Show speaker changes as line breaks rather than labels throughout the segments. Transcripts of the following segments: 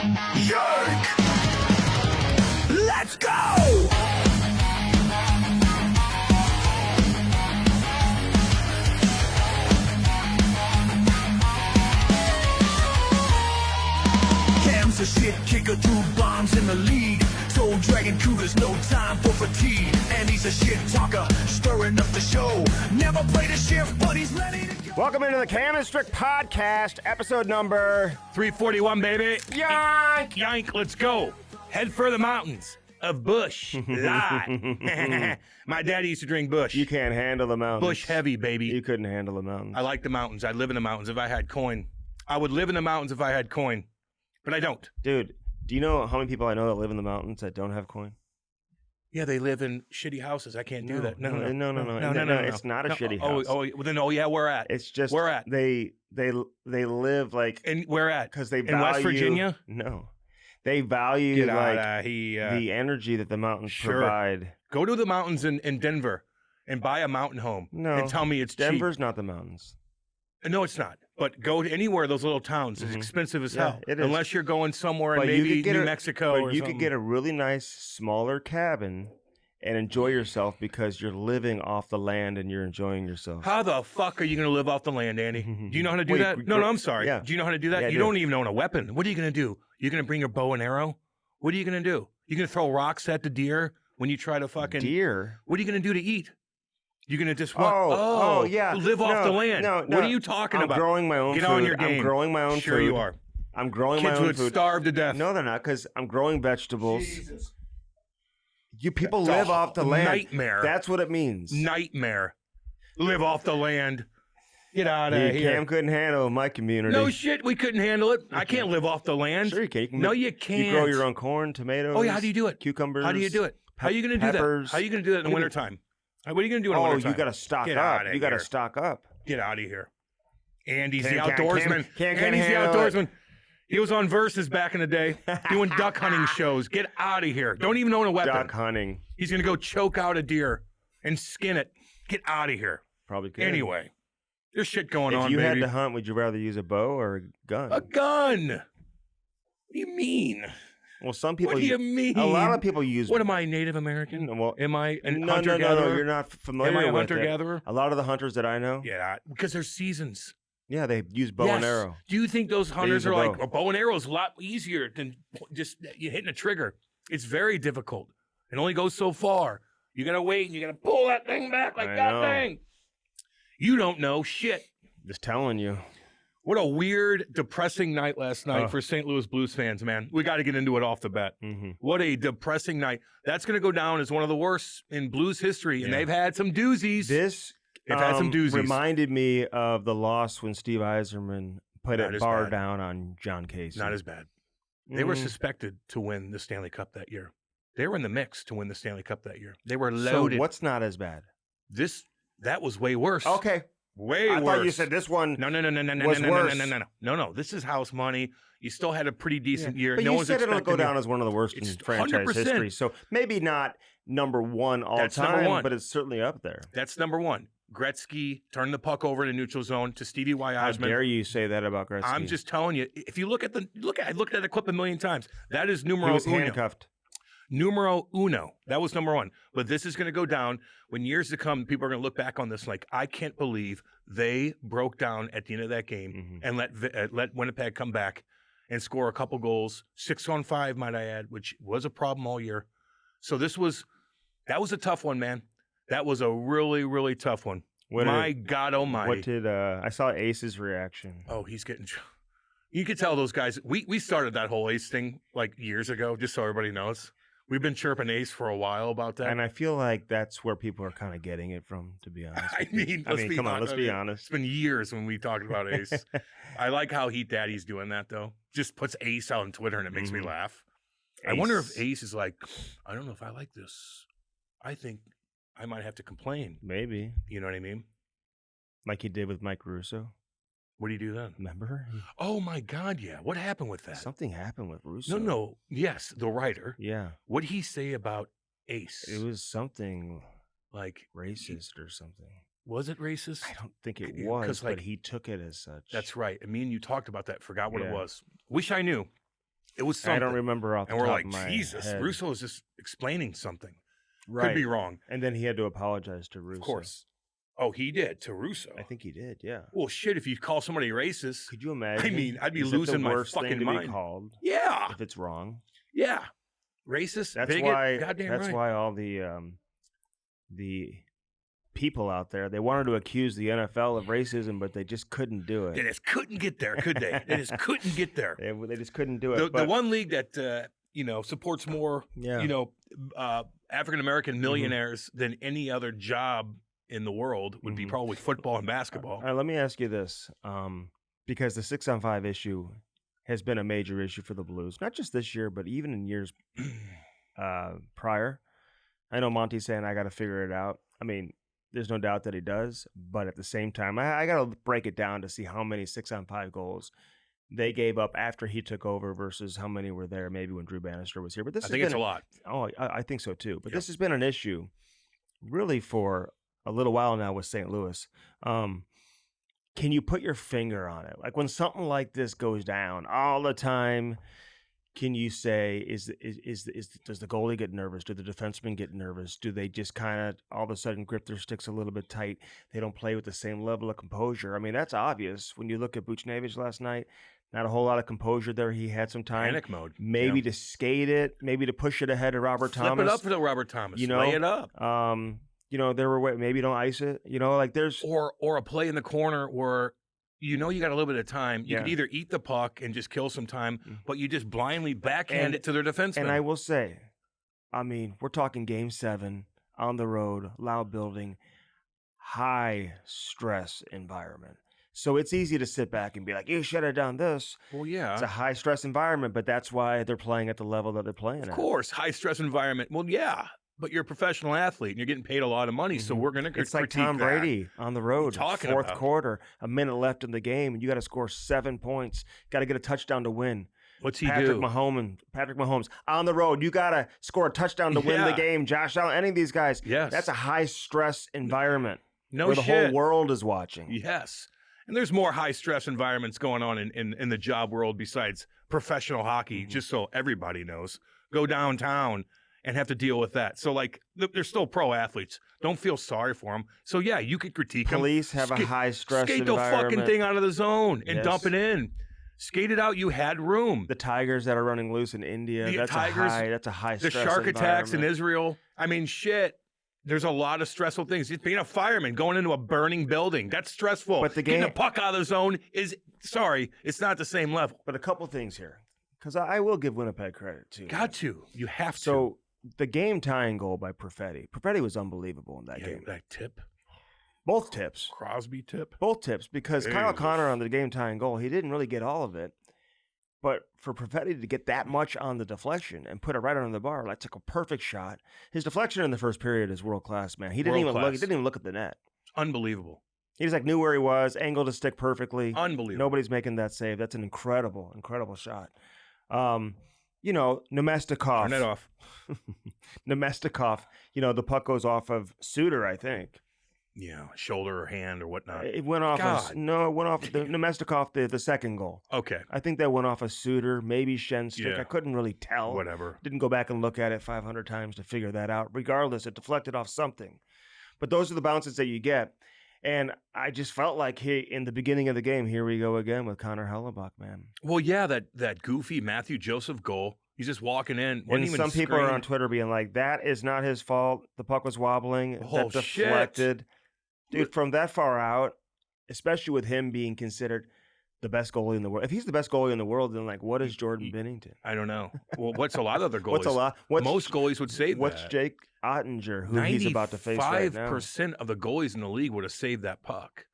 Jerk! Let's go! Cam's a shit kicker, 2 bombs in the lead. Soul Dragon Cougar's no time for fatigue. And he's a shit talker, stirring up the show. Never played a shift, but he's ready to go.
Welcome into the Cam and Strick podcast, episode number
341, baby.
Yank!
Yank, let's go. Head for the mountains of Bush. Live. My daddy used to drink Bush.
You can't handle the mountains.
Bush heavy, baby.
You couldn't handle the mountains.
I like the mountains. I'd live in the mountains if I had coin. I would live in the mountains if I had coin, but I don't.
Dude, do you know how many people I know that live in the mountains that don't have coin?
Yeah, they live in shitty houses. I can't do that. No.
It's not a shitty house.
Where at?
It's just
where at?
They live like
And where at?
because they
in
value
West Virginia.
No, they value
Get
like
out
the energy that the mountains provide.
Go to the mountains in Denver and buy a mountain home.
No,
and tell me it's
Denver's
cheap.
not the mountains.
No, it's not. But go to anywhere those little towns. It's expensive as hell.
It is.
Unless you're going somewhere
But
in
you
maybe
could get
New
a-
Mexico
But
or
you
something.
could get a really nice, smaller cabin and enjoy yourself because you're living off the land and you're enjoying yourself.
How the fuck are you going to live off the land, Andy? Do you know how to do
Wait,
that? No, I'm sorry.
yeah.
Do you know how to do that?
Yeah, I
you
do.
don't even own a weapon. What are you going to do? You're going to bring your bow and arrow? What are you going to do? You're going to throw rocks at the deer when you try to fucking...
Deer?
What are you going to do to eat? You're going to just...
Yeah.
Live off the land.
No.
What are you talking
I'm
about?
growing my own
Get
food.
on your game.
I'm growing my own
Sure
food.
you are.
I'm growing
Kids
my own
would
food.
starve to death.
No, they're not, because I'm growing vegetables.
Jesus.
You people
That's
live
a
off the land.
nightmare.
That's what it means.
Nightmare. Live off the land. Get out of here.
Cam couldn't handle my community.
No shit, we couldn't handle it. I can't live off the land.
Sure you can.
No, you can't.
You grow your own corn, tomatoes.
Oh, yeah, how do you do it?
Cucumbers.
How do you do it? How are you going to do
peppers.
that? How are you going to do that in the wintertime? What are you going to do in the wintertime?
You got to stock
Get
up.
outta
You got to
here.
stock up.
Get out of here. Andy's the
Cam-
outdoorsman.
Cam
Andy's the
handle it.
outdoorsman. He was on Versus back in the day, doing duck hunting shows. Get out of here. Don't even own a weapon.
Duck hunting.
He's going to go choke out a deer and skin it. Get out of here.
Probably could.
Anyway, there's shit going on,
if you
baby.
had to hunt, would you rather use a bow or a gun?
A gun. What do you mean?
Well, some people.
What do you mean?
A lot of people use.
What am I, Native American?
Well,
Am I a
no,
hunter-gatherer?
you're not familiar
Am I a
with it.
hunter-gatherer?
A lot of the hunters that I know,
Yeah, because there's seasons.
yeah, they use bow and
Yes.
arrow.
Do you think those hunters
use a
are like,
bow.
a bow and arrow is a lot easier than just you hitting a trigger? It's very difficult. It only goes so far. You got to wait and you got to pull that thing back like
I
that
know.
thing. You don't know shit.
Just telling you.
What a weird, depressing night last night
Oh.
for St. Louis Blues fans, man. We got to get into it off the bat.
Mm-hmm.
What a depressing night. That's going to go down as one of the worst in Blues history, and
Yeah.
they've had some doozies.
This
They've had some doozies.
reminded me of the loss when Steve Yzerman put
Not
a
as
bar
bad.
down on John Casey.
Not as bad. They were
Mhm.
suspected to win the Stanley Cup that year. They were in the mix to win the Stanley Cup that year. They were
So
loaded.
what's not as bad?
That was way worse.
Okay.
Way
I
worse.
thought you said this one.
No.
was worse.
No. This is house money. You still had a pretty decent year.
But
no
you
one's
said it'll go
expecting
down
you.
as one of the worst in
It's
franchise
100%.
history. So maybe not number one all
That's
time,
number one.
but it's certainly up there.
That's number one. Gretzky turned the puck over to neutral zone to Stevie Y.
How
Osmond.
dare you say that about Gretzky?
I'm just telling you. If you look at I looked at the clip a million times. That is
He
numero
was
uno.
handcuffed.
Numero uno. That was number one. But this is going to go down when years to come, people are going to look back on this like, I can't believe they broke down at the end of that game and let Winnipeg come back and score a couple goals. 6-on-5, might I add, which was a problem all year. So that was a tough one, man. That was a really, really tough one. God almighty.
What did I saw Ace's reaction?
Oh, he's getting... You could tell those guys... We started that whole Ace thing like years ago, just so everybody knows. We've been chirping Ace for a while about that.
And I feel like that's where people are kind of getting it from, to be honest.
I mean,
come on, let's be
It's
honest.
been years when we talked about Ace. I like how Heat Daddy's doing that, though. Just puts Ace out on Twitter, and it makes me laugh. I wonder if Ace is like, I don't know if I like this. I think I might have to complain.
Maybe.
You know what I mean?
Like he did with Mike Russo.
What do you do then?
Remember?
Oh, my God, yeah. What happened with that?
Something happened with Russo.
No. Yes, the writer.
Yeah.
What did he say about Ace?
It was something
like
racist or something.
Was it racist?
I don't think it
Yeah,
was,
'cause, like,
but he took it as such.
That's right. I mean, you talked about that. Forgot what it
Yeah.
was. Wish I knew. It was something.
I don't remember off the
and we're
top
like,
of my
Jesus,
head.
Russo is just explaining something.
Right.
Could be wrong.
And then he had to apologize to Russo.
Of course. Oh, he did to Russo.
I think he did, yeah.
Well, shit, if you call somebody racist.
Could you imagine?
I mean, I'd be
Is it
losing
the
my
worst
fucking
thing to
mind.
be called
Yeah.
if it's wrong.
Yeah. Racist,
That's
bigot,
why.
goddamn
That's
right.
why all the people out there, they wanted to accuse the NFL of racism, but they just couldn't do it.
They just couldn't get there, could they? They just couldn't get there.
They just couldn't do it.
The one league that supports more,
Yeah.
African American millionaires than any other job in the world would be probably football and basketball.
All right, let me ask you this, because the 6-on-5 issue has been a major issue for the Blues, not just this year, but even in years prior. I know Monty's saying I got to figure it out. I mean, there's no doubt that he does, but at the same time, I got to break it down to see how many 6-on-5 goals they gave up after he took over versus how many were there maybe when Drew Bannister was here. But this
I think it's a lot.
Oh, I think so too. But
Yep.
this has been an issue really for a little while now with St. Louis. Can you put your finger on it? Like when something like this goes down all the time, can you say, does the goalie get nervous? Do the defensemen get nervous? Do they just kind of all of a sudden grip their sticks a little bit tight? They don't play with the same level of composure. I mean, that's obvious when you look at Buchnevich last night. Not a whole lot of composure there. He had some time.
Panic mode.
Maybe to skate it, maybe to push it ahead of Robert Thomas.
Flip it up for the Robert Thomas. Lay it up.
There were maybe don't ice it. Like there's
Or a play in the corner where you got a little bit of time. You could either eat the puck and just kill some time, but you just blindly backhand it to their defenseman.
And I will say, I mean, we're talking Game 7 on the road, loud building, high stress environment. So it's easy to sit back and be like, you should have done this.
Well, yeah.
It's a high stress environment, but that's why they're playing at the level that they're playing at.
Of course, high stress environment. Well, yeah, but you're a professional athlete and you're getting paid a lot of money, so we're going to critique
It's like Tom Brady on the road, fourth quarter, a minute left in the game, and you got to score 7 points. Got to get a touchdown to win.
What's he
Patrick
do?
Mahomes on the road. You got to score a touchdown to win the game. Josh Allen, any of these guys.
Yes.
That's a high stress environment
No
where the whole world is watching.
Yes. And there's more high stress environments going on in the job world besides professional hockey, just so everybody knows. Go downtown and have to deal with that. So, like, they're still pro athletes. Don't feel sorry for them. So, yeah, you could critique them.
Police have a high stress
skate
environment.
the fucking thing out of the zone and dump it in. Skate it out. You had room.
The tigers that are running loose in India, that's a high
the
stress
shark attacks in
environment.
Israel. I mean, shit. There's a lot of stressful things. Being a fireman, going into a burning building, that's stressful.
But the
Getting
game-
a puck out of the zone it's not the same level.
But a couple things here, because I will give Winnipeg credit too.
Got to. You have to.
So the game tying goal by Perfetti. Perfetti was unbelievable in that game.
That tip.
Both tips.
Crosby tip.
Both tips, because
There
Kyle
it
Connor
is.
on the game tying goal, he didn't really get all of it. But for Perfetti to get that much on the deflection and put it right under the bar, that took a perfect shot. His deflection in the first period is world class, man. He didn't even look. He didn't even look at the net.
Unbelievable.
He just knew where he was, angled his stick perfectly.
Unbelievable.
Nobody's making that save. That's an incredible, incredible shot. Nemestikov.
Turn it off.
Nemestikov. The puck goes off of Suter, I think.
Yeah, shoulder or hand or whatnot.
It went off.
God.
It went off the Nemestikov, the second goal.
Okay.
I think that went off a Suter, maybe Schen's stick.
Yeah.
I couldn't really tell.
Whatever.
Didn't go back and look at it 500 times to figure that out. Regardless, it deflected off something. But those are the bounces that you get. And I just felt like in the beginning of the game, here we go again with Connor Hellabuck, man.
Well, yeah, that goofy Matthew Joseph goal. He's just walking in.
And some people are on Twitter being like, that is not his fault. The puck was wobbling.
Oh,
that deflected. Dude, from that far out, especially with him being considered the best goalie in the world. If he's the best goalie in the world, then what is Jordan Binnington?
I don't know. Well, what's a lot of other goalies? Most goalies would save
what's
that.
Jake Ottinger, who he's about to face right now?
95% of the goalies in the league would have saved that puck.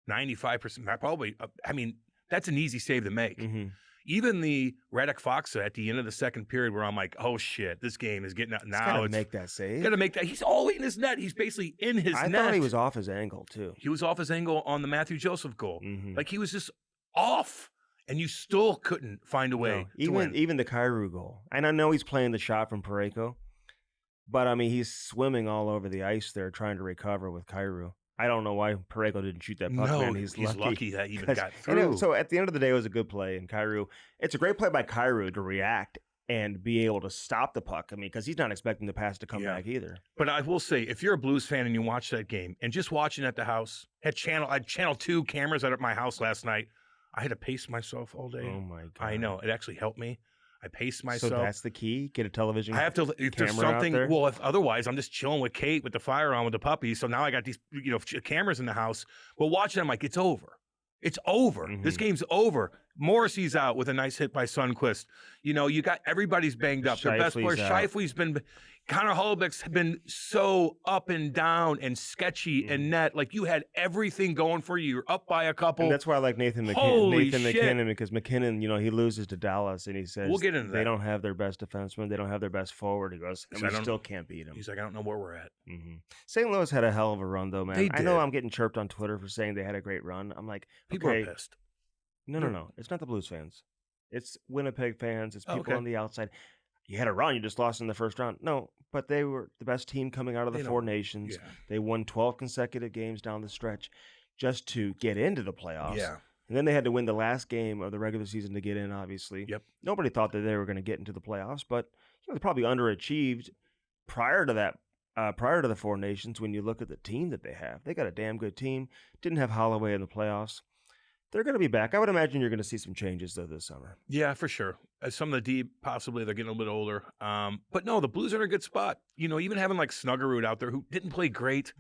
95%. Probably. I mean, that's an easy save to make.
Mm-hmm.
Even the Radek Faksa at the end of the second period, where I'm like, oh shit, this game is getting out now.
He's got to make that save.
Got to make that. He's all in his net. He's basically in his net.
I thought he was off his angle too.
He was off his angle on the Matthew Joseph goal.
Mm-hmm.
Like he was just off, and you still couldn't find a way to win.
Even the Kyrou goal. And I know he's playing the shot from Parayko, but I mean he's swimming all over the ice there trying to recover with Kyrou. I don't know why Pareko didn't shoot that puck,
No,
man. He's
lucky that he even
'Cause-
got
and
through.
so at the end of the day, it was a good play, and it's a great play by Kyrou to react and be able to stop the puck. I mean, because he's not expecting the pass to come back either.
But I will say, if you're a Blues fan and you watch that game, and just watching at the house, I had channel 2 cameras out at my house last night. I had to pace myself all day.
Oh my god!
I know, it actually helped me. I paced myself.
So that's the key. Get a television.
I have to. If there's
camera out
something,
there?
well, if otherwise I'm just chilling with Kate with the fire on with the puppies. So now I got these, cameras in the house. But watching, I'm like, it's over. It's over. This game's over. Morrissey's out with a nice hit by Sundqvist. You got everybody's banged up. Their best player, Scheifele's been. Connor Hellabuck's been so up and down and sketchy and net. Like, you had everything going for you. You're up by a couple.
And that's why I like Nathan
Holy
McKinnon, because McKinnon, he loses to Dallas, and he says
We'll get into
they
that.
don't have their best defenseman, they don't have their best forward. He goes, and we still can't beat him.
He's like, I don't know where we're at.
St. Louis had a hell of a run, though, man.
They
I know
did.
I'm getting chirped on Twitter for saying they had a great run. I'm like,
People
okay,
are pissed.
No. It's not the Blues fans. It's Winnipeg fans. It's people
okay.
on the outside. You had a run. You just lost in the first round. No, but they were the best team coming out of the Four Nations.
Yeah.
They won 12 consecutive games down the stretch just to get into the playoffs.
Yeah.
And then they had to win the last game of the regular season to get in, obviously.
Yep.
Nobody thought that they were going to get into the playoffs, but they probably underachieved prior to that, prior to the Four Nations when you look at the team that they have. They got a damn good team. Didn't have Holloway in the playoffs. They're going to be back. I would imagine you're going to see some changes, though, this summer.
Yeah, for sure. Some of the D, possibly they're getting a little bit older. But no, the Blues are in a good spot. Even having like Snuggerud out there who didn't play great.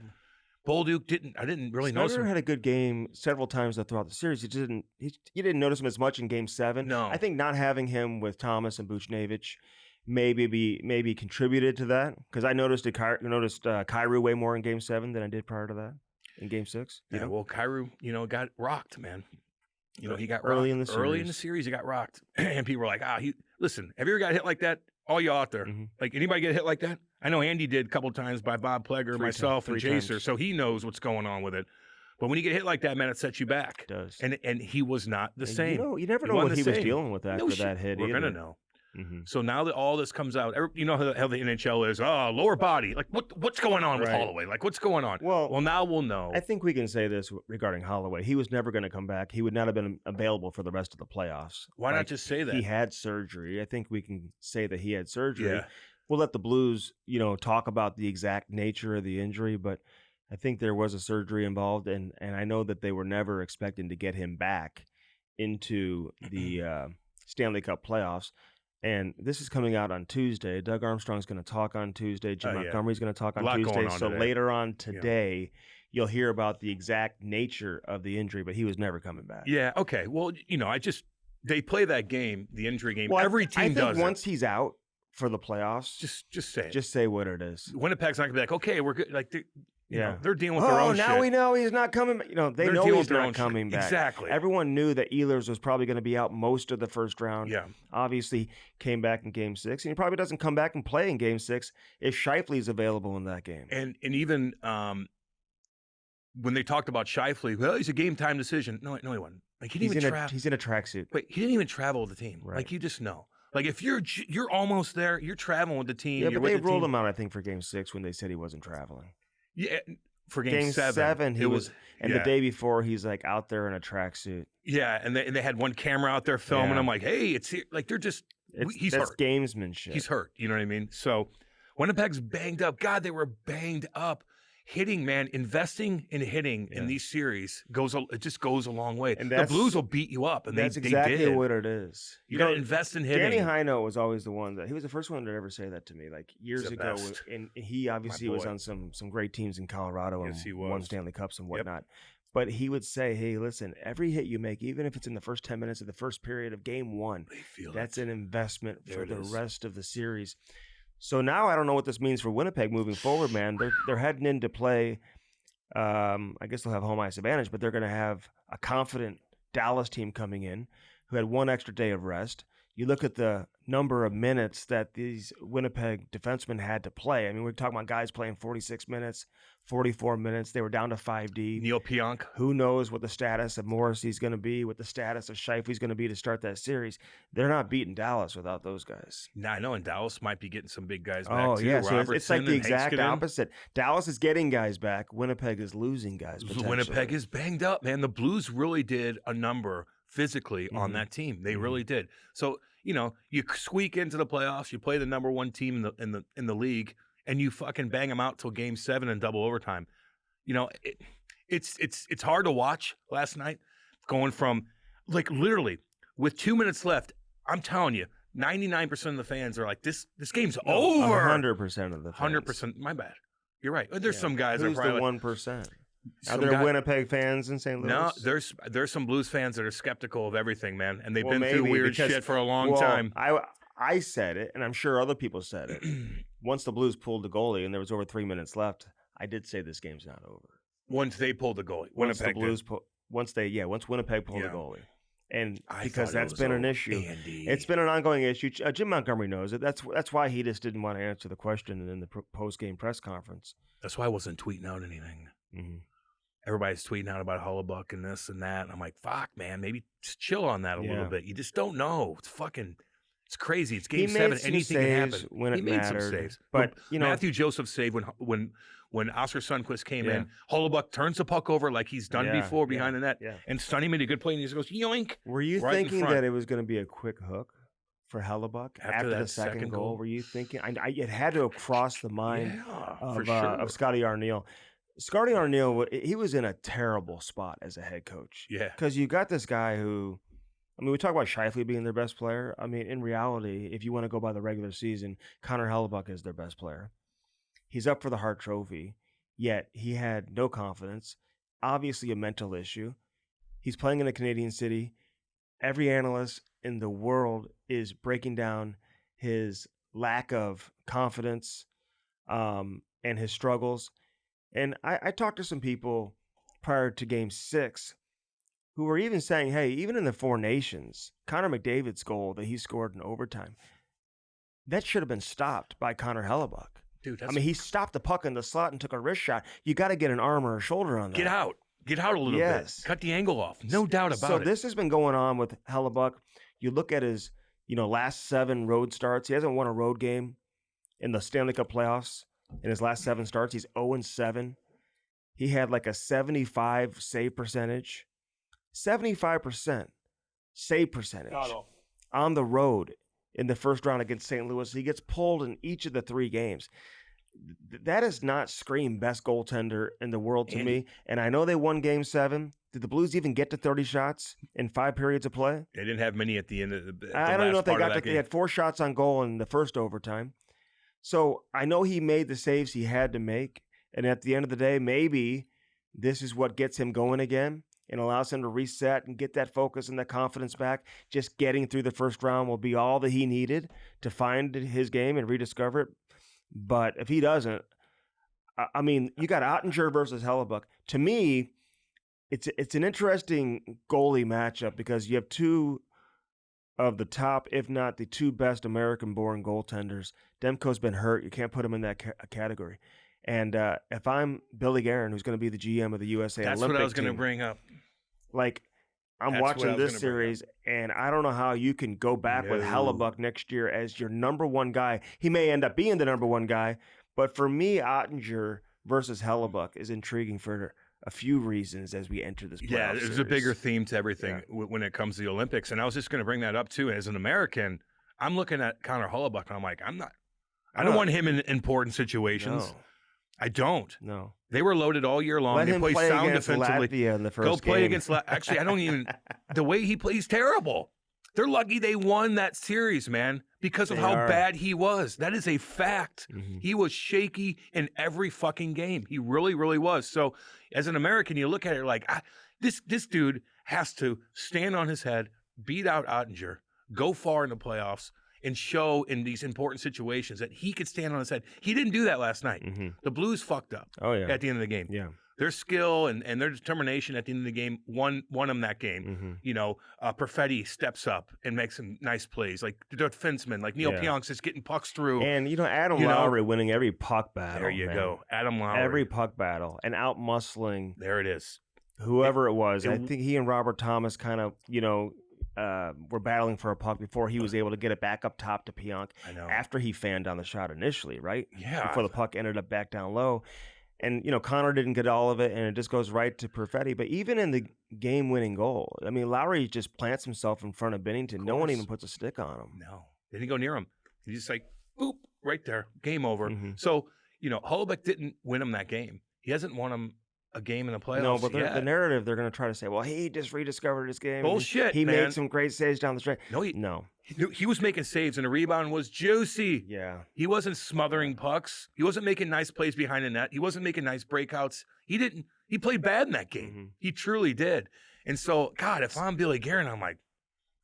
Bolduc didn't. I didn't really notice him.
Snuggerud had a good game several times throughout the series. You didn't notice him as much in Game 7.
No.
I think not having him with Thomas and Buchnevich maybe contributed to that, because I noticed Kyrou way more in Game 7 than I did prior to that in Game 6.
Yeah, well, Kyrou, got rocked, man. He got
Early
rocked.
in the
Early in
series.
the series, he got rocked. And people were like, listen, have you ever got hit like that? All you out there. Like, anybody get hit like that? I know Andy did a couple times by Bob Pleger, myself, and
three
Jacer,
times.
so he knows what's going on with it. But when you get hit like that, man, it sets you back.
It does.
And he was not the same.
You never know
wasn't
what he
the
was
same.
dealing with after that hit.
We're
either.
going to know.
Mm-hmm.
So now that all this comes out, you know how the NHL is, lower body. Like, what's going on with
Right.
Holloway? Like, what's going on? Well, now we'll know.
I think we can say this regarding Holloway. He was never going to come back. He would not have been available for the rest of the playoffs.
Why not just say that?
He had surgery. I think we can say that he had surgery.
Yeah.
We'll let the Blues, talk about the exact nature of the injury, but I think there was a surgery involved, and I know that they were never expecting to get him back into the Stanley Cup playoffs. And this is coming out on Tuesday. Doug Armstrong's going to talk on Tuesday. Jim Montgomery's going to talk on Tuesday. So later on today, you'll hear about the exact nature of the injury, but he was never coming back.
Yeah, okay. Well, they play that game, the injury game.
Well,
Every team
I think
does
once he's out for the playoffs,
just say it.
Just say what it is.
Winnipeg's not going to be like, okay, we're good. Like, they're dealing with
oh,
their own shit.
now we know he's not coming back. They
They're
know
dealing
he's
with their
not
own
coming
shit.
back.
Exactly.
Everyone knew that Ehlers was probably going to be out most of the first round.
Yeah.
Obviously, came back in Game 6, and he probably doesn't come back and play in Game 6 if Scheifele's available in that game.
And even when they talked about Scheifele, well, he's a game time decision. No, he wasn't. Like, he didn't even travel.
He's in a tracksuit.
Wait, he didn't even travel with the team.
Right.
Like, you just know. Like, if you're almost there, you're traveling with the team.
Yeah,
you're
but they
with the
ruled
team.
him out, I think, for Game 6 when they said he wasn't traveling.
Yeah, for Game
7, he was, and
yeah.
the day before, he's like out there in a tracksuit.
Yeah, and they had one camera out there filming.
Yeah.
I'm like, hey, it's here. Like, they're just he's
That's
hurt.
gamesmanship.
He's hurt. You know what I mean? So Winnipeg's banged up. God, they were banged up. Hitting, man, investing in hitting in these series just goes a long way.
And
the Blues will beat you up, and
that's
they
exactly
did.
what it is.
You got to invest in hitting.
Danny Heino was always the one he was the first one to ever say that to me, like years ago.
best.
And he obviously was on some great teams in Colorado and
he
won
was.
Stanley Cups and whatnot. But he would say, hey, listen, every hit you make, even if it's in the first 10 minutes of the first period of Game 1, that's an investment for the rest of the series. So now I don't know what this means for Winnipeg moving forward, man. They're heading into play. I guess they'll have home ice advantage, but they're going to have a confident Dallas team coming in who had one extra day of rest. you look at the number of minutes that these Winnipeg defensemen had to play. I mean, we're talking about guys playing 46 minutes, 44 minutes. They were down to 5D.
Neil Pionk.
Who knows what the status of Morrissey's going to be, what the status of Scheifele's going to be to start that series. They're not beating Dallas without those guys.
Nah, I know, and Dallas might be getting some big guys back, too.
Yeah, so it's like
Robertson
the
and
exact
Heiskanen.
opposite. Dallas is getting guys back. Winnipeg is losing guys, potentially.
Winnipeg is banged up, man. The Blues really did a number physically
Mm-hmm.
on that team. They really did. So, you know, you squeak into the playoffs, you play the number one team in the league, and you fucking bang them out till Game 7 in double overtime. You know, it's hard to watch last night, going from, like, literally with 2 minutes left. I'm telling you, 99% of the fans are like, this game's over.
100% of the fans.
100%. My bad. You're right. There's some guys that are
Who's the
probably
1%? Are
some
there
guy-
Winnipeg fans in St. Louis?
No, there's some Blues fans that are skeptical of everything, man, and they've
Well,
been through
maybe,
weird
because-
shit for a long
well,
time.
I said it, and I'm sure other people said it. Once the Blues pulled the goalie and there was over 3 minutes left, I did say this game's not over.
Once they pulled the goalie,
Once
Winnipeg
the Blues once Winnipeg pulled the
Yeah.
goalie. And
I
because
thought it
that's
was
been an
over.
issue.
Andy.
It's been an ongoing issue. Jim Montgomery knows it. That's why he just didn't want to answer the question in the post-game press conference.
That's why I wasn't tweeting out anything.
Mm-hmm.
Everybody's tweeting out about Hellabuck and this and that. And I'm like, fuck, man, maybe just chill on that a little
Yeah.
bit. You just don't know. It's crazy. It's
He
Game
made
7.
some
Anything can
saves
happen.
when
he
it
made
mattered,
some saves.
but, you know-
Matthew Joseph saved when Oscar Sundquist came
Yeah.
in. Hellabuck turns the puck over like he's done
Yeah,
before behind the net.
yeah.
And Sonny made a good play and he just goes, yoink.
Were you
Right in
thinking
front.
that it was going to be a quick hook for Hellebuck after the
that
second
second
goal?
goal?
Were you thinking? it had to have crossed the mind
Yeah, for sure.
of Scotty Arneal. Scotty Arneal, he was in a terrible spot as a head coach.
Yeah.
Because you got this guy who, I mean, we talk about Scheifele being their best player. I mean, in reality, if you want to go by the regular season, Connor Hellebuck is their best player. He's up for the Hart Trophy, yet he had no confidence. Obviously a mental issue. He's playing in a Canadian city. Every analyst in the world is breaking down his lack of confidence and his struggles. And I talked to some people prior to Game 6 who were even saying, hey, even in the Four Nations, Connor McDavid's goal that he scored in overtime, that should have been stopped by Connor Hellebuck.
Dude,
I mean, he stopped the puck in the slot and took a wrist shot. You got to get an arm or a shoulder on that.
Get out. Get out a little
Yes.
bit. Cut the angle off. No doubt about
So
it.
this has been going on with Hellebuck. You look at his, last 7 road starts. He hasn't won a road game in the Stanley Cup playoffs. In his last 7 starts, he's 0-7. He had like a 75 save percentage. 75% save percentage on the road in the first round against St. Louis. He gets pulled in each of the 3 games. That does not scream best goaltender in the world to me. And I know they won Game 7. Did the Blues even get to 30 shots in 5 periods of play?
They didn't have many at the end of the
I don't even know if they got
to
they had 4 shots on goal in the first overtime. So I know he made the saves he had to make. And at the end of the day, maybe this is what gets him going again and allows him to reset and get that focus and that confidence back. Just getting through the first round will be all that he needed to find his game and rediscover it. But if he doesn't, I mean, you got Ottinger versus Hellebuck. To me, it's an interesting goalie matchup because you have 2 of the top, if not the 2 best American-born goaltenders. Demko's been hurt. You can't put him in that category. And if I'm Billy Guerin, who's going to be the GM of the USA
That's
Olympic
what I was going to
team,
bring up.
like, I'm
That's what I
watching
was
this
gonna bring
series, and I don't know how you can go back with
No.
Hellebuck next year as your number 1 guy. He may end up being the number 1 guy, but for me, Ottinger versus Hellebuck is intriguing for a few reasons as we enter this playoff
Yeah, there's a
series.
bigger theme to everything
Yeah.
when it comes to the Olympics. And I was just going to bring that up, too. As an American, I'm looking at Connor Hellebuck, and I'm like, I don't want him in important situations.
No.
I don't.
No.
They were loaded all year long.
Let
they
him
play
play
sound
against
defensively.
Latvia in the first
Go play
game.
against Actually, I don't even – the way he plays terrible. They're lucky they won that series, man, because of
They
how
are.
bad he was. That is a fact.
Mhm.
He was shaky in every fucking game. He really, really was. So as an American, you look at it like, this dude has to stand on his head, beat out Ottinger, go far in the playoffs, and show in these important situations that he could stand on his head. He didn't do that last night.
Mhm.
The Blues fucked up
Oh, yeah.
at the end of the game.
Yeah.
Their skill and their determination at the end of the game won them that game.
Mm-hmm.
You know, Perfetti steps up and makes some nice plays. Like the defenseman, like Neil Pionk's is getting pucks through.
And, Adam Lowry winning every puck battle.
There you go. Adam Lowry.
Every puck battle. And out-muscling.
There it is.
Whoever it was. I think he and Robert Thomas kind of, were battling for a puck before he was able to get it back up top to Pionk.
I know.
After he fanned on the shot initially, right?
Yeah.
Before the puck ended up back down low. And, Connor didn't get all of it, and it just goes right to Perfetti. But even in the game-winning goal, I mean, Lowry just plants himself in front of Bennington. No one even puts a stick on him.
No. They didn't go near him. He's just like, boop, right there. Game over.
Mm-hmm.
So, Hellabuck didn't win him that game. He hasn't won him a game in the playoffs.
No, but
yet.
the narrative, they're going to try to say, well, he just rediscovered his game.
Bullshit,
He
man.
made some great saves down the stretch.
No. He was making saves, and the rebound was juicy.
Yeah.
He wasn't smothering pucks. He wasn't making nice plays behind the net. He wasn't making nice breakouts. He played bad in that game.
Mm-hmm.
He truly did. And so, God, if I'm Billy Guerin, I'm like,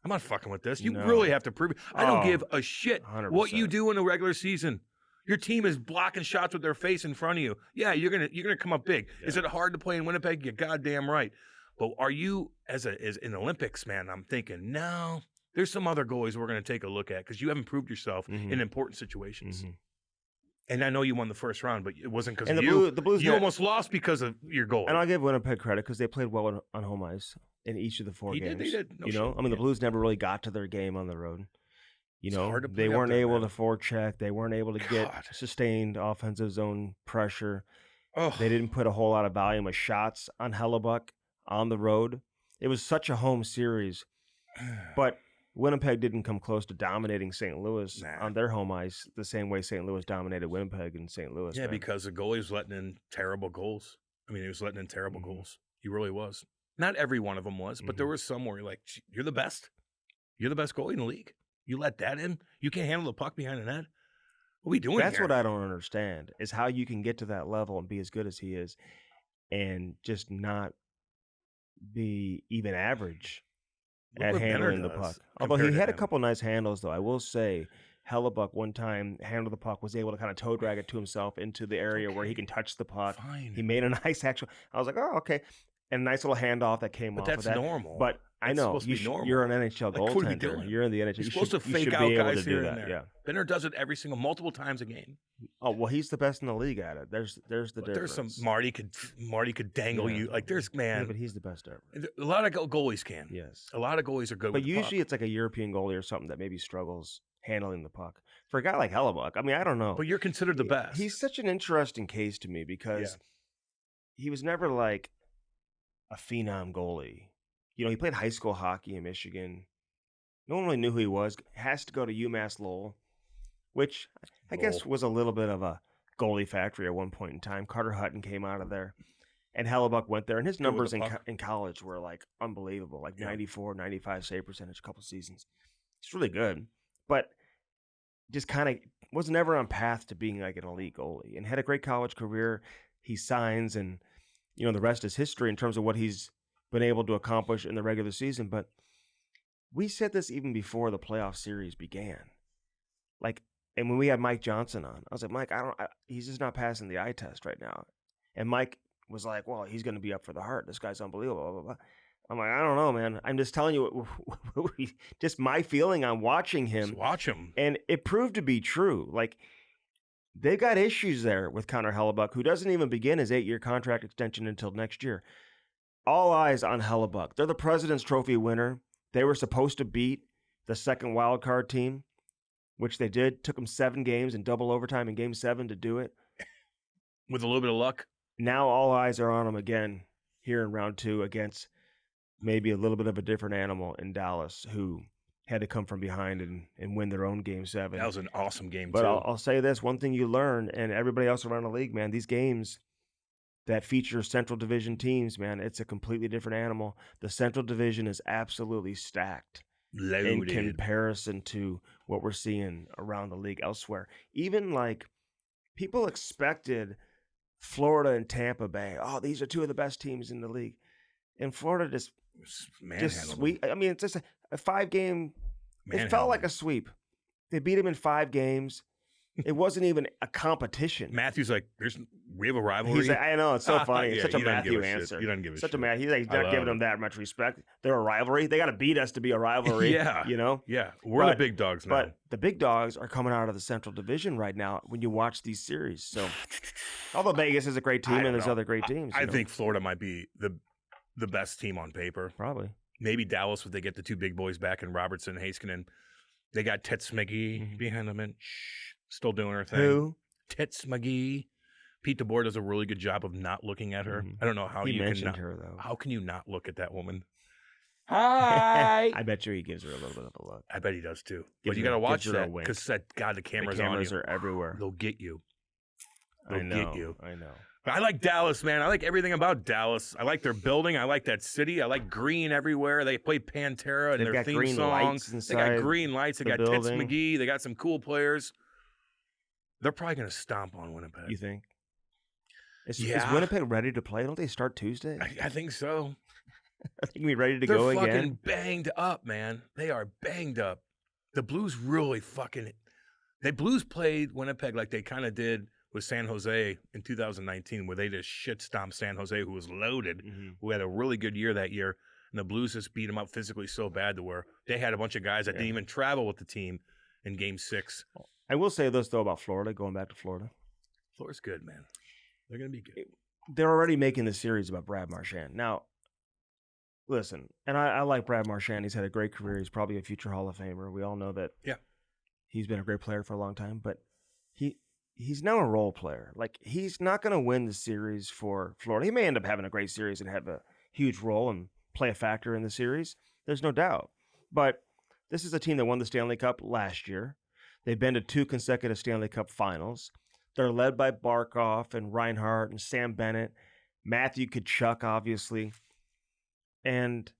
I'm not fucking with this. You really have to prove it. I don't give a shit
100%.
what you do in the regular season. Your team is blocking shots with their face in front of you. Yeah, you're gonna come up big. Yeah. Is it hard to play in Winnipeg? You're goddamn right. But are you as in Olympics, man? I'm thinking, no. There's some other goalies we're going to take a look at because you haven't proved yourself in important situations. Mm-hmm. And I know you won the first round, but it wasn't because of you. The Blues almost lost because of your goal.
And I'll give Winnipeg credit because they played well on home ice in each of the four games.
They did. No
I mean, the Blues never really got to their game on the road.
Hard to
they weren't able to forecheck. They weren't able to get sustained offensive zone pressure. Oh. They didn't put a whole lot of volume of shots on Hellabuck on the road. It was such a home series. But Winnipeg didn't come close to dominating St. Louis on their home ice the same way St. Louis dominated Winnipeg in St. Louis.
Yeah, because the goalie was letting in terrible goals. I mean, he was letting in terrible goals. He really was. Not every one of them was, but there was some where you're like, you're the best. You're the best goalie in the league. You let that in? You can't handle the puck behind the net? What are we doing
That's
here?
what I don't understand, is how you can get to that level and be as good as he is and just not be even avenage at handling the puck. Although he had a couple nice handles, though. I will say Hellabuck one time handled the puck, was able to kind of toe drag it to himself into the area where he can touch the puck.
Fine.
He made a nice actual. I was like, oh, okay. And a nice little handoff that came off of that.
But that's normal.
But I know you're an NHL goaltender. You're in the NHL.
You're supposed to fake out guys here and there. Yeah. Benner does it multiple times a game.
Oh well, he's the best in the league at it. There's the difference.
There's some Marty could dangle you. Like there's
Yeah, but he's the best ever.
A lot of goalies can.
Yes.
A lot of goalies are good.
But
with the
usually
puck.
it's like a European goalie or something that maybe struggles handling the puck. For a guy like Hellabuck, I mean, I don't know.
But you're considered the best.
He's such an interesting case to me because he was never like a phenom goalie. He played high school hockey in Michigan. No one really knew who he was. Has to go to UMass Lowell, which I guess was a little bit of a goalie factory at one point in time. Carter Hutton came out of there, and Hellabuck went there, and his numbers in college were like unbelievable, like 94, 95 save percentage a couple seasons. It's really good, but just kind of was never on path to being like an elite goalie, and had a great college career. He signs, and the rest is history in terms of what he's been able to accomplish in the regular season. But we said this even before the playoff series began. And when we had Mike Johnson on, I was like, Mike, he's just not passing the eye test right now. And Mike was like, well, he's going to be up for the Hart. This guy's unbelievable, blah, blah, blah. I'm like, I don't know, man. I'm just telling you just my feeling on watching him.
Just watch him.
And it proved to be true. They've got issues there with Connor Hellabuck, who doesn't even begin his 8-year contract extension until next year. All eyes on Hellabuck. They're the President's Trophy winner. They were supposed to beat the second wild card team, which they did. Took them 7 games in double overtime in Game 7 to do it.
With a little bit of luck.
Now all eyes are on them again here in round 2 against maybe a little bit of a different animal in Dallas, who had to come from behind and win their own Game 7.
That was an awesome game,
but
too.
I'll say this. One thing you learn, and everybody else around the league, man, these games that feature Central Division teams, man, it's a completely different animal. The Central Division is absolutely stacked.
Loaded.
In comparison to what we're seeing around the league elsewhere. Even people expected Florida and Tampa Bay. Oh, these are 2 of the best teams in the league. And Florida just sweep. I mean, it's just a 5-game. It felt like a sweep. They beat them in 5 games. It wasn't even a competition.
Matthew's like, we have a rivalry.
He's like, I know, it's so funny. It's
Yeah,
such a
he doesn't give
Matthew
a shit.
answer.
He doesn't give a
Such
shit.
a Matthew. He's like, he's
I
not
love
giving
it.
them that much respect. They're a rivalry. They got to beat us to be a rivalry.
Yeah.
You know?
Yeah. We're the big dogs now.
But the big dogs are coming out of the Central Division right now when you watch these series. So, although Vegas is a great team
I
and
don't
there's
know.
other great teams.
I
you know?
think Florida might be the best team on paper.
Probably.
Maybe Dallas, if they get the two big boys back in Robertson and Heiskanen. They got Tits McGee behind them and still doing her thing.
Who?
Tits McGee. Pete DeBoer does a really good job of not looking at her. I don't know how
He
you can
mentioned
not,
her, though.
How can you not look at that woman? Hi.
I bet you he gives her a little bit of a look.
I bet he does too.
Gives
But you
her-
got to watch
gives her a
that
wink.
because God, the cameras,
The cameras
on you.
are everywhere.
They'll get you.
I
They'll
know.
get you.
I know.
But I like Dallas, man. I like everything about Dallas. I like their building. I like that city. I like green everywhere. They play Pantera and
They've
their
got
theme
green
song.
lights
They
inside
got green lights. They
the
got Tits
building.
McGee. They got some cool players. They're probably going to stomp on Winnipeg.
You think? Is
Yeah.
Winnipeg ready to play? Don't they start Tuesday?
I think so.
I think we're ready to
They're
go
fucking
again.
banged up, man. They are banged up. The Blues really fucking. The Blues played Winnipeg like they kind of did with San Jose in 2019, where they just shit stomped San Jose, who was loaded, who had a really good year that year. And the Blues just beat them up physically so bad to where they had a bunch of guys that didn't even travel with the team in Game 6.
I will say this, though, about Florida, going back to Florida.
Florida's good, man. They're going to be good.
They're already making the series about Brad Marchand. Now, listen, and I like Brad Marchand. He's had a great career. He's probably a future Hall of Famer. We all know that.
Yeah.
He's been a great player for a long time, but he's now a role player. Like, he's not going to win the series for Florida. He may end up having a great series and have a huge role and play a factor in the series. There's no doubt. But this is a team that won the Stanley Cup last year. They've been to 2 consecutive Stanley Cup finals. They're led by Barkov and Reinhart and Sam Bennett, Matthew Tkachuk, obviously. And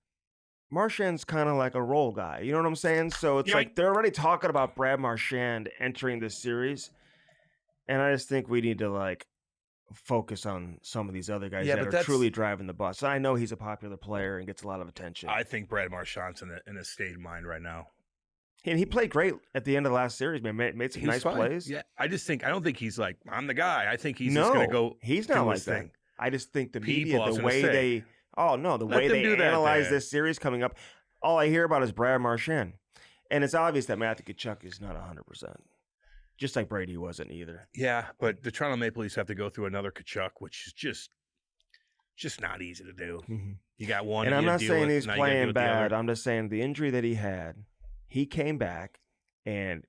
Marchand's kind of like a role guy. You know what I'm saying? So it's like they're already talking about Brad Marchand entering this series. And I just think we need to, like, focus on some of these other guys that are truly driving the bus. I know he's a popular player and gets a lot of attention.
I think Brad Marchand's in a state of mind right now.
And he played great at the end of the last series, man. Made some nice plays.
Yeah, I don't think he's like, I'm the guy. I think he's just going to go
he's
do
not like
his
that.
thing.
I just think the
People, I
media,
was
the
gonna
way
say.
they, the
Let
way
them
they
do that
analyze
there.
this series coming up, all I hear about is Brad Marchand. And it's obvious that Matthew Tkachuk is not 100%. Just like Brady wasn't either.
Yeah, but the Toronto Maple Leafs have to go through another Tkachuk, which is just not easy to do.
Mm-hmm.
You got one,
And I'm
you
not
deal
saying
with,
he's
now you gotta deal
playing
with the other.
bad. I'm just saying the injury that he had, he came back, and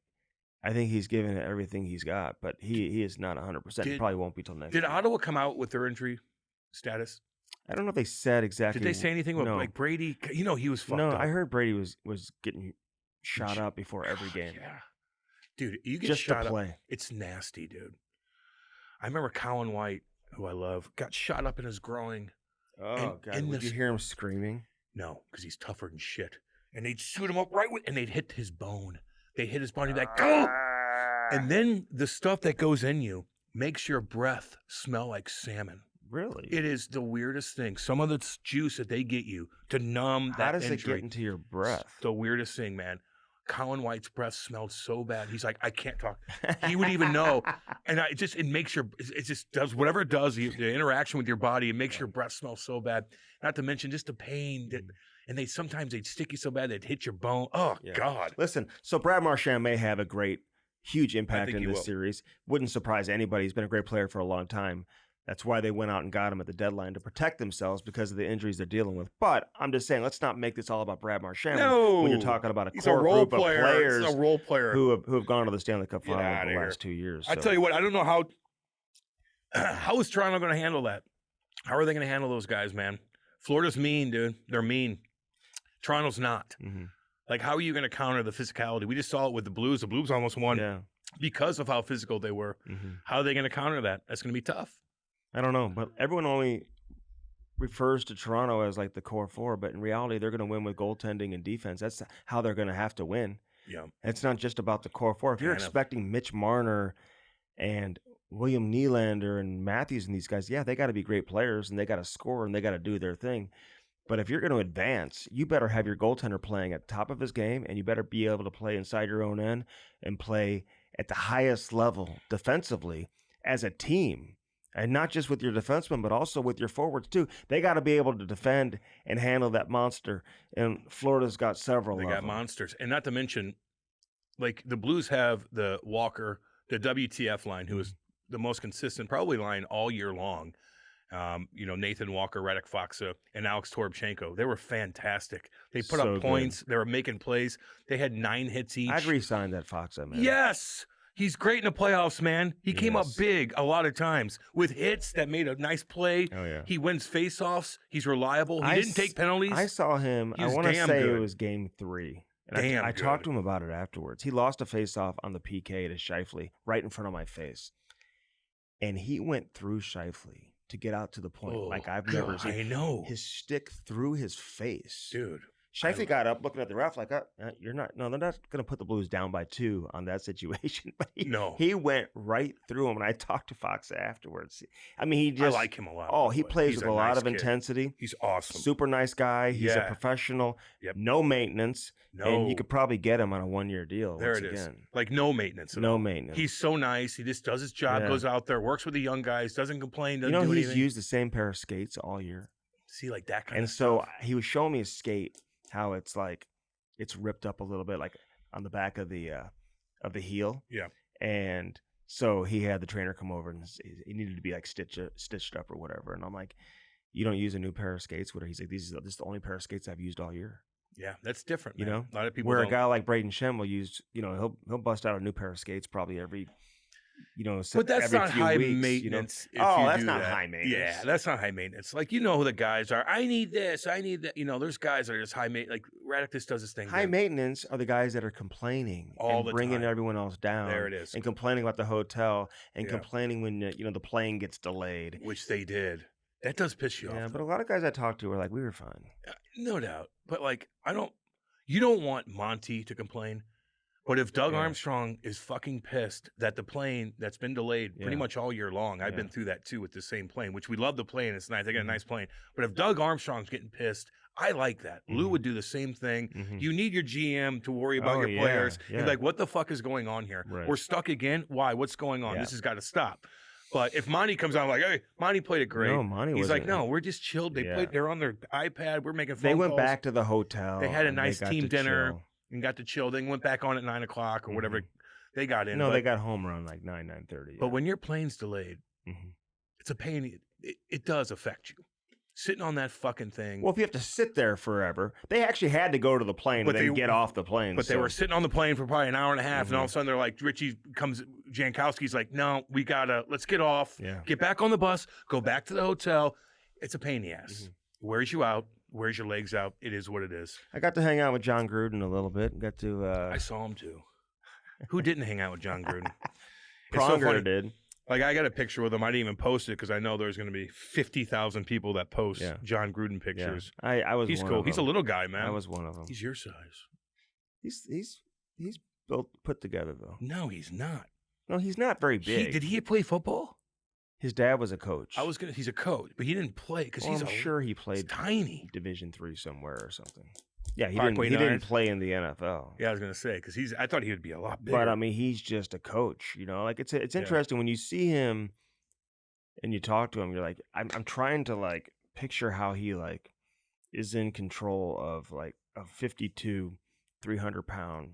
I think he's given it everything he's got, but he is not 100%. He probably won't be till next
Did
year.
Ottawa come out with their injury status?
I don't know if they said exactly.
Did they say anything about
No.
like Brady? You know, he was fucked
No,
up.
I heard Brady was getting shot up before every game.
Yeah. Dude, you get
Just
shot
to
up.
play.
It's nasty, dude. I remember Colin White, who I love, got shot up in his groin.
Oh, God.
in
Did you
this-
hear him screaming?
No, because he's tougher than shit. And they'd shoot him up and they'd hit his bone. They hit his bone. He'd be like, go! And then the stuff that goes in you makes your breath smell like salmon.
Really?
It is the weirdest thing. Some of the juice that they get you to numb that
How does
injury.
it get into your breath?
The weirdest thing, man. Colin White's breath smelled so bad. He's like, I can't talk. He would even know. And it makes it just does whatever it does, the interaction with your body, it makes your breath smell so bad. Not to mention just the pain. And sometimes they'd stick you so bad, they'd hit your bone. Oh,
Yeah.
God.
Listen, so Brad Marchand may have a huge impact
think
in
he
this
will.
series. Wouldn't surprise anybody. He's been a great player for a long time. That's why they went out and got him at the deadline to protect themselves because of the injuries they're dealing with. But I'm just saying, let's not make this all about Brad Marchand when you're talking about a
He's a
core
role
group
player.
of players
He's a role player.
who have gone to the Stanley Cup
Get
final
outta
over the
here.
last 2 years.
I
So.
tell you what, I don't know how is Toronto going to handle that? How are they going to handle those guys, man? Florida's mean, dude. They're mean. Toronto's not.
Mm-hmm.
Like, how are you going to counter the physicality? We just saw it with the Blues. The Blues almost won
Yeah.
because of how physical they were.
Mm-hmm.
How are they going to counter that? That's going to be tough.
I don't know, but everyone only refers to Toronto as like the core four, but in reality, they're going to win with goaltending and defense. That's how they're going to have to win.
Yeah.
It's not just about the core four. If you're
Kind of.
expecting Mitch Marner and William Nylander and Matthews and these guys, yeah, they got to be great players and they got to score and they got to do their thing. But if you're going to advance, you better have your goaltender playing at the top of his game, and you better be able to play inside your own end and play at the highest level defensively as a team. And not just with your defensemen, but also with your forwards, too. They got to be able to defend and handle that monster. And Florida's got several
They
of
got
them.
monsters. And not to mention, like, the Blues have the Walker, the WTF line, who is the most consistent, probably line all year long. Nathan Walker, Radek Faksa, and Alex Toropchenko. They were fantastic. They put
So
up points. They were making plays. They had 9 hits each.
I'd re-sign that Fox, man.
Yes. He's great in the playoffs, man. He came up
Yes.
big a lot of times with hits that made a nice play.
Oh, yeah.
He wins faceoffs. He's reliable. He didn't take penalties.
I saw him.
He
I
was
want to
damn
say
good.
it was game 3. And
Damn
I talked to
good.
him about it afterwards. He lost a faceoff on the PK to Scheifele right in front of my face. And he went through Scheifele to get out to the point like I've never
God,
seen.
I know.
His stick through his face.
Dude.
Scheifele got up looking at the ref like, you're not, no, they're not going to put the Blues down by 2 on that situation. But he went right through him. And I talked to Fox afterwards. I mean, he just.
I like him a lot.
Oh, he plays
He's
with
a
a lot
nice
of
kid.
intensity.
He's awesome.
Super nice guy. He's a
Yeah.
professional.
Yep.
No maintenance.
No.
And you could probably get him on a 1-year deal.
There
once
it is.
again.
Like no maintenance. At
No
all.
maintenance.
He's so nice. He just does his job,
Yeah.
goes out there, works with the young guys, doesn't complain, doesn't
You know,
do
he's
anything.
used the same pair of skates all year.
See, like that kind
And
of
so
stuff.
he was showing me his skate, how it's like, it's ripped up a little bit, like on the back of the heel.
Yeah.
And so he had the trainer come over and he needed to be like stitched up or whatever. And I'm like, you don't use a new pair of skates? What? He's like, this is the only pair of skates I've used all year.
Yeah, that's different.
You
Man.
know,
a lot of people
where
don't.
a guy like Braden Shem will use, he'll bust out a new pair of skates probably every,
But that's
every
not
few
high
weeks,
maintenance. If
Oh,
you
that's
do
not
that.
high maintenance.
Yeah, that's not high maintenance. Like, you know who the guys are. I need this. I need that. There's guys that are just high maintenance. Like, Radek just does his thing.
High
good.
maintenance are the guys that are complaining
All
and
the
bringing
time.
everyone else down.
There it is.
And complaining about the hotel and
Yeah.
complaining when the plane gets delayed.
Which they did. That does piss you
Yeah,
off.
but a lot of guys I talked to were like, we were fine.
No doubt. But, like, you don't want Monty to complain. But if Doug
Yeah.
Armstrong is fucking pissed that the plane that's been delayed pretty
Yeah.
much all year long, I've
Yeah.
been through that too with the same plane, which we love the plane. It's nice. They got a
Mhm.
nice plane. But if Doug Armstrong's getting pissed, I like that. Lou
Mhm.
would do the same thing.
Mhm.
You need your GM to worry about
Oh,
your
yeah,
players.
yeah.
You're like, what the fuck is going on here?
Right.
We're stuck again. Why? What's going on?
Yeah.
This has got to stop. But if Monty comes on like, hey, Monty played it great.
No, Monty
He's like,
wasn't-
no, we're just chilled. They
Yeah.
played. They're on their iPad. We're making phone
They went
calls.
back to the hotel.
They had a
and
nice
got
team
to
dinner.
chill.
And got to chill. They went back on at 9 o'clock or whatever
Mhm.
they got in.
No,
but,
they got home around like 9:30.
but when your plane's delayed,
Mhm.
it's a pain. It does affect you. Sitting on that fucking thing.
Well, if you have to sit there forever, they actually had to go to the plane
But
and then
they-
get off the plane.
but they
so-
were sitting on the plane for probably an hour and a half, and all of a
Mhm.
sudden they're like, Jankowski's like, no, let's get off,
Yeah.
get back on the bus, go back to the hotel. It's a pain in the ass.
Mhm.
Wears you out, wears your legs out. It is what it is.
I got to hang out with John Gruden a little bit. Got to
I saw him too. Who didn't hang out with John Gruden? It's so
Pronger
funny.
did.
Like, I got a picture with him. I didn't even post it because I know there's going to be 50,000 people that post
Yeah.
John Gruden
Yeah.
pictures.
I was.
He's
one
cool.
of
He's a
them.
little guy, man.
I was one of them.
He's your size.
He's put together though.
No, he's not.
No, he's not very big.
Did he play football?
His dad was a coach.
He's a coach, but he didn't play because
Well,
he's
I'm
a,
sure he
he's
played
tiny.
Division III somewhere or something. Yeah, he
Parkway
didn't
Nines?
play in the NFL.
Yeah, I was going to say because I thought he would be a lot bigger.
But I mean, he's just a coach. Like it's interesting when you see him and you talk to him. You're like, I'm trying to like picture how he like is in control of like a 52, 300-pound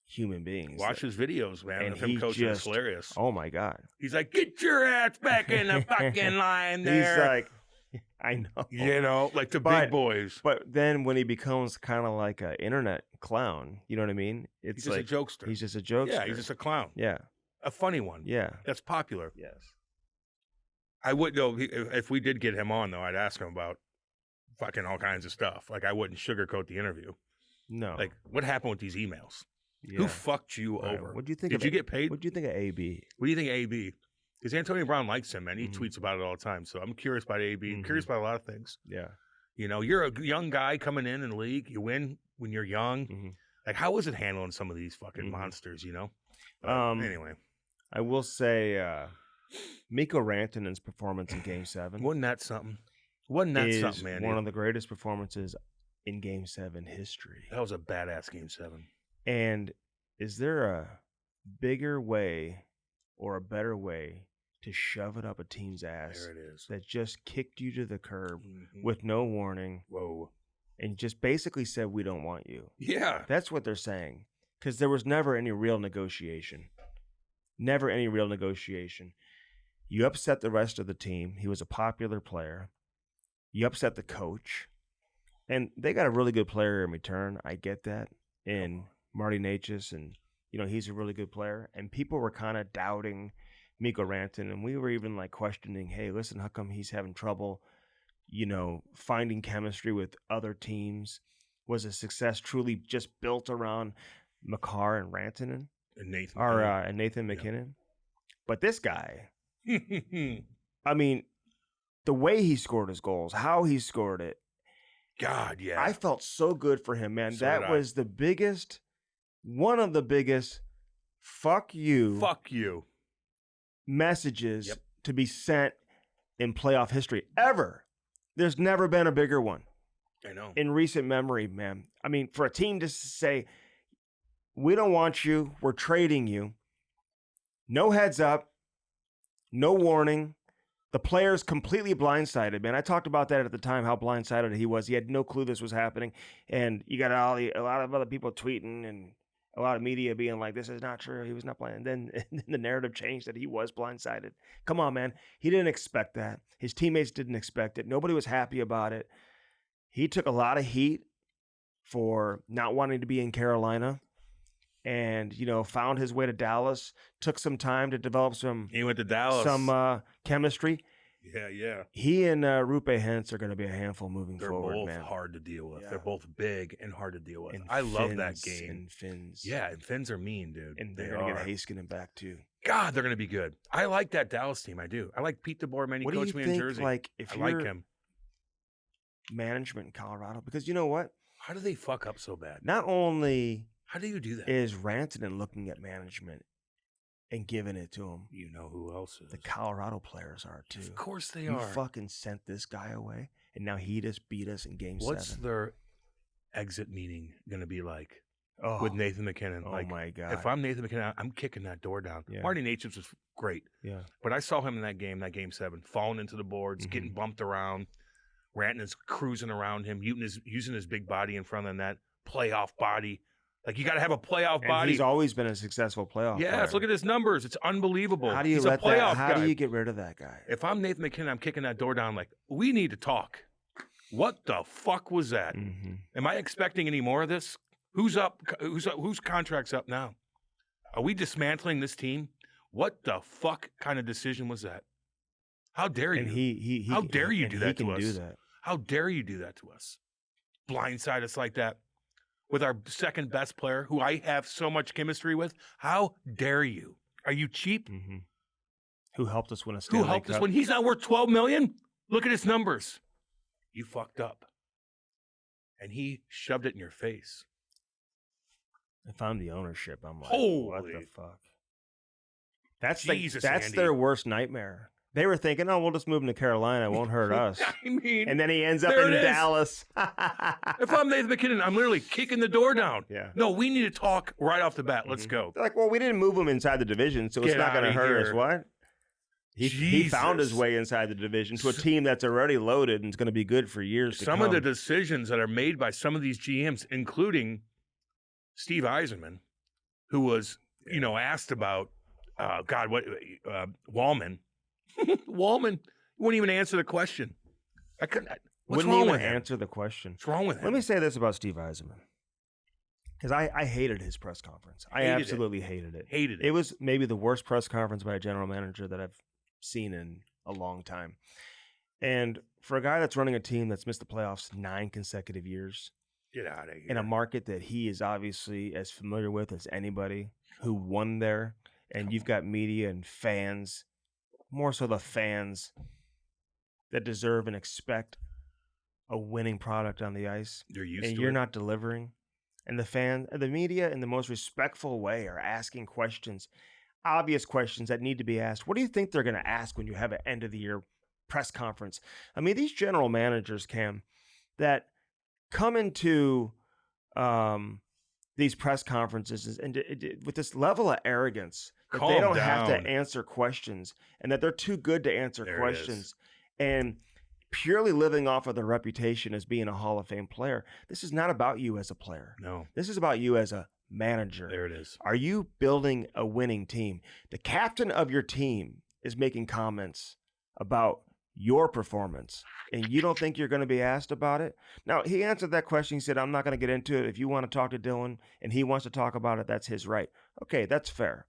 human beings.
Watch his videos, man.
and
Of him
he
coaching is
just-
hilarious.
Oh my God.
He's like, get your ass back in the fucking line there.
He's like, I know.
like the
But-
big boys.
But then when he becomes kind of like an internet clown, you know what I mean? It's
He's just
like
a jokester.
he's just a jokester.
Yeah, he's just a clown.
yeah,
A funny one.
yeah,
That's popular.
yes.
I would go if we did get him on though. I'd ask him about fucking all kinds of stuff. Like I wouldn't sugarcoat the interview.
No,
Like what happened with these emails?
yeah.
Who fucked you
Right.
over?
What do you think?
Did you get paid?
What do you think of AB?
What do you think of AB? Because Antonio Brown likes him and he
Mhm.
tweets about it all the time. So I'm curious about AB. I'm
Mhm.
curious about a lot of things.
Yeah.
You're a young guy coming in the league. You win when you're young.
Mhm.
Like how is it handling some of these fucking
Mhm.
monsters? Anyway,
I will say, Mikko Rantanen's performance in Game 7
wasn't that something? Wasn't that
is
something, man?
one of the greatest performances in Game 7 history.
That was a badass Game 7.
And is there bigger way or a better way to shove it up a team's ass
There it is.
that just kicked you to the curb with no warning
Whoa.
and just basically said, we don't want you.
Yeah.
That's what they're saying. Because there was never any real negotiation. Never any real negotiation. You upset the rest of the team. He was a popular player. You upset the coach. And they got a really good player in return. I get that. In Marty Necas. And, he's a really good player. And people were kind of doubting Mikko Ranton. And we were even like questioning, hey, listen, how come he's having trouble, finding chemistry with other teams? Was a success truly just built around Makar and Rantanen?
And Nathan.
And Nathan McKinnon? Yeah. But this guy... I mean, the way he scored his goals, how he scored it.
God, yeah.
I felt so good for him, man.
So
that was one of the biggest fuck you messages to be sent in playoff history ever. There's never been a bigger one.
I know.
In recent memory, man. I mean, for a team to say, we don't want you, we're trading you. No heads up. No warning. The player's completely blindsided, man. I talked about that at the time, how blindsided he was. He had no clue this was happening. And you got a lot of other people tweeting and a lot of media being like, this is not true. He was not blind. And then the narrative changed that he was blindsided. Come on, man. He didn't expect that. His teammates didn't expect it. Nobody was happy about it. He took a lot of heat for not wanting to be in Carolina. And, found his way to Dallas, took some time to develop
He went to Dallas.
Some chemistry.
Yeah.
He and Rupe Hintz are going to be a handful moving forward, man.
They're both hard to deal with.
Yeah.
They're both big and hard to deal with.
And
I love
Finns
that game.
And Finns.
Yeah, and Finns are mean, dude.
And they're going to get Heiskanen back, too.
God, they're going to be good. I like that Dallas team. I do. I like Pete DeBoer, man. He coached me in Jersey.
If
I like him.
Management in Colorado, because you know what?
How do they fuck up so bad?
Not only...
How do you do that?
Is Rantanen looking at management and giving it to him?
You know who else is?
The Colorado players are, too.
Of course they
you
are.
You fucking sent this guy away, and now he just beat us in Game 7.
What's their exit meeting going to be like with Nathan McKinnon?
Oh, my God.
If I'm Nathan McKinnon, I'm kicking that door down. Yeah. Marty Necas was great.
Yeah.
But I saw him in that Game 7, falling into the boards, getting bumped around. Rantanen's cruising around him, using his big body in front of that playoff body. Like, you got to have a playoff body.
He's always been a successful playoff player.
Look at his numbers. It's unbelievable.
How do you
He's
let
a playoff
that? How
guy.
do you get rid of that guy?
If I'm Nathan McKinnon, I'm kicking that door down like, we need to talk. What the fuck was that? Am I expecting any more of this? Who's up? Whose contract's up now? Are we dismantling this team? What the fuck kind of decision was that? How dare you?
And
How dare you do that to us?
Do that.
How dare you do that to us? Blindside us like that with our second best player, who I have so much chemistry with. How dare you? Are you cheap?
Who helped us win a Stanley Cup?
Who helped us when he's not worth $12 million? Look at his numbers. You fucked up. And he shoved it in your face.
If I'm the ownership, I'm like,
holy,
what the fuck? That's
Andy.
their worst nightmare. They were thinking, oh, we'll just move him to Carolina. It won't hurt us.
I mean,
and then he ends up in Dallas.
If I'm Nathan McKinnon, I'm literally kicking the door down.
Yeah.
No, we need to talk right off the bat. Let's go.
They're like, well, we didn't move him inside the division, so it's not going to hurt us. What? He found his way inside the division to a team that's already loaded and is going to be good for years to come.
Some of the decisions that are made by some of these GMs, including Steve Yzerman, who was, asked about, Wallman. Wallman wouldn't even answer the question. What's wrong with him?
Answer the question.
What's wrong with him?
Let me say this about Steve Yzerman. Because I hated his press conference. I absolutely hated it.
Hated it.
It was maybe the worst press conference by a general manager that I've seen in a long time. And for a guy that's running a team that's missed the playoffs 9 consecutive years,
get out of here.
In a market that he is obviously as familiar with as anybody, who won there, and you've got media and fans, more so the fans, that deserve and expect a winning product on the ice.
You're used
and
to
you're
it.
not delivering. And the media in the most respectful way are asking questions, obvious questions that need to be asked. What do you think they're going to ask when you have an end of the year press conference? I mean, these general managers, Cam, that come into these press conferences and with this level of arrogance that
Calm
they don't have
down.
to answer questions and that they're too good to answer
There it
questions and purely living off of their reputation as being a Hall of Fame player. This is not about you as a player.
No.
This is about you as a manager.
There it is.
Are you building a winning team? The captain of your team is making comments about your performance, and you don't think you're going to be asked about it? Now, he answered that question. He said, I'm not going to get into it. If you want to talk to Dylan and he wants to talk about it, that's his right. Okay, that's fair.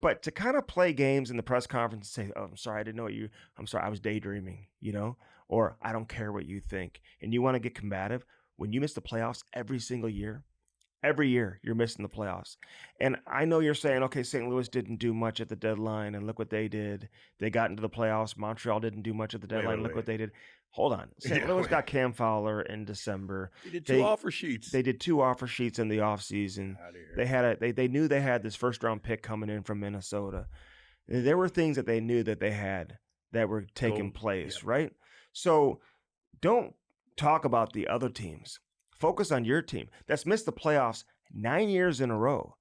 But to kind of play games in the press conference and say, oh, I'm sorry, I didn't know I'm sorry, I was daydreaming, or I don't care what you think, and you want to get combative when you miss the playoffs every single year. Every year you're missing the playoffs. And I know you're saying, okay, St. Louis didn't do much at the deadline, and look what they did. They got into the playoffs. Montreal didn't do much at the deadline. Look what they did. Hold on. St. Louis got Cam Fowler in December.
They did two offer sheets.
They did 2 offer sheets in the offseason. They knew they had this first-round pick coming in from Minnesota. There were things that they knew that they had that were taking place, right? So don't talk about the other teams. Focus on your team that's missed the playoffs 9 years in a row.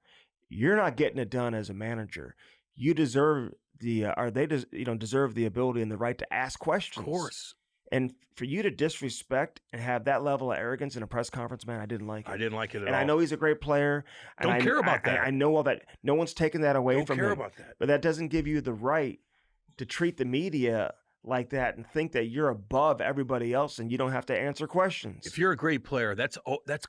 You're not getting it done as a manager. You deserve deserve the ability and the right to ask questions.
Of course.
And for you to disrespect and have that level of arrogance in a press conference, man, I didn't like it.
I didn't like it at all.
And I know he's a great player.
Don't care about that.
I know all that. No one's taking that away from him.
Don't care about that.
But that doesn't give you the right to treat the media like that and think that you're above everybody else and you don't have to answer questions.
If you're a great player, that's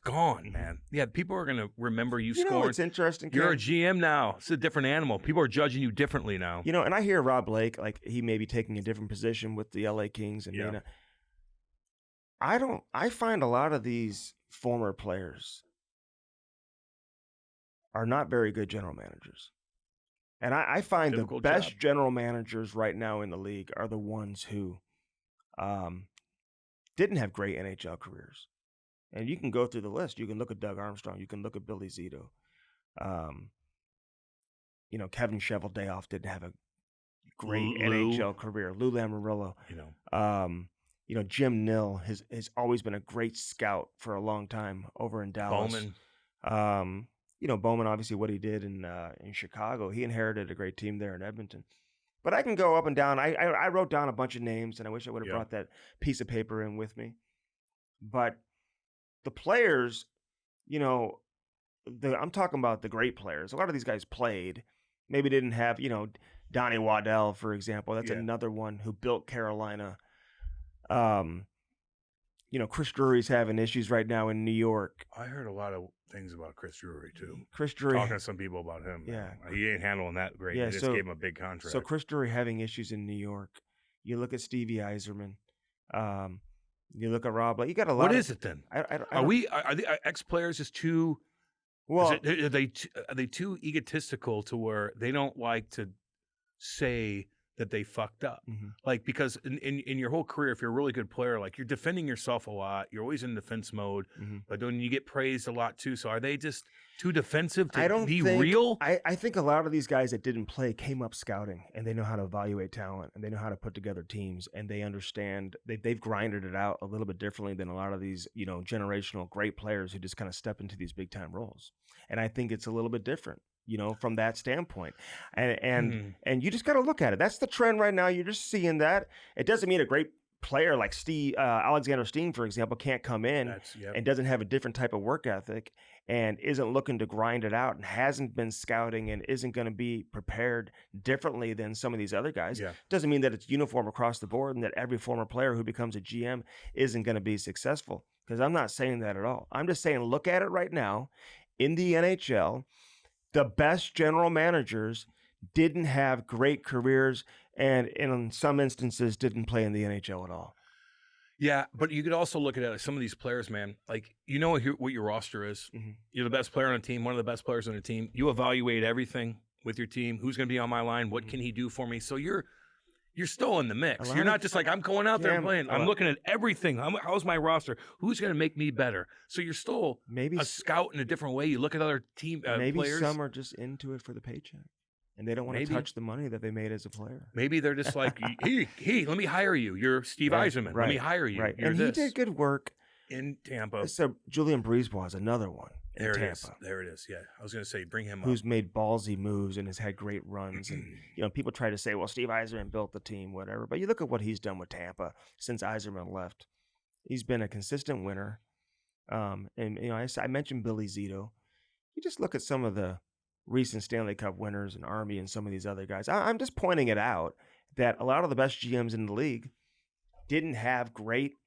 gone, man. Yeah, people are going to remember you scoring.
It's interesting.
You're a GM now. It's a different animal. People are judging you differently now.
And I hear Rob Blake, like he may be taking a different position with the LA Kings. And I find a lot of these former players are not very good general managers. And I find the best general managers right now in the league are the ones who didn't have great NHL careers. And you can go through the list. You can look at Doug Armstrong. You can look at Billy Zito. Kevin Cheveldayoff didn't have a great NHL career. Lou Lamoriello. Jim Nill has always been a great scout for a long time over in Dallas.
Bowman.
Bowman, obviously what he did in Chicago, he inherited a great team there in Edmonton. But I can go up and down. I wrote down a bunch of names, and I wish I would have brought that piece of paper in with me. But the players, I'm talking about the great players. A lot of these guys played, maybe didn't have, Donnie Waddell, for example. That's another one who built Carolina. Chris Drury's having issues right now in New York.
I heard a lot of things about Chris Drury, too.
Chris Drury.
Talking to some people about him. Yeah. He ain't handling that great.
Yeah,
they just gave him a big contract.
So Chris Drury having issues in New York. You look at Stevie Yzerman. You look at Rob. You got a lot. What
is it then? Are the ex-players just too?
Well,
are they too egotistical to where they don't like to say that they fucked up?
Mm-hmm.
Like, because in your whole career, if you're a really good player, like, you're defending yourself a lot. You're always in defense mode.
Mm-hmm.
But then you get praised a lot, too. So are they just too defensive to
be
real?
I think a lot of these guys that didn't play came up scouting, and they know how to evaluate talent, and they know how to put together teams, and they understand. They've grinded it out a little bit differently than a lot of these, generational great players who just kind of step into these big-time roles. And I think it's a little bit different. From that standpoint. And you just got to look at it. That's the trend right now. You're just seeing that. It doesn't mean a great player like Alexander Steen, for example, can't come in and doesn't have a different type of work ethic and isn't looking to grind it out and hasn't been scouting and isn't going to be prepared differently than some of these other guys.
Yeah.
Doesn't mean that it's uniform across the board and that every former player who becomes a GM isn't going to be successful, because I'm not saying that at all. I'm just saying look at it right now in the NHL. The best general managers didn't have great careers and in some instances didn't play in the NHL at all.
Yeah, but you could also look at it like some of these players, man. Like, what your roster is.
Mm-hmm.
You're the best player on a team, one of the best players on a team. You evaluate everything with your team. Who's going to be on my line? What can he do for me? So you're still in the mix. You're not just like, I'm going out there and playing. I'm looking at everything. How's my roster? Who's going to make me better? So you're still a scout in a different way. You look at other team
maybe
players.
Some are just into it for the paycheck, and they don't want to touch the money that they made as a player.
Maybe they're just like, hey, let me hire you. You're Steve Yzerman. Let me hire you.
Right.
You're
and he did good work
in Tampa.
So Julian Brisebois is another one. in Tampa.
There it is. Yeah, I was going to say bring him
who's
up.
made ballsy moves and has had great runs. And people try to say, well, Steve Yzerman built the team, whatever. But you look at what he's done with Tampa since Yzerman left. He's been a consistent winner. I mentioned Billy Zito. You just look at some of the recent Stanley Cup winners and Army and some of these other guys. I'm just pointing it out that a lot of the best GMs in the league didn't have great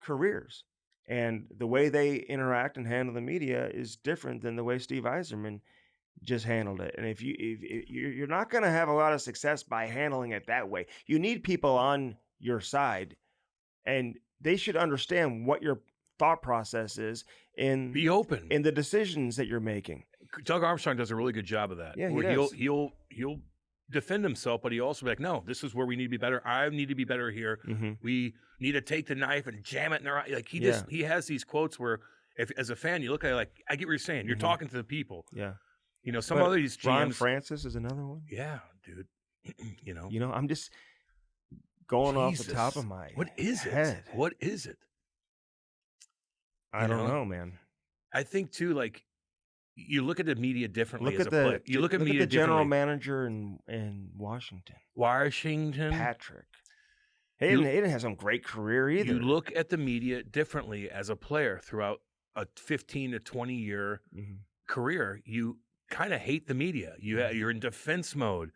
careers. And the way they interact and handle the media is different than the way Steve Yzerman just handled it. And if you're not going to have a lot of success by handling it that way, you need people on your side, and they should understand what your thought process is
Be open
in the decisions that you're making.
Doug Armstrong does a really good job of that.
Yeah,
he'll defend himself, but he also be like, no, this is where we need to be better. I need to be better here.
Mm-hmm.
We need to take the knife and jam it in their eye. Like he has these quotes where, if as a fan you look at it like, I get what you're saying. You're talking to the people.
Yeah.
Some other these GMs.
Ron Francis is another one.
Yeah, dude.
I'm just going off the top of my
What is
head.
it? What is it?
I don't know, man.
I think too, like, you look at the media differently
Look
as
at
a player. You look at media
the general
differently.
manager in Washington. Patrick. He didn't have some great career either.
You look at the media differently as a player throughout a 15 to 20 year career. You kind of hate the media. You're in defense mode.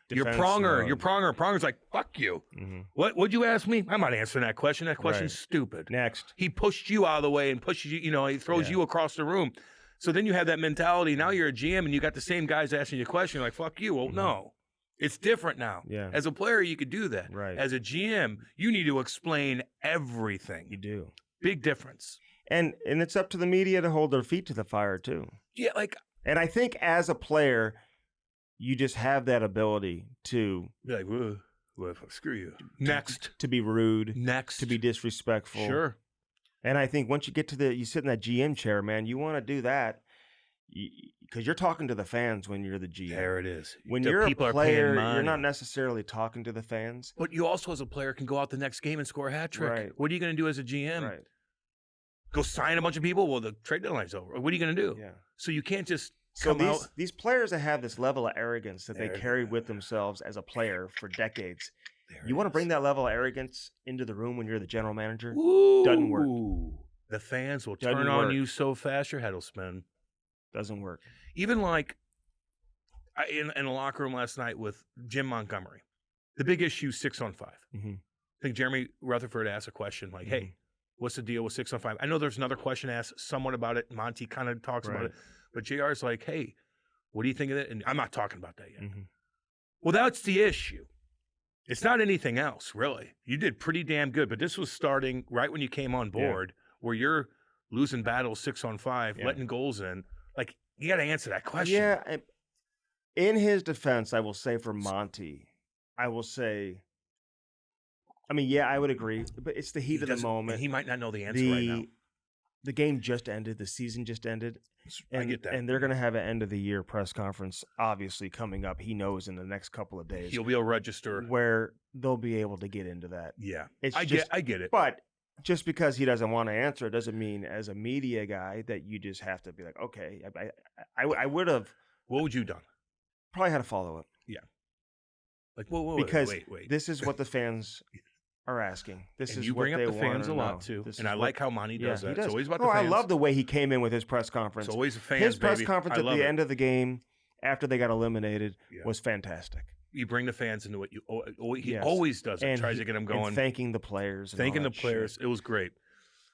You're pronger. You're pronger. Pronger's like, fuck you.
Mm-hmm.
What'd you ask me? I'm not answering that question. That question's stupid.
Next.
He pushed you out of the way and pushes you, he throws you across the room. So then you have that mentality. Now you're a GM and you got the same guys asking you a question. You're like, fuck you. Well, no. It's different now.
Yeah.
As a player, you could do that.
Right.
As a GM, you need to explain everything.
You do.
Big difference.
And it's up to the media to hold their feet to the fire, too.
Yeah, like...
And I think as a player, you just have that ability to...
Be like, whoa, screw you. Next.
To be rude.
Next.
To be disrespectful.
Sure.
And I think once you get to you sit in that GM chair, man, you want to do that because you're talking to the fans when you're the GM.
There it is.
When
the
you're a
people
player,
are paying money.
you're not necessarily talking to the fans.
But you also, as a player, can go out the next game and score a hat trick.
Right.
What are you going to do as a GM?
Right.
Go sign a bunch of people? Well, the trade deadline's over. What are you going to do?
Yeah.
So you can't just
So
come out.
these players that have this level of arrogance that they carried with themselves as a player for decades, you want to bring that level of arrogance into the room when you're the general manager?
Ooh.
Doesn't work.
The fans will
Doesn't
turn on
work.
you so fast your head will spin.
Doesn't work.
Even like in a locker room last night with Jim Montgomery, the big issue 6-on-5.
Mm-hmm.
I think Jeremy Rutherford asked a question like, hey, what's the deal with 6-on-5? I know there's another question asked somewhat about it. Monty kind of talks about it. But JR's like, hey, what do you think of it? And I'm not talking about that yet.
Mm-hmm.
Well, that's the issue. It's not anything else, really. You did pretty damn good. But this was starting right when you came on board where you're losing battles 6-on-5, letting goals in. Like, you got to answer that question.
Yeah. In his defense, I will say for Monty, I will say, I mean, yeah, I would agree. But it's the heat of the moment.
He might not know the answer right now.
The game just ended. The season just ended.
I get that.
And they're going to have an end-of-the-year press conference, obviously, coming up. He knows in the next couple of days.
He'll be able to register.
Where they'll be able to get into that.
Yeah.
I
get it.
But just because he doesn't want to answer doesn't mean as a media guy that you just have to be like, okay, I would have.
What would you have done?
Probably had a follow-up.
Yeah. Like, whoa,
because
wait.
This is what the fans are asking. This
and
is
you
what
bring up
they
the fans a
want to
lot,
know.
too. And I like how Monty does that.
He does.
It's always about the fans.
I love the way he came in with his press conference.
It's always the fans,
His press
baby.
conference at the end of the game, after they got eliminated, was fantastic.
You bring the fans into what he always does. It tries to get them going.
And thanking the players.
Thanking the players. It was great.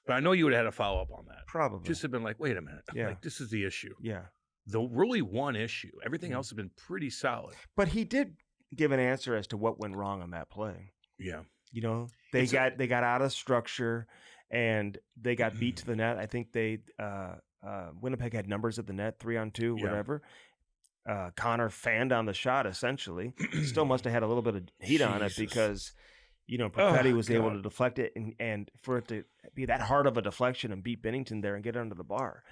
But I know you would have had a follow-up on that.
Probably.
Just have been like, wait a minute.
Yeah.
Like, this is the issue.
Yeah.
The really one issue. Everything else has been pretty solid.
But he did give an answer as to what went wrong on that play.
Yeah.
You know, they got out of structure and they got beat to the net. I think Winnipeg had numbers at the net, 3-on-2, whatever. Connor fanned on the shot, essentially. Still must have had a little bit of heat on it because, Perfetti was able to deflect it and for it to be that hard of a deflection and beat Binnington there and get under the bar.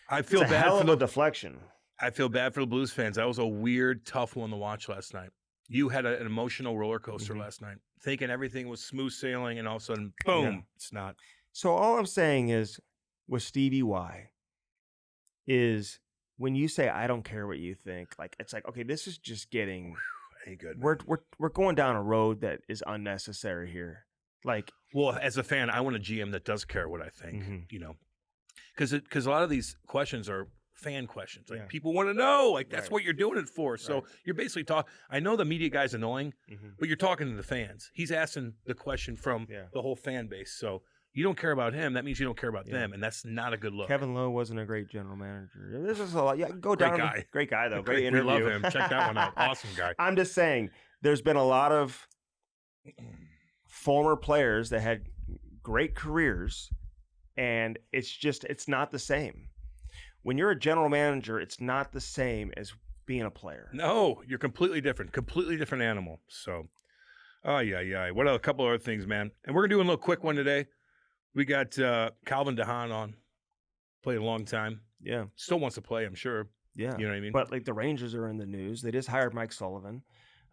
I feel
it's a
bad
hell
for
of
the
a deflection.
I feel bad for the Blues fans. That was a weird, tough one to watch last night. You had an emotional roller coaster last night, thinking everything was smooth sailing, and all of a sudden, boom, it's not.
So all I'm saying is, with Stevie Y, is when you say I don't care what you think, like it's like, okay, this is just getting
Ain't good.
we're going down a road that is unnecessary here. Like,
well, as a fan, I want a GM that does care what I think, you know, because a lot of these questions are fan questions. Like people want to know, like that's what you're doing it for. So you're basically talking. I know the media guy's annoying, but you're talking to the fans. He's asking the question from the whole fan base. So you don't care about him. That means you don't care about them, and that's not a good look.
Kevin Lowe wasn't a great general manager. This is a lot. Yeah, go down.
Great guy.
Great guy though. Great interview.
We love him. Check that one out. Awesome guy.
I'm just saying, there's been a lot of former players that had great careers, and it's not the same. When you're a general manager, it's not the same as being a player.
No, you're completely different animal. So, yeah. What a couple other things, man. And we're gonna do a little quick one today. We got Calvin de Haan on. Played a long time.
Yeah.
Still wants to play, I'm sure.
Yeah.
You know what I mean?
But like the Rangers are in the news. They just hired Mike Sullivan.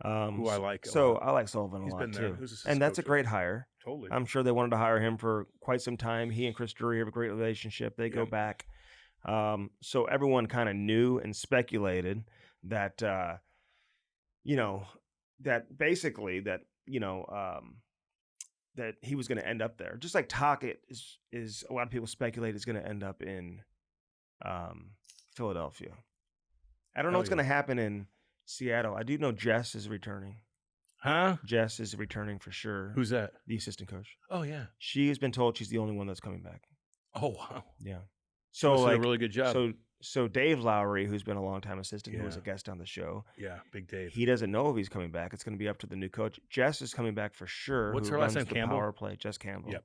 Who I like.
So I like Sullivan a
He's
lot
been there.
too.
Who's
And that's a great hire.
Totally.
I'm sure they wanted to hire him for quite some time. He and Chris Drury have a great relationship. They go back. So everyone kind of knew and speculated that, that basically that, that he was going to end up there. Just like Tocchet is a lot of people speculate is going to end up in Philadelphia. I don't know what's going to happen in Seattle. I do know Jess is returning.
Huh?
Jess is returning for sure.
Who's that?
The assistant coach.
Oh, yeah.
She has been told she's the only one that's coming back.
Oh, wow.
Yeah. So
did
like
a really good job.
So Dave Lowry, who's been a long-time assistant, who was a guest on the show.
Yeah, Big Dave.
He doesn't know if he's coming back. It's going to be up to the new coach. Jess is coming back for sure.
What's
who
her last
runs
name?
the
Campbell?
Power play. Jess Campbell.
Yep.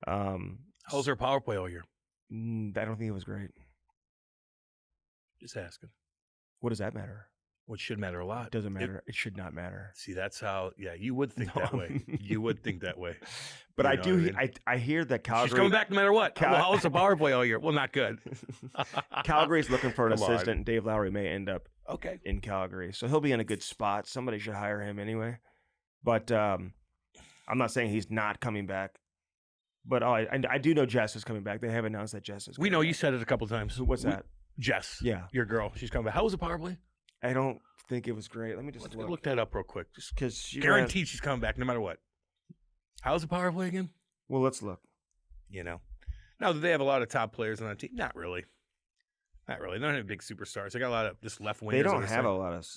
Um,
How's her power play all year?
I don't think it was great.
Just asking.
What does that matter?
What should matter a lot.
It doesn't matter. It should not matter.
See, that's how. Yeah, you would think that way. You would think that way.
But
You
I
know
do.
what I mean?
I hear that Calgary.
She's coming back no matter what. Well, how's the power play all year? Well, not good.
Calgary's looking for an
Come on.
assistant. And Dave Lowry may end up
in
Calgary, so he'll be in a good spot. Somebody should hire him anyway. But I'm not saying he's not coming back. But I do know Jess is coming back. They have announced that Jess is coming
We know
back.
you said it a couple times.
What's that?
Jess.
Yeah.
Your girl. She's coming back. How was the power play?
I don't think it was great. Let me just
Look that up real quick. Just
because
guaranteed she's coming back no matter what. How's the power play again?
Well, let's look.
You know. Now, do they have a lot of top players on the team? Not really. Not really. They don't have big superstars. They got a lot of just left wingers.
They don't have a lot of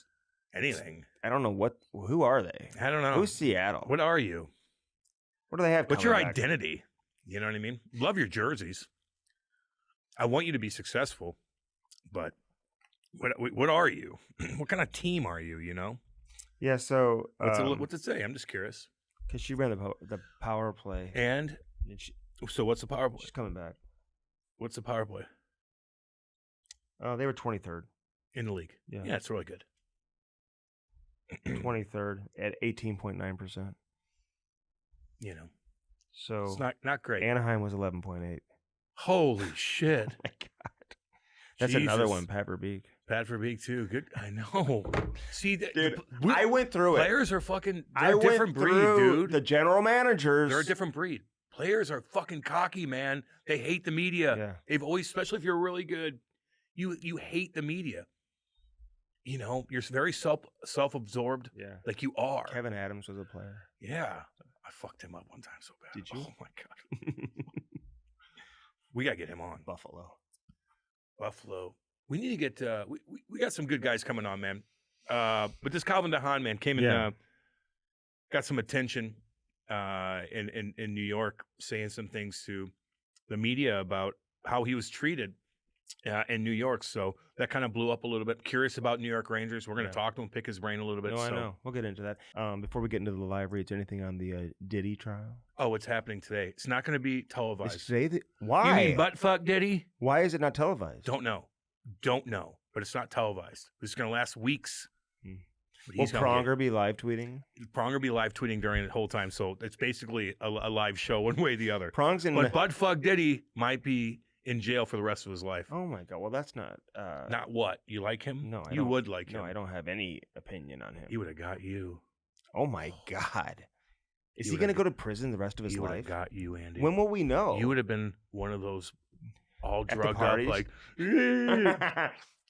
anything.
I don't know who are they?
I don't know.
Who's Seattle?
What are you?
What do they have?
What's your
coming back?
identity? You know what I mean? Love your jerseys. I want you to be successful, but what are you? What kind of team are you? You know?
Yeah. So
what's it say? I'm just curious.
Because she ran the power play.
And so what's the power play?
She's coming back.
What's the power play?
They were 23rd
in the league.
Yeah,
it's really good.
23rd at 18.9%.
You know,
so
it's not great.
Anaheim was 11.8.
Holy shit!
Oh my God, that's another one. Pat Verbeek.
Pat Verbeek too. Good. I know. See,
dude, I went through it.
Players are fucking. They're a different breed, dude.
The general managers.
They're a different breed. Players are fucking cocky, man. They hate the media.
Yeah.
They've always, especially if you're really good, you hate the media. You know, you're very self-absorbed.
Yeah.
Like you are.
Kevin Adams was a player.
Yeah. I fucked him up one time so bad.
Did you?
Oh my God. We gotta get him on.
Buffalo.
We need to get we got some good guys coming on, man. But this Calvin de Haan, man, came in got some attention in New York, saying some things to the media about how he was treated in New York. So that kind of blew up a little bit. Curious about New York Rangers. We're going to talk to him, pick his brain a little bit.
No, I know. We'll get into that. Before we get into the live reads, anything on the Diddy trial?
Oh, it's happening today. It's not going to be televised.
Is today why?
You mean butt fuck Diddy?
Why is it not televised?
Don't know. But it's not televised. It's going to last weeks.
Will Pronger be live tweeting?
Pronger be live tweeting during the whole time. So it's basically a live show one way or the other.
But
buttfuck Diddy might be in jail for the rest of his life.
Oh my God! Well, that's not.
Not what? You like him?
No,
you would like him.
No, I don't have any opinion on him.
He would have got you.
Oh my God! Is he going to go to prison the rest of his life?
He would have got you, Andy.
When will we know?
You would have been one of those all
At the
drugged up,
parties?
like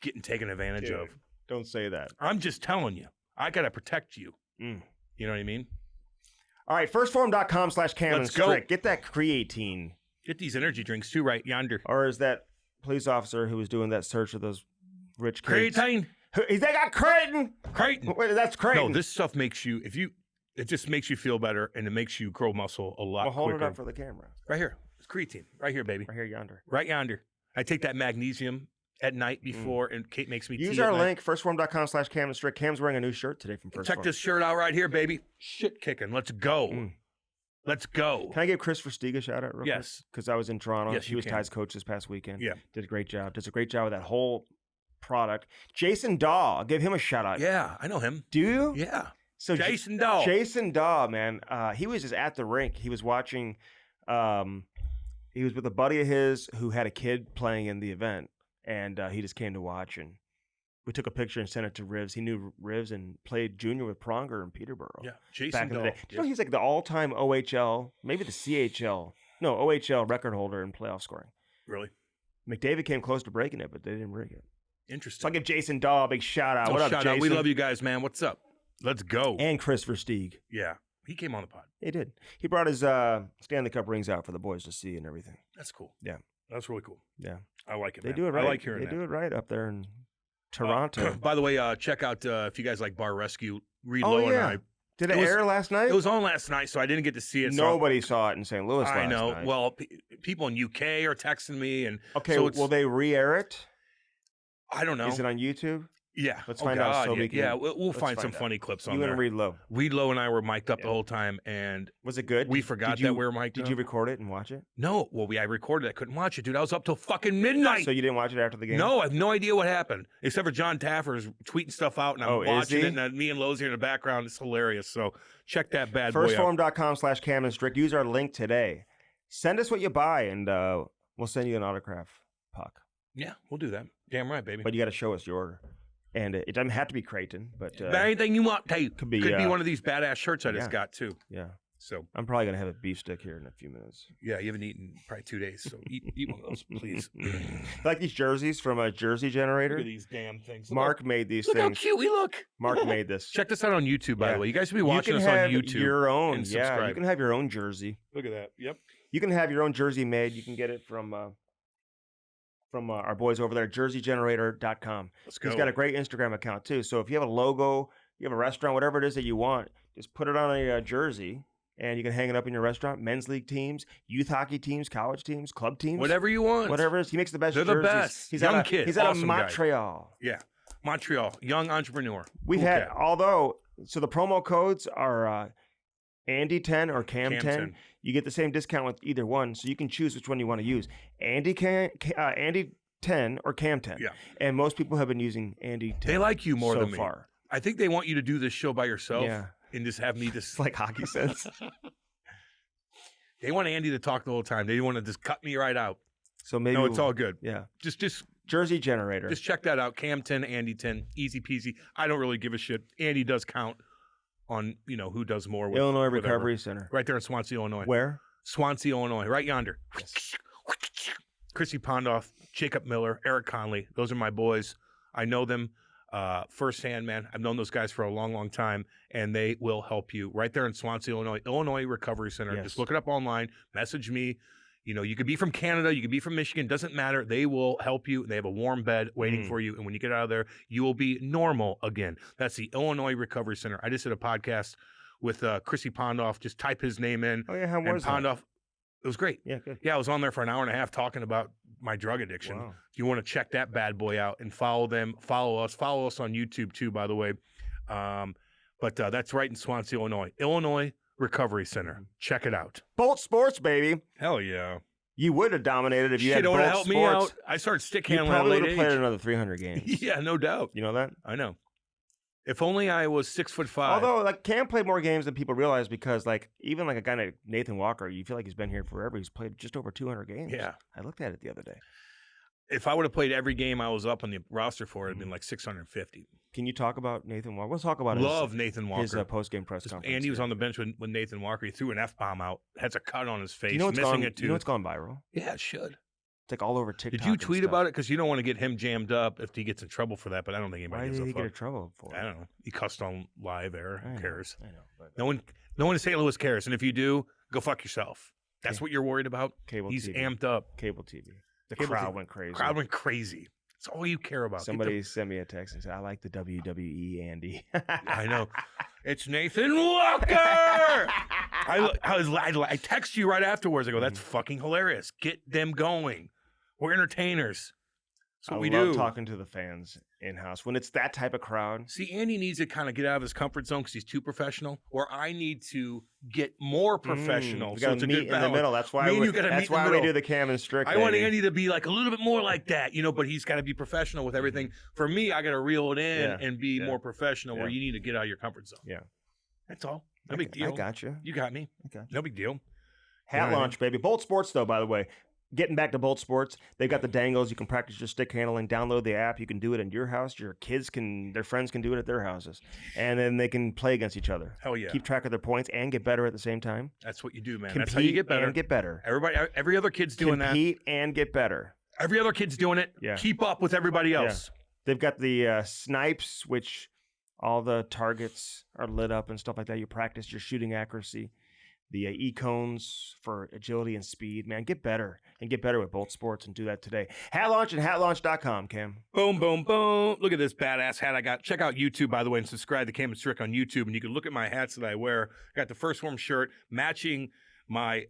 getting taken advantage
Dude,
of.
Don't say that.
I'm just telling you, I gotta protect you.
Mm.
You know what I mean?
All right, firstform.com/Cam and
Let's go.
Strick. Get that creatine.
Get these energy drinks too, right yonder.
Or is that police officer who was doing that search of those rich kids?
Creatine,
They got Creighton.
Creighton.
Wait, that's Creighton.
No, this stuff makes you it just makes you feel better and it makes you grow muscle a lot
Well, hold
quicker.
it up for the camera.
Right here, it's creatine. Right here, baby.
Right here, yonder.
Right yonder. I take that magnesium at night before, and Kate makes me
Use
tea
our
at night.
link, firstform.com/Cam and Strick. Cam's wearing a new shirt today from First
Check
Form.
this shirt out right here, baby. Shit kicking. Let's go.
Mm.
Let's go.
Can I give Chris Versteeg a shout out real quick?
Yes.
Because I was in Toronto.
Yes,
He
you
was
can.
Ty's coach this past weekend.
Yeah.
Did a great job. Does a great job with that whole product. Jason Daw, I'll give him a shout out.
Yeah, I know him.
Do you?
Yeah.
So
Jason Daw.
Jason Daw, man, he was just at the rink. He was watching. He was with a buddy of his who had a kid playing in the event, and he just came to watch. And we took a picture and sent it to Rivs. He knew Rivs and played junior with Pronger in Peterborough.
Yeah, Jason
back in the
Daw.
day. You know, he's like the all-time OHL, maybe the CHL, no OHL record holder in playoff scoring.
Really?
McDavid came close to breaking it, but they didn't break it.
Interesting.
So I'll give Jason Daw a big shout out. What up,
shout
Jason?
out. We love you guys, man. What's up? Let's go.
And Chris Versteeg.
Yeah, he came on the pod.
He did. He brought his Stanley Cup rings out for the boys to see and everything.
That's cool.
Yeah.
That's really cool.
Yeah.
I like it,
They
man.
do it right.
I like hearing
They
that.
do it right up there in Toronto.
By the way, check out if you guys like Bar Rescue, Reed
Oh,
Lowe
yeah.
and
Did
It
it
was-
air last night?
I. It was on last night, so I didn't get to see it. so
Nobody saw it in St. Louis
I
last
know.
night.
Well, people in UK are texting me, and
Okay,
so it's-
will they re-air it?
I don't know.
Is it on YouTube?
Yeah.
Let's
Oh,
find out
God,
so
yeah.
we can-
Yeah, we'll
let's
find some
find out.
funny clips on
You
there.
and Reed Lowe.
Reed Lowe and I were mic'd up
Yeah.
the whole time, and
Was it good?
we forgot that we were mic'd
Did
up.
you record it and watch it?
No. Well, I recorded it. I couldn't watch it, dude. I was up till fucking midnight.
So you didn't watch it after the game?
No, I have no idea what happened, except for John Taffer's tweeting stuff out, and I'm
Oh, is
watching
he?
it, and me and Lowe's here in the background. It's hilarious. So check that bad boy out.
Firstform.com/Cam and Strick. Use our link today. Send us what you buy, and we'll send you an autograph puck.
Yeah, we'll do that. Damn right, baby.
But you got to show us your order. And it doesn't have to be Creighton, but
anything you want, hey,
could be,
one of these badass shirts I just
yeah.
got too.
yeah.
So
I'm probably going to have a beef stick here in a few minutes.
yeah, you haven't eaten probably 2 days, so eat one of those, please.
Like these jerseys from a Jersey Generator.
Look at these damn things.
Mark made these
look how
things.
cute we look.
Mark made this.
Check this out on YouTube, by
Yeah.
the way. You guys should be watching
you
us
can
on
have
YouTube.
your own.
and
Yeah, you
subscribe.
can have your own jersey.
Look at that. Yep.
You can have your own jersey made. You can get it from our boys over there at jerseygenerator.com.
Let's go.
He's got a great Instagram account too. So if you have a logo, you have a restaurant, whatever it is that you want, just put it on a jersey and you can hang it up in your restaurant. Men's league teams, youth hockey teams, college teams, club teams.
Whatever you want.
Whatever it is. He makes the best
They're
jerseys.
the best.
He's
Young
out of,
kid,
He's out
awesome
of
guy.
Montreal.
Yeah. Montreal, young entrepreneur.
We've
Cool
had,
cat.
although, so the promo codes are Andy 10 or Cam 10.
10.
You get the same discount with either one, so you can choose which one you want to use. Andy 10 or Cam 10.
Yeah.
And most people have been using Andy 10.
They like you more
so
than me.
far.
I think they want you to do this show by yourself
Yeah.
and just have me
It's
just
like hockey sense.
They want Andy to talk the whole time. They want to just cut me right out.
So maybe
No, it's all good.
Yeah.
Just
Jersey Generator.
check that out. Cam 10, Andy 10, easy peasy. I don't really give a shit. Andy does count on, who does more with
Illinois
whatever.
Recovery Center.
Right there in Swansea, Illinois.
Where?
Swansea, Illinois, right yonder. Chrissy Pondoff, Jacob Miller, Eric Conley. Those are my boys. I know them firsthand, man. I've known those guys for a long, long time, and they will help you right there in Swansea, Illinois. Illinois Recovery Center.
Yes.
Just look it up online. Message me. You could be from Canada. You could be from Michigan. Doesn't matter. They will help you. They have a warm bed waiting for you. And when you get out of there, you will be normal again. That's the Illinois Recovery Center. I just did a podcast with Chrissy Pondoff. Just type his name in.
Oh, yeah. How
And
was that?
Pondoff. It was great.
Yeah, good.
Yeah, I was on there for an hour and a half talking about my drug addiction.
Wow.
If you want to check that bad boy out and follow them, follow us on YouTube too, by the way. But that's right in Swansea, Illinois. Illinois Recovery Center. Check it out.
Bolt Sports, baby.
Hell yeah.
You would have dominated if you
Shit,
had
it would
Bolt
have helped
Sports.
me out. I started stick
You
handling at a
probably
late
would have played
age.
another 300 games.
Yeah, no doubt.
You know that?
I know. If only I was 6'5".
Although, Cam played more games than people realize because, even a guy like Nathan Walker, you feel like he's been here forever. He's played just over 200 games.
Yeah.
I looked at it the other day.
if I would have played every game I was up on the roster for, it'd been like 650.
Can you talk about Nathan Walker? Let's talk about
Love Nathan Walker.
his post-game press conference.
Andy was on the bench with Nathan Walker. He threw an F-bomb out. Has a cut on his face.
Do you know what's
missing
gone,
it too.
you know what's gone viral?
Yeah, it should.
It's like all over TikTok.
Did you tweet about it? Because you don't want to get him jammed up if he gets in trouble for that. But I don't think anybody
Why
gives
did
a
he
fuck.
get in trouble for?
I don't know. He cussed on live air. Who cares?
I know. But
No one in St. Louis cares. And if you do, go fuck yourself. That's what you're worried about.
Cable
He's
TV.
amped up.
Cable TV. The
Cable
crowd
TV.
went crazy.
Crowd went crazy. That's all you care about.
Somebody sent me a text and said, "I like the WWE, Andy."
I know. It's Nathan Walker. I text you right afterwards. I go, that's fucking hilarious. Get them going. We're entertainers. That's what we
love
do.
talking to the fans in house when it's that type of crowd.
See, Andy needs to kind of get out of his comfort zone because he's too professional. Or I need to get more professional.
We
So
got
it's
to
a
meet
good
in the
balance.
middle. That's why
Me and you gotta meet
that's
in the
why we
middle.
do the Cam and Strick.
I want
baby.
Andy to be like a little bit more like that, but he's got to be professional with everything. For me, I got to reel it in and be more professional where you need to get out of your comfort zone.
Yeah.
That's all. No big deal.
I got you.
You got me.
I got you.
No big deal.
Hat launch, baby. Bolt Sports, though, by the way. Getting back to Bolt Sports, they've got the dangles. You can practice your stick handling. Download the app. You can do it in your house. Your kids their friends can do it at their houses. And then they can play against each other.
Hell yeah.
Keep track of their points and get better at the same time.
That's what you do, man.
Compete
That's how you get better.
and get better.
Every other kid's doing
Compete and get better.
that. Every other kid's doing it.
Yeah.
Keep up with everybody else.
They've got the snipes, which all the targets are lit up and stuff like that. You practice your shooting accuracy. The e-cones for agility and speed. Man, get better and get better with Bolt Sports and do that today. Hat launch and hatlaunch.com, Cam.
Boom, boom, boom. Look at this badass hat I got. Check out YouTube, by the way, and subscribe to Cam and Strick on YouTube. And you can look at my hats that I wear. I got the First Warm shirt matching my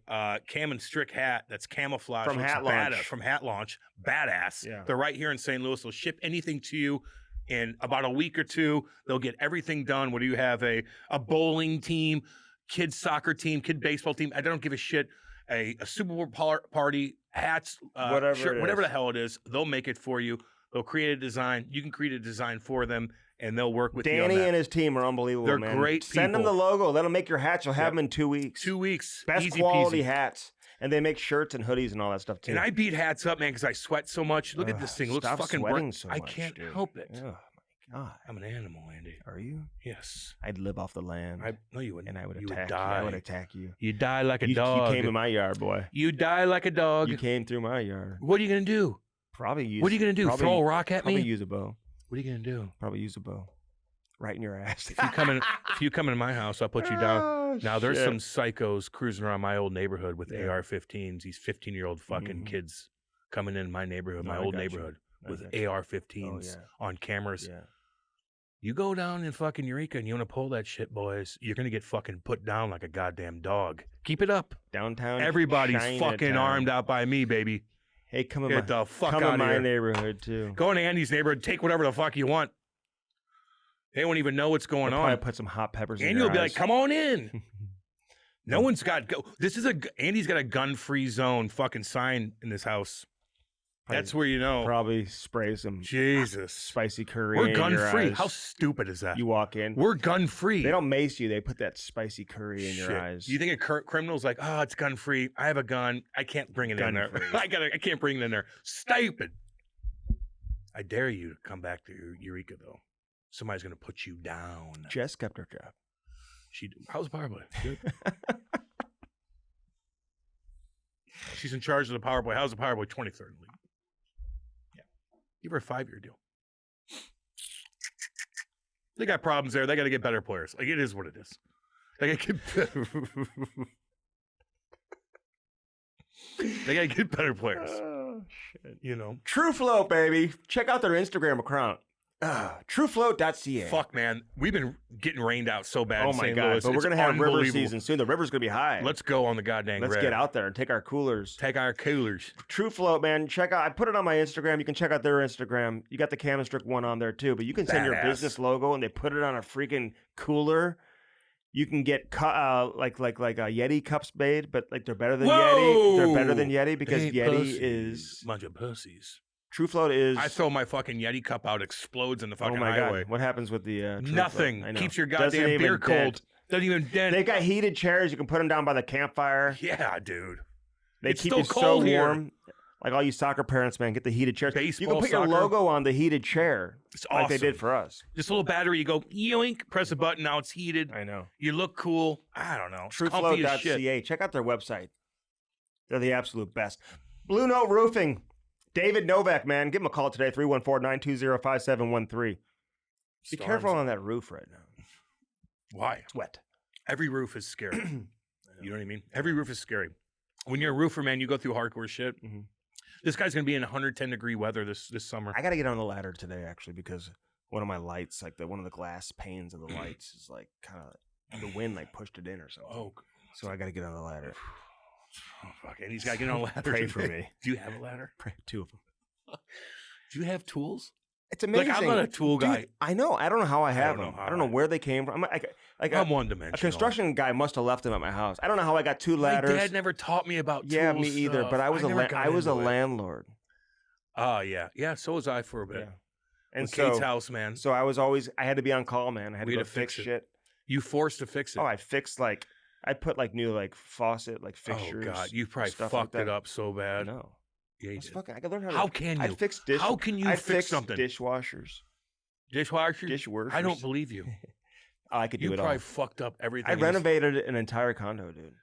Cam and Strick hat that's camouflage.
From
Looks
Hat Launch.
From Hat Launch. Badass.
Yeah.
They're right here in St. Louis. They'll ship anything to you in about a week or two. They'll get everything done. Whether you have a bowling team, kids soccer team, kid baseball team, I don't give a shit. A Super Bowl party, hats,
Whatever
shirt,
it
whatever
is.
the hell it is, they'll make it for you. They'll create a design. You can create a design for them, and they'll work with you on
Danny
that.
and his team are unbelievable,
They're
man.
great
Send them
people.
the logo. Let them make your hats. You'll have them in 2 weeks.
2 weeks.
Best
easy
quality
peasy.
hats. And they make shirts and hoodies and all that stuff, too.
And I beat hats up, man, because I sweat so much. Look at this thing. It looks
Stop
fucking
sweating
burnt.
so
I
much,
can't
dude.
help it.
Oh, my God.
I'm an animal, Andy.
Are you?
Yes.
I'd live off the land.
No, you wouldn't.
And I would
You
attack you.
die.
I would attack you.
You die like a
You
dog.
came in my yard, boy.
You die like a dog.
You came through my yard.
What are you going to do?
Probably use.
What are you going to do?
probably-
Throw a rock at
Probably
me?
use a bow.
What are you going to do?
Probably use a bow. Right in your ass.
If you come in my house, I'll put you down.
Oh,
Now, there's
shit.
some psychos cruising around my old neighborhood with
Yeah.
AR-15s. These 15-year-old fucking
Mhm.
kids coming in my neighborhood,
No,
my
I
old
got you.
neighborhood,
I
with
got you.
AR-15s on cameras.
Yeah.
You go down in fucking Eureka and you want to pull that shit, boys, you're going to get fucking put down like a goddamn dog. Keep it up.
Downtown.
Everybody's fucking
Chinatown.
armed out by me, baby.
Hey, come in
Get
my,
the fuck
come
out
in
of
my
here.
neighborhood, too.
Go into Andy's neighborhood, take whatever the fuck you want. They won't even know what's going
I'll probably
on.
put some hot peppers in
And
your
you'll be
eyes.
like, come on in. No one's got Andy's got a gun-free zone fucking sign in this house. That's where you know.
Probably spray some
Jesus.
spicy curry
We're
in your
gun-free.
eyes.
How stupid is that?
You walk in.
We're gun-free.
They don't mace you. They put that spicy curry in your
Shit.
eyes.
You think a criminal's like, oh, it's gun-free. I have a gun. I can't bring it in there.
Gun-free.
I can't bring it in there. Stupid. I dare you to come back to Eureka, though. Somebody's going to put you down.
Jess kept her job.
How's the power play? Good. She's in charge of the power play. How's the power play? 23rd league. Yeah. Give her a 5-year deal. They got problems there. They got to get better players. Like, it is what it is. They got to get better. They got to get better players.
Oh, shit.
You know.
True Float, baby. Check out their Instagram account. Truefloat.ca.
Fuck, man. We've been getting rained out so bad
Oh
in
my
St.
God.
Louis.
But we're
It's
going to have river
unbelievable.
season soon. The river's going to be high.
Let's go on the goddamn
Let's
red.
get out there and take our coolers.
Take our coolers.
True Float, man. Check out. I put it on my Instagram. You can check out their Instagram. You got the Cam and Strick one on there too. But you can send your
Badass.
business logo, and they put it on a freaking cooler. You can get like Yeti cups made, but like they're better than Yeti. They're better than Yeti because
Hey,
Yeti
pussies.
is
Bunch of pussies.
True Float is.
I throw my fucking Yeti cup out, explodes in the fucking
oh my
highway.
God! What happens with the True
Nothing.
Float? I know.
Keeps your
Doesn't
goddamn
even
beer cold.
dent.
Doesn't even dent.
They've got heated chairs. You can put them down by the campfire.
Yeah, dude.
They
It's
keep
still
you so
cold here.
warm. Like all you soccer parents, man, get the heated chairs. you
Baseball,
can put your
soccer.
logo on the heated chair,
It's
like
awesome.
they did for us.
Just a little battery. You go yoink, press a button. Now it's heated.
I know.
You look cool. I don't know. It's comfy as shit.
Truefloat.ca. Check out their website. They're the absolute best. Blue Note Roofing. David Novak, man, give him a call today, 314-920-5713. Be careful on that roof right now.
Why?
It's wet.
Every roof is scary. You know what I mean? Every roof is scary. When you're a roofer, man, you go through hardcore shit.
Mm-hmm.
This guy's going to be in 110-degree weather this summer.
I got to get on the ladder today, actually, because one of my lights, like one of the glass panes of the lights is like kind of, the wind like pushed it in or something.
Oh.
So I got to get on the ladder.
Oh, fuck. And he's got to get on a ladder.
Pray for me.
Do you have a ladder?
Pray, 2 of them.
Do you have tools?
It's amazing.
Like, I'm not a tool guy.
Dude, I know. I don't know how I have them. I don't know where they came from. I'm one-dimensional. A construction guy must have left them at my house. I don't know how I got 2 ladders.
My dad never taught me about tools.
Yeah, me either. But I was a landlord.
Oh, yeah. Yeah, so was I for a bit.
Yeah. And
with Kate's house, man.
So I had to be on call, man. I had to go fix shit.
You forced to fix it.
Oh, I fixed I put new faucet fixtures.
Oh God, you probably fucked it up so bad.
No.
Yeah,
I could learn how to.
How can you?
I fixed
How can you fix something?
Dishwashers.
Dishwashers? I don't believe you.
I could do it all.
You probably fucked up everything.
I renovated an entire condo, dude.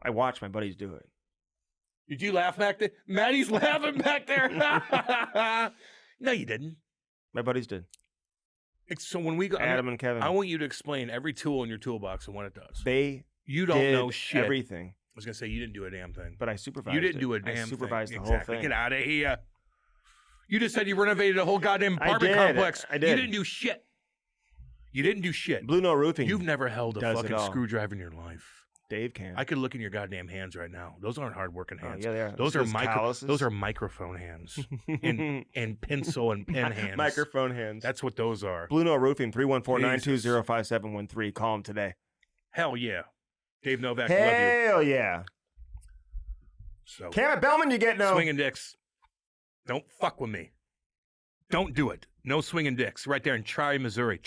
I watched my buddies do it.
Did you laugh back there? Maddie's laughing back there. No, you didn't.
My buddies did.
So when we go,
Adam and Kevin,
I want you to explain every tool in your toolbox and what it does.
You
don't know shit.
Everything.
I was gonna say you didn't do a damn thing,
but I supervised.
You didn't
it.
do a damn thing.
I supervised
thing.
the whole thing.
Get out of here. You just said you renovated a whole goddamn apartment complex.
I did.
You didn't do shit. You didn't do shit.
Blue No Roofing.
You've never held a fucking screwdriver in your life.
Dave can.
I could look in your goddamn hands right now. Those aren't hard-working hands.
Yeah, they are.
Those are microphone hands and pencil and pen hands.
Microphone hands.
That's what those are.
Blue No Roofing, 314-920-5713. Call him today.
Hell yeah. Dave Novak, love you.
Hell yeah.
So,
Cam Bellman, you get no.
Swinging dicks. Don't fuck with me. Don't do it. No swinging dicks. Right there in Troy, Missouri.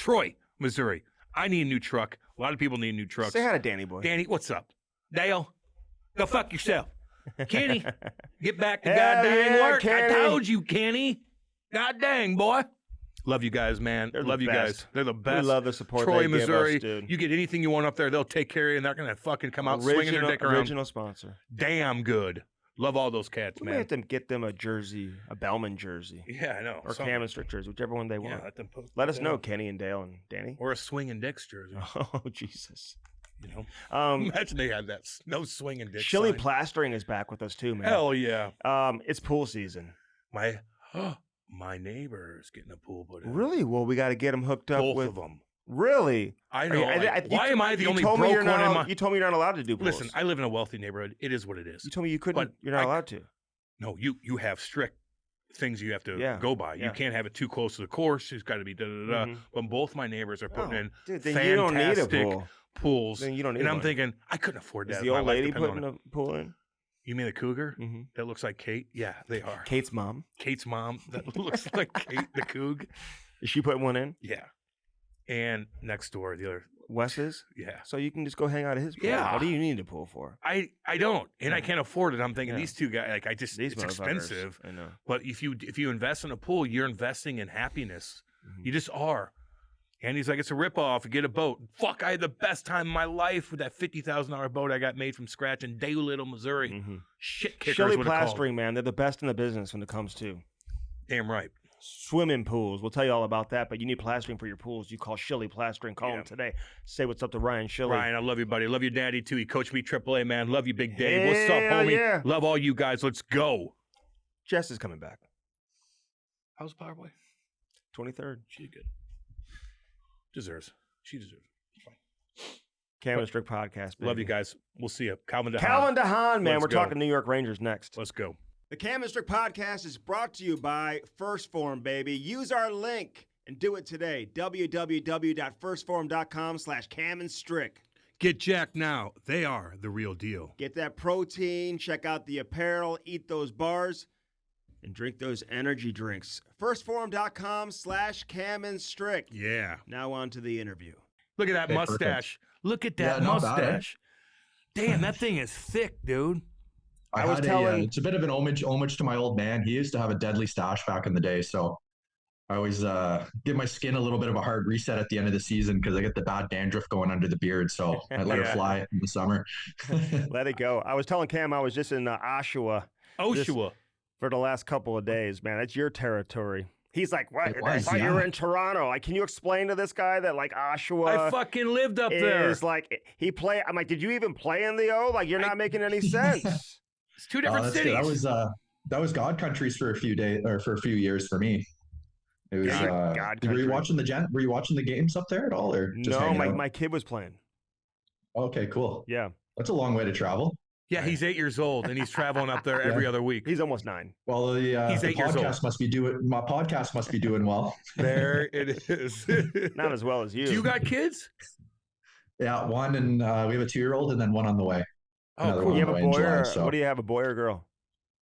I need a new truck. A lot of people need new trucks.
Say hi to Danny boy.
Danny, what's up? Dale, go fuck yourself. Kenny, get back to
Hell
goddamn
yeah,
work.
Kenny.
I told you, Kenny. God dang, boy. Love you guys, man.
Love
you guys. They're the best.
We love the support
Troy,
they
Missouri.
give us, dude.
You get anything you want up there, they'll take care of you, and they're going to fucking come out swinging their dick around.
Original sponsor.
Damn good. Love all those cats,
We
man.
may have to get them a jersey, a Bellman jersey.
Yeah, I know.
Or Cam and Strick jersey, whichever one they want.
Yeah,
let us know, Kenny and Dale and Danny.
Or a swinging dicks jersey.
Oh, Jesus.
You know? Imagine they had that. No swinging dicks.
Chili Plastering is back with us too, man.
Hell yeah.
It's pool season.
My neighbor's getting a pool put in.
Really? Well, we got to get them hooked up
Both
with
of them.
Really?
I know. Why am I the only broke one in my...
You told me you're not allowed to do pools.
Listen, I live in a wealthy neighborhood. It is what it is.
You told me you couldn't. You're not allowed to.
No, you have strict things you have to go by.
Yeah.
You can't have it too close to the course. It's got to be da-da-da-da.
Mm-hmm.
But both my neighbors are putting in
fantastic you don't need a pool.
Pools.
Then you don't need
and
one.
I'm thinking, I couldn't afford that.
Is the old lady putting a pool in?
You mean the cougar?
Mm-hmm.
That looks like Kate? Yeah, they are.
Kate's mom?
Kate's mom. That looks like Kate the coug.
Is she putting one in?
Yeah. And next door, the other...
Wes's?
Yeah.
So you can just go hang out at his pool.
Yeah.
What do you need a pool for?
I don't, and I can't afford it. I'm thinking these two guys, it's
motherfuckers,
expensive.
I know.
But if you invest in a pool, you're investing in happiness. Mm-hmm. You just are. And he's like, it's a ripoff. Get a boat. Fuck, I had the best time of my life with that $50,000 boat I got made from scratch in Daylittle, Missouri. Mm-hmm. Shit kickers.
Chili Plastering, man. They're the best in the business when it comes to.
Damn right.
Swimming pools. We'll tell you all about that, but you need plastering for your pools. You call Chili Plastering. Call them today. Say what's up to Ryan Chili.
Ryan, I love you, buddy. I llove your daddy, too. He coached me AAA, man. Love you, Big Dave. What's up, homie?
Yeah.
Love all you guys. Let's go.
Jess is coming back.
How's Powerboy?
23rd.
She's good. She deserves it. Fine.
Cam and Strick podcast, baby.
Love you guys. We'll see you. Calvin de Haan.
Calvin de Haan, man. We're talking New York Rangers next.
Let's go.
The Cam and Strick podcast is brought to you by First Form, baby. Use our link and do it today. www.firstform.com/camandstrick.
Get jacked now. They are the real deal.
Get that protein, check out the apparel, eat those bars, and drink those energy drinks. Firstform.com/camandstrick.
Yeah.
Now on to the interview.
Look at that mustache.
Perfect.
Look at that mustache. Damn, that thing is thick, dude.
I was telling it's a bit of an homage to my old man. He used to have a deadly stash back in the day, so I always give my skin a little bit of a hard reset at the end of the season because I get the bad dandruff going under the beard, so I let it fly in the summer.
Let it go. I was telling Cam I was just in Oshawa. for the last couple of days, man. That's your territory. He's like, what? I thought you
yeah.
were in Toronto. Like, can you explain to this guy that, like, Oshawa
I fucking lived up there.
is like, I'm like, did you even play in the O? Like, you're not making any sense.
It's two different
that's
cities.
good. That was God countries for a few days or for a few years for me. It was
God
were you
country.
were you watching the games up there at all, or just
No,
hanging out?
my kid was playing.
Okay, cool.
Yeah.
That's a long way to travel.
Yeah, he's 8 years old and he's traveling up there every other week.
He's almost 9.
Well,
He's
the
8 years old.
my podcast must be doing well.
There it is.
Not as well as you.
Do you got kids?
Yeah, one, and we have a 2-year-old and then one on the way.
Oh,
Another
cool.
one
You
on
have
the
a
way in
boy
July,
or
so
what do you have, a boy or a girl?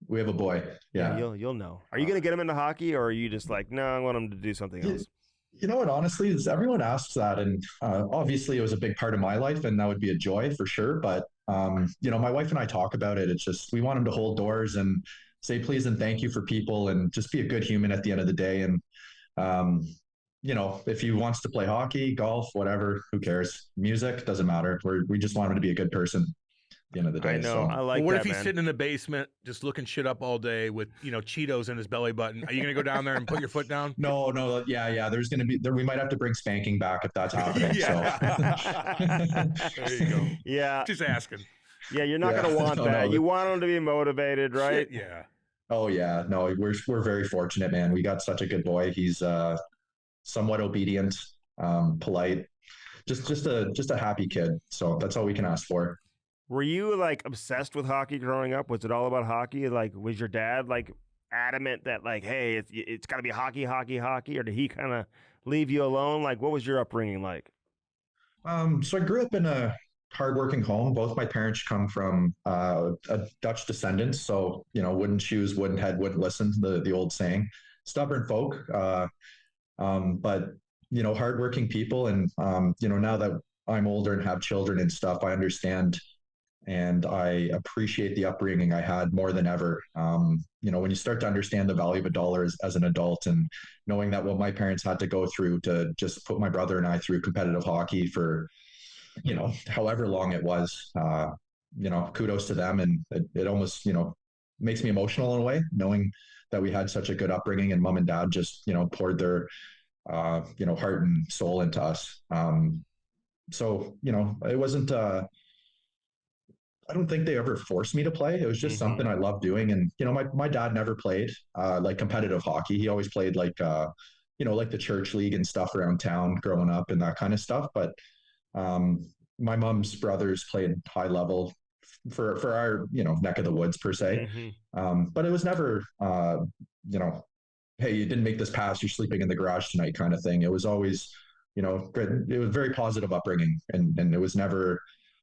we have a boy. Yeah.
You'll know. Are you going to get him into hockey, or are you just like, no, I want him to do something else?
You know what? Honestly, everyone asks that, and obviously, it was a big part of my life, and that would be a joy for sure. But my wife and I talk about it. It's just we want him to hold doors and say please and thank you for people, and just be a good human at the end of the day. And if he wants to play hockey, golf, whatever, who cares? Music doesn't matter. We just want him to be a good person at the end of the day.
I know.
So.
I like
what
that,
if he's
man.
sitting in the basement just looking shit up all day with Cheetos in his belly button? Are you gonna go down there and put your foot down?
No, yeah. There's gonna be we might have to bring spanking back if that's happening.
There you go.
Yeah.
Just asking.
Yeah, you're not going to want that.
No.
You want him to be motivated, right?
Shit, yeah.
Oh yeah, no, we're very fortunate, man. We got such a good boy. He's somewhat obedient, polite, just a happy kid. So that's all we can ask for.
Were you like obsessed with hockey growing up? Was it all about hockey? Like, was your dad like adamant that like, hey, it's got to be hockey, or did he kind of leave you alone? Like, what was your upbringing like?
So I grew up in a hardworking home. Both my parents come from a Dutch descendants, so wooden shoes, wooden head, wouldn't listen. The old saying, stubborn folk, but hardworking people. And now that I'm older and have children and stuff, I understand and I appreciate the upbringing I had more than ever. When you start to understand the value of a dollar as an adult, and knowing that what my parents had to go through to just put my brother and I through competitive hockey for however long it was, kudos to them. And it almost, makes me emotional in a way, knowing that we had such a good upbringing and mom and dad just, poured their, heart and soul into us. It wasn't, I don't think they ever forced me to play. It was just something I loved doing. And, my dad never played, like competitive hockey. He always played like the church league and stuff around town growing up and that kind of stuff. But, my mom's brothers played high level for our, neck of the woods per se. But it was never, hey, you didn't make this pass, you're sleeping in the garage tonight kind of thing. It was always, good. It was very positive upbringing, and it was never,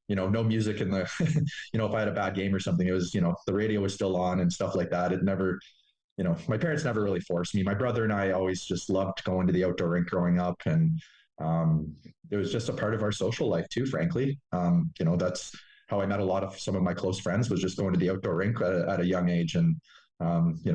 no music in the, if I had a bad game or something, it was, the radio was still on and stuff like that. It never, my parents never really forced me. My brother and I always just loved going to the outdoor rink growing up, and it was just a part of our social life too, frankly. That's how I met some of my close friends, was just going to the outdoor rink at a young age, and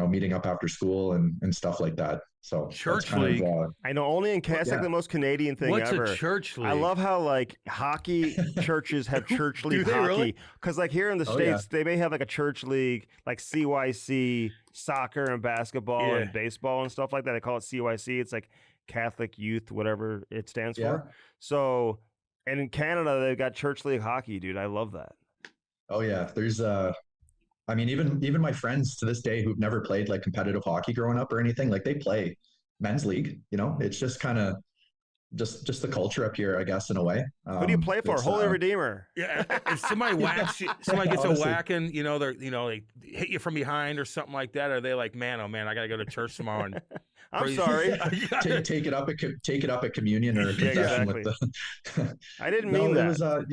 meeting up after school and stuff like that. So
church league.
I know, only in Canada, like the most Canadian thing
What's
ever.
a church league?
I love how like hockey churches have church league hockey.
Really?
Because like here in the States, they may have like a church league, like CYC, soccer and basketball and baseball and stuff like that. They call it CYC. It's like Catholic Youth, whatever it stands for. So, and in Canada, they've got church league hockey, dude. I love that.
Oh yeah, there's even my friends to this day who've never played like competitive hockey growing up or anything, like they play men's league. It's just kind of just the culture up here, I guess, in a way.
Who do you play for? Holy Redeemer.
Yeah, if somebody whacks you, somebody gets
Honestly.
a whacking, they hit you from behind or something like that. Are they like, man, oh man, I got to go to church tomorrow? And
I'm sorry.
take it up at communion or confession with the.
I didn't mean that.
It was,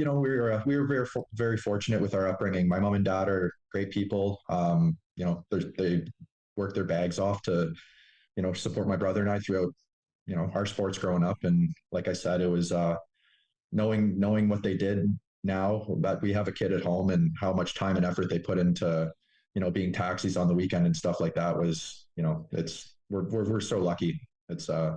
we were very very fortunate with our upbringing. My mom and dad are great people. They work their bags off to, support my brother and I throughout, our sports growing up. And like I said, it was knowing what they did now that we have a kid at home, and how much time and effort they put into, being taxis on the weekend and stuff like that was, we're so lucky. It's, I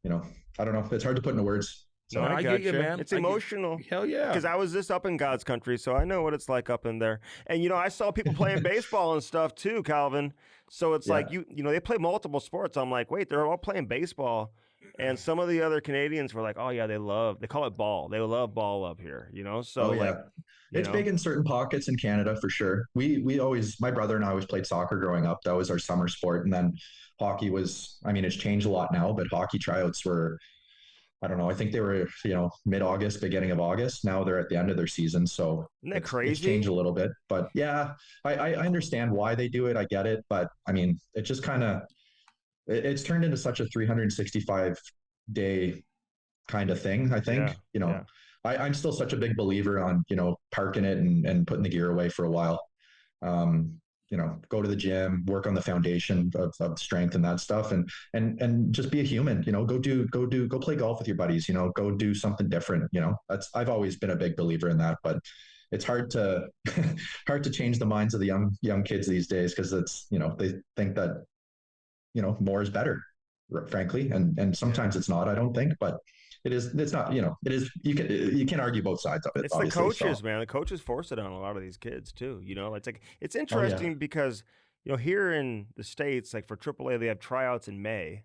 don't know. It's hard to put into words. So
No, I get you, man.
It's emotional.
Hell yeah.
Because I was just up in God's country, so I know what it's like up in there. And, I saw people playing baseball and stuff too, Calvin. So it's like, they play multiple sports. I'm like, wait, they're all playing baseball. And some of the other Canadians were like, oh, yeah, they call it ball. They love ball up here, So,
it's big in certain pockets in Canada for sure. We always, my brother and I always played soccer growing up. That was our summer sport. And then hockey was, it's changed a lot now, but hockey tryouts were, I don't know. I think they were, mid-August, beginning of August. Now they're at the end of their season. So
isn't that crazy?
It's changed a little bit. But yeah, I understand why they do it. I get it. But it just kind of, it's turned into such a 365-day kind of thing, I think. I'm still such a big believer on, parking it and putting the gear away for a while. Go to the gym, work on the foundation of strength and that stuff, and just be a human. Go play golf with your buddies. Go do something different. I've always been a big believer in that, but it's hard to change the minds of the young kids these days because it's they think that more is better, frankly, and sometimes it's not. I don't think, but it is. It's not. It is. You can argue both sides of it.
It's the coaches, man. The coaches force it on a lot of these kids too. It's interesting because here in the States, like for AAA, they have tryouts in May,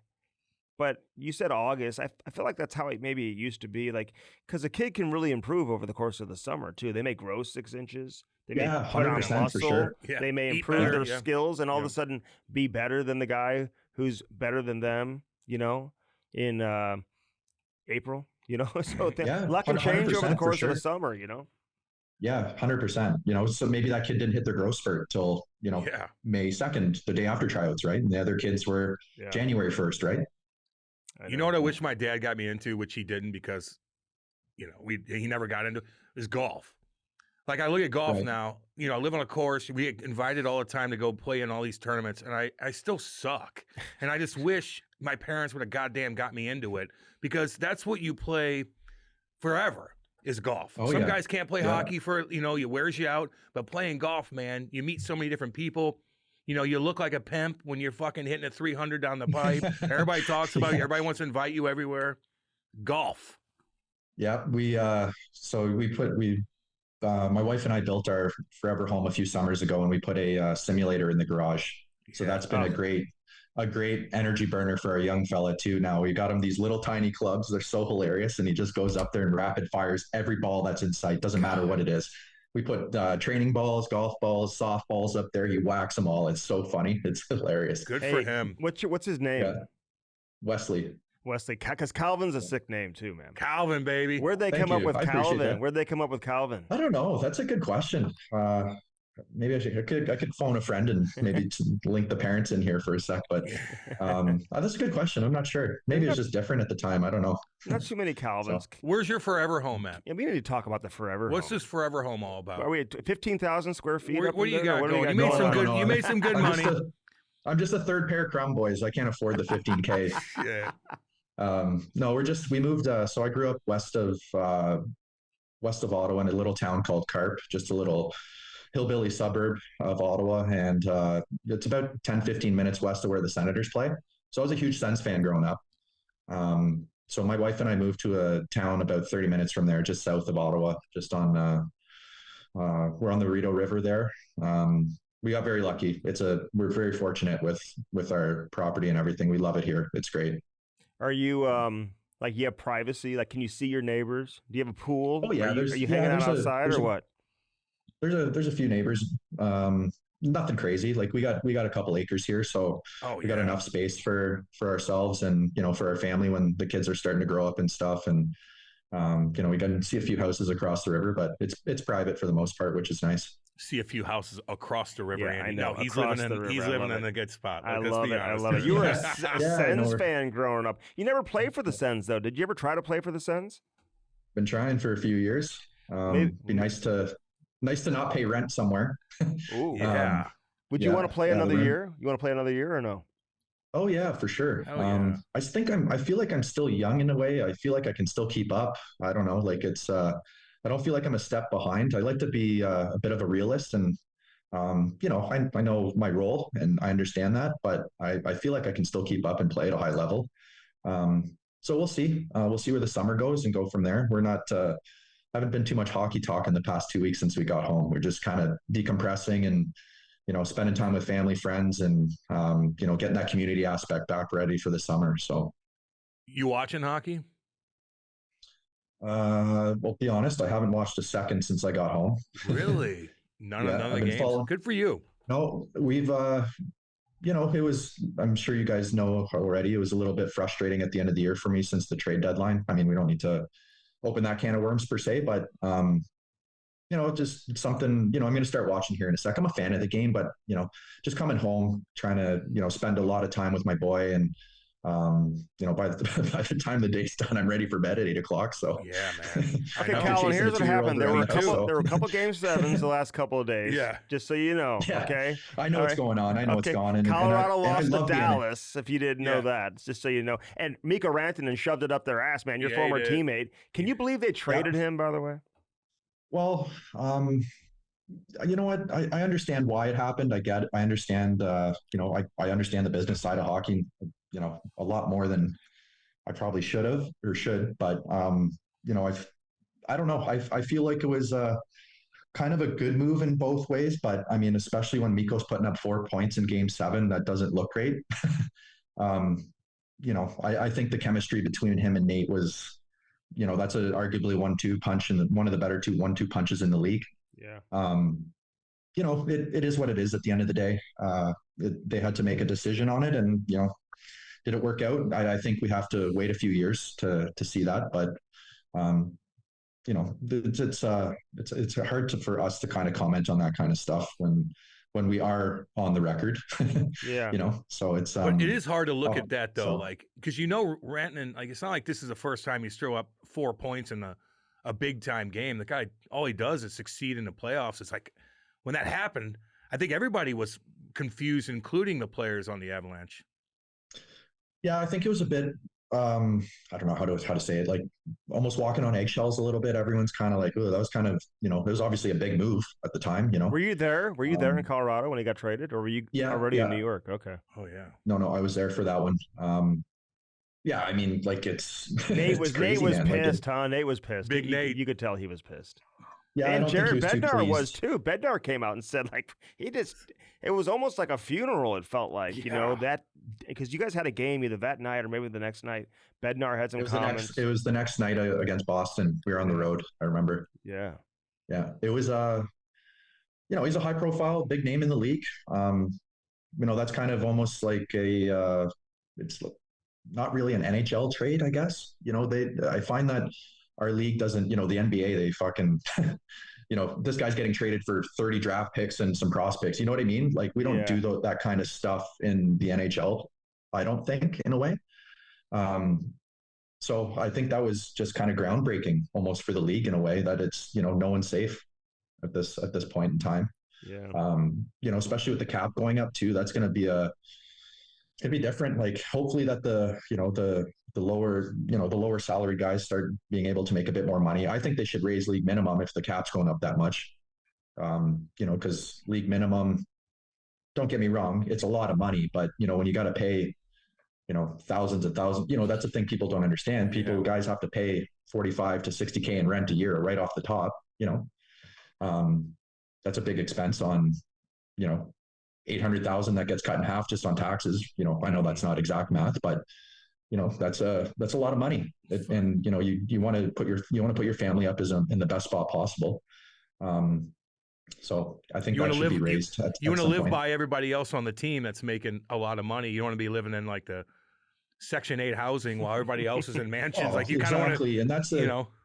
but you said August. I feel like that's how it used to be. Like because a kid can really improve over the course of the summer too. They may grow 6 inches. They may put on muscle.
For sure.
Yeah. They may improve their skills and all of a sudden be better than the guy who's better than them. In April, so luck can change over the course of the summer,
Yeah, 100%. So maybe that kid didn't hit their growth spurt till, May 2nd, the day after tryouts, right? And the other kids were January 1st, right?
You know what I wish my dad got me into, which he didn't because, he never got into, is golf. Like I look at golf now, I live on a course. We get invited all the time to go play in all these tournaments, and I still suck. And I just wish my parents would have goddamn got me into it because that's what you play forever is golf. Some guys can't play hockey for, it wears you out, but playing golf, man, you meet so many different people. You look like a pimp when you're fucking hitting a 300 down the pipe. Everybody talks about you. Everybody wants to invite you everywhere. Golf.
Yeah, my wife and I built our forever home a few summers ago, and we put a simulator in the garage. So that's been a great energy burner for our young fella too. Now we got him these little tiny clubs. They're so hilarious. And he just goes up there and rapid fires every ball that's in sight. Doesn't matter what it is. We put training balls, golf balls, softballs up there. He whacks them all. It's so funny. It's hilarious.
Good for him.
What's his name?
Yeah. Wesley,
because Calvin's a sick name too, man.
Calvin, baby.
Where'd they come up with Calvin? Where'd they come up with Calvin?
I don't know. That's a good question. Maybe I could phone a friend and maybe link the parents in here for a sec. But that's a good question. I'm not sure. Maybe it's just different at the time. I don't know.
Not too many Calvins.
So, where's your forever home at?
Yeah, we need to talk about the forever home.
What's this forever home all about?
Are we at 15,000 square feet?
What do you got going? You made some good money.
I'm just a third pair of Crown boys. I can't afford the 15K.
Yeah.
No, we moved. So I grew up west of Ottawa in a little town called Carp, just a little hillbilly suburb of Ottawa. And it's about 10, 15 minutes west of where the Senators play. So I was a huge Sens fan growing up. So my wife and I moved to a town about 30 minutes from there, just south of Ottawa, just on, we're on the Rideau River there. We got very lucky. We're very fortunate with our property and everything. We love it here. It's great.
Are you like you have privacy? Like, can you see your neighbors? Do you have a pool?
Oh yeah.
Are you hanging out outside or what?
There's a few neighbors. Nothing crazy. Like we got a couple acres here, so we got enough space for ourselves and for our family when the kids are starting to grow up and stuff. And we got to see a few houses across the river, but it's private for the most part, which is nice.
See a few houses across the river.
Yeah, I know.
He's living in a good spot.
I love it. I love it. You were a Sens fan growing up. You never played for the Sens though. Did you ever try to play for the Sens?
Been trying for a few years. Be nice to not pay rent somewhere.
Ooh, yeah. Would you want to play another year? You want to play another year or no?
Oh yeah, for sure. I feel like I'm still young in a way. I feel like I can still keep up. I don't know. Like I don't feel like I'm a step behind. I like to be a bit of a realist and, I know my role and I understand that, but I feel like I can still keep up and play at a high level. So we'll see. We'll see where the summer goes and go from there. We're not haven't been too much hockey talk in the past 2 weeks since we got home. We're just kind of decompressing and spending time with family, friends, and getting that community aspect back ready for the summer. So,
you watching hockey?
Well, be honest, I haven't watched a second since I got home.
Really? None of the games. Good for you.
No, we've it was, I'm sure you guys know already, it was a little bit frustrating at the end of the year for me since the trade deadline. I mean, we don't need to open that can of worms per se, but just something, I'm going to start watching here in a sec. I'm a fan of the game, but just coming home, trying to, spend a lot of time with my boy. And, by the time the day's done, I'm ready for bed at 8:00. So
yeah, man.
Okay, Calvin, here's what happened. There were a couple game sevens the last couple of days.
Yeah.
Just so you know.
Yeah.
Okay.
I know what's going on. I know what's going on.
Colorado lost to Dallas, if you didn't know that. Just so you know. And Mikko Rantanen shoved it up their ass, man. Your former teammate. Can you believe they traded him, by the way?
Well, you know what? I understand why it happened. I get it. I understand, I understand the business side of hockey, a lot more than I probably should, but, I don't know. I feel like it was kind of a good move in both ways, but I mean, especially when Mikko's putting up 4 points in Game 7, that doesn't look great. I think the chemistry between him and Nate was, that's arguably 1-2 punch and one of the better 1-2 punches in the league.
Yeah.
It is what it is at the end of the day. They had to make a decision on it, and did it work out? I think we have to wait a few years to see that, but it's hard for us to kind of comment on that kind of stuff when we are on the record.
Yeah.
So it's
but it is hard to look at that though, because Rantanen, it's not like this is the first time he's thrown up 4 points in a big time game. The guy, all he does is succeed in the playoffs. It's like when that happened, I think everybody was confused, including the players on the Avalanche.
Yeah, I think it was a bit, I don't know how to say it, like almost walking on eggshells a little bit. Everyone's kind of like, oh, that was kind of, it was obviously a big move at the time,
Were you there? Were you there in Colorado when he got traded, or were you already in New York? Okay.
Oh, yeah.
No, I was there for that one. Yeah, I mean, like
Nate was
crazy,
pissed,
man.
Nate was pissed.
Big Nate.
You could tell he was pissed.
Yeah,
and Jared Bednar was too. Bednar came out and said, it was almost like a funeral. It felt like, that because you guys had a game either that night or maybe the next night. Bednar had some comments.
It was the next night against Boston. We were on the road. I remember.
Yeah.
Yeah. It was, he's a high profile, big name in the league. That's kind of almost like it's not really an NHL trade, I guess. I find that our league doesn't, the NBA, they fucking, this guy's getting traded for 30 draft picks and some prospects. You know what I mean? Like, we don't do that kind of stuff in the NHL, I don't think, in a way. So I think that was just kind of groundbreaking almost for the league in a way, that it's, no one's safe at this point in time.
Yeah.
Especially with the cap going up too, that's going to be it's going to be different. Like, hopefully that the lower salary guys start being able to make a bit more money. I think they should raise league minimum if the cap's going up that much. Because league minimum, don't get me wrong, it's a lot of money, but when you got to pay, thousands of thousands, that's the thing people don't understand. Guys have to pay 45 to 60K in rent a year right off the top. That's a big expense on, 800,000 that gets cut in half just on taxes. I know that's not exact math, but that's a lot of money. And you want to put your family up in the best spot possible. So I think that should be raised.
You want to live by everybody else on the team that's making a lot of money. You don't want to be living in like the Section 8 housing while everybody else is in mansions. Like, you kind of want to,
and that's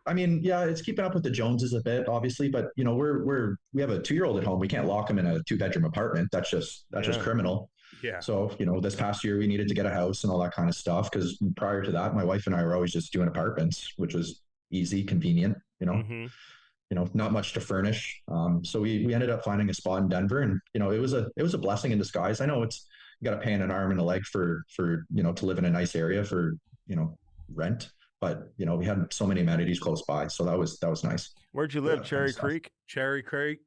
I mean, yeah, it's keeping up with the Joneses a bit, obviously, but we have a 2-year-old at home. We can't lock him in a 2-bedroom apartment. That's just criminal.
Yeah.
So, this past year we needed to get a house and all that kind of stuff, because prior to that, my wife and I were always just doing apartments, which was easy, convenient, not much to furnish. So we ended up finding a spot in Denver, and, it was a blessing in disguise. I know you got to pay an arm and a leg for to live in a nice area for, rent. But, we had so many amenities close by. So that was nice.
Where'd you live? Cherry Creek?
Cherry Creek?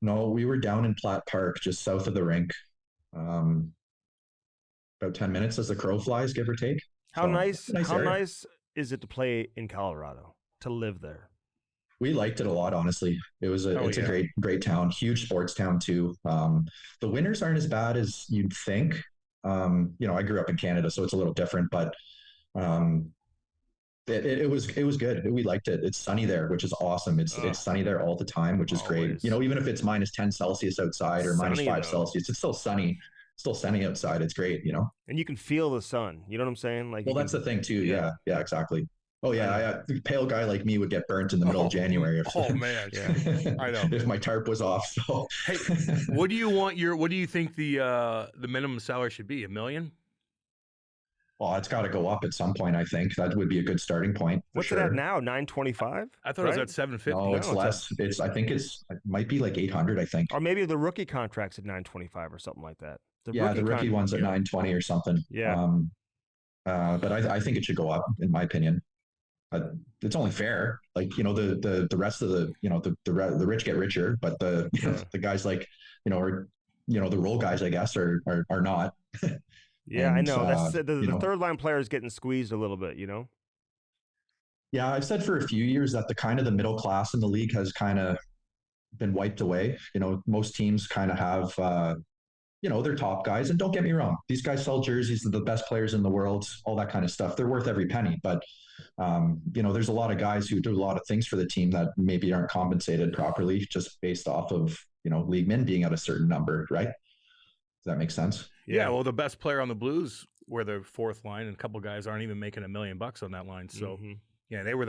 No, we were down in Platt Park, just south of the rink. About 10 minutes as the crow flies, give or take.
How nice
area.
Nice is it to play in Colorado, to live there?
We liked it a lot, honestly. It's a great town, huge sports town too. The winters aren't as bad as you'd think. I grew up in Canada, so it's a little different, but it was good. We liked it. It's sunny there, which is awesome. It's sunny there all the time, which is great. Even if it's minus 10 Celsius outside or minus 5 Celsius, it's still sunny. Still sunny outside. It's great,
And you can feel the sun. You know what I'm saying? Like,
well, that's the thing too. Yeah, exactly. Oh yeah, a pale guy like me would get burnt in the middle of January.
Man, I know.
If my tarp was off. So,
hey, what do you think the minimum salary should be? $1 million?
Well, it's got to go up at some point. I think that would be a good starting point.
What's it at now? $925?
I thought it was at $750.
No, it's less. It might be like $800. I think.
Or maybe the rookie contract's at $925 or something like that.
The rookie one's at $920 or something.
Yeah.
But I think it should go up, in my opinion. It's only fair. Like, the rest of the rich get richer, but the guys like, or the role guys, I guess, are not.
Yeah, I know. That's the third line player is getting squeezed a little bit, Yeah,
I've said for a few years that the middle class in the league has kind of been wiped away. Most teams kind of have their top guys, and don't get me wrong, these guys sell jerseys, they're the best players in the world, all that kind of stuff. They're worth every penny, but there's a lot of guys who do a lot of things for the team that maybe aren't compensated properly just based off of, league min being at a certain number, right? Does that make sense?
Yeah, well, the best player on the Blues were the fourth line, and a couple guys aren't even making $1 million on that line. So, yeah, they were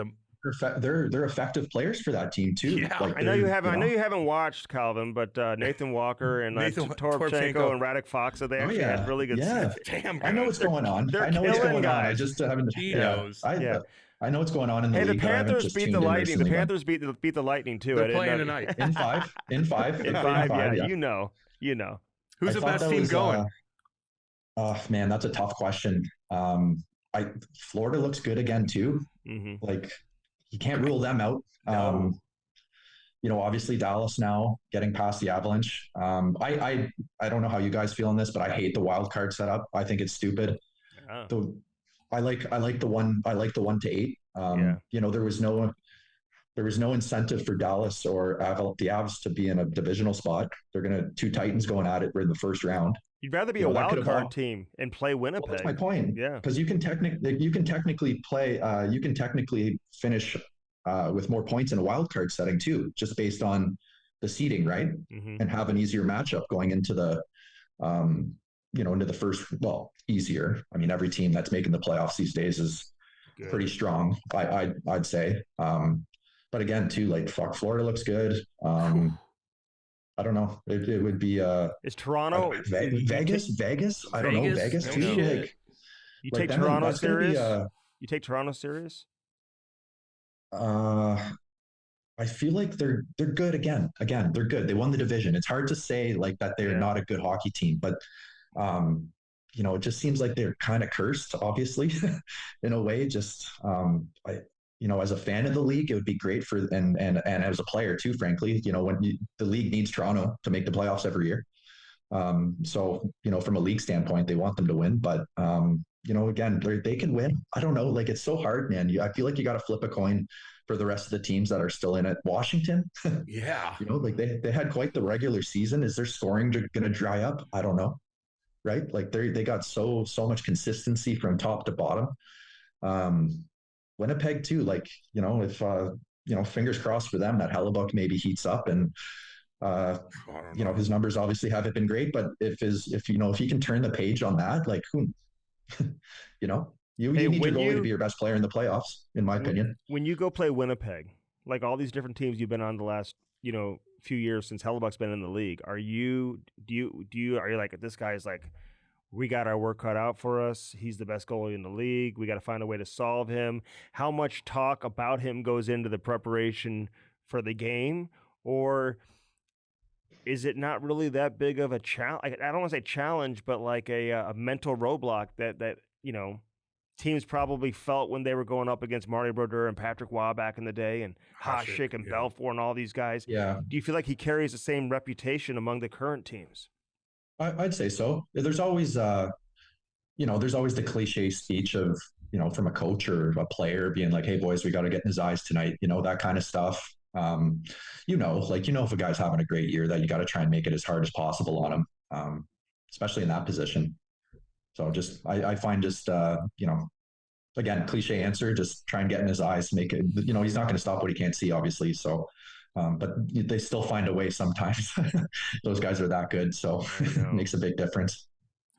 they're effective players for that team too.
Yeah,
I know you haven't watched, Calvin, but Nathan Walker and Toropchenko and Radek Fox, they actually had really good stuff.
Damn, I know what's going on. I know what's going on. I just haven't. I know what's going on in the league.
The Panthers beat the Lightning. The Panthers beat the Lightning too.
They're playing tonight
in five.
Yeah, you know.
Who's the best team going?
Oh man, that's a tough question. Florida looks good again too.
Mm-hmm.
Like, you can't rule them out. Obviously Dallas now getting past the Avalanche. I don't know how you guys feel on this, but I hate the wild card setup. I think it's stupid.
Yeah.
I like the 1 to 8. There was no incentive for Dallas or the Avs to be in a divisional spot. They're two Titans going at it in the first round.
You'd rather be a wild card team and play Winnipeg.
Well, that's my point.
Yeah,
because you can technically play. You can technically finish with more points in a wild card setting too, just based on the seeding, right?
Mm-hmm.
And have an easier matchup going into the, into the first. Well, easier. I mean, every team that's making the playoffs these days is pretty strong. I'd say. But again, too, like, Florida looks good. I don't know. It would be
is Toronto
Vegas? I don't know. Vegas too. Like,
you take Toronto serious? You take Toronto serious?
I feel like they're good again. Again, they're good. They won the division. It's hard to say like that they're not a good hockey team, but it just seems like they're kind of cursed, obviously, in a way. Just as a fan of the league, it would be great and as a player too, frankly, when the league needs Toronto to make the playoffs every year. So, from a league standpoint, they want them to win, but, again, they can win. I don't know. Like, it's so hard, man. I feel like you got to flip a coin for the rest of the teams that are still in it. Washington.
Yeah.
Like they had quite the regular season. Is their scoring going to dry up? I don't know. Right. Like they got so much consistency from top to bottom. Winnipeg too, like, if, fingers crossed for them that Hellabuck maybe heats up and, his numbers obviously haven't been great, but if he can turn the page on that, like, who, you need your goalie to be your best player in the playoffs, in my opinion.
When you go play Winnipeg, like all these different teams you've been on the last, few years since Hellabuck's been in the league, are you like, this guy's like, we got our work cut out for us. He's the best goalie in the league. We got to find a way to solve him. How much talk about him goes into the preparation for the game? Or is it not really that big of a challenge? I don't want to say challenge, but like a mental roadblock that teams probably felt when they were going up against Marty Brodeur and Patrick Waugh back in the day and Hasek and Belfour and all these guys.
Yeah.
Do you feel like he carries the same reputation among the current teams?
I'd say so. There's always, there's always the cliche speech of, from a coach or a player being like, hey boys, we got to get in his eyes tonight, that kind of stuff. If a guy's having a great year, that you got to try and make it as hard as possible on him, especially in that position. So I find again, cliche answer, just try and get in his eyes, make it, he's not going to stop what he can't see, obviously. So, but they still find a way sometimes. Those guys are that good. So it makes a big difference.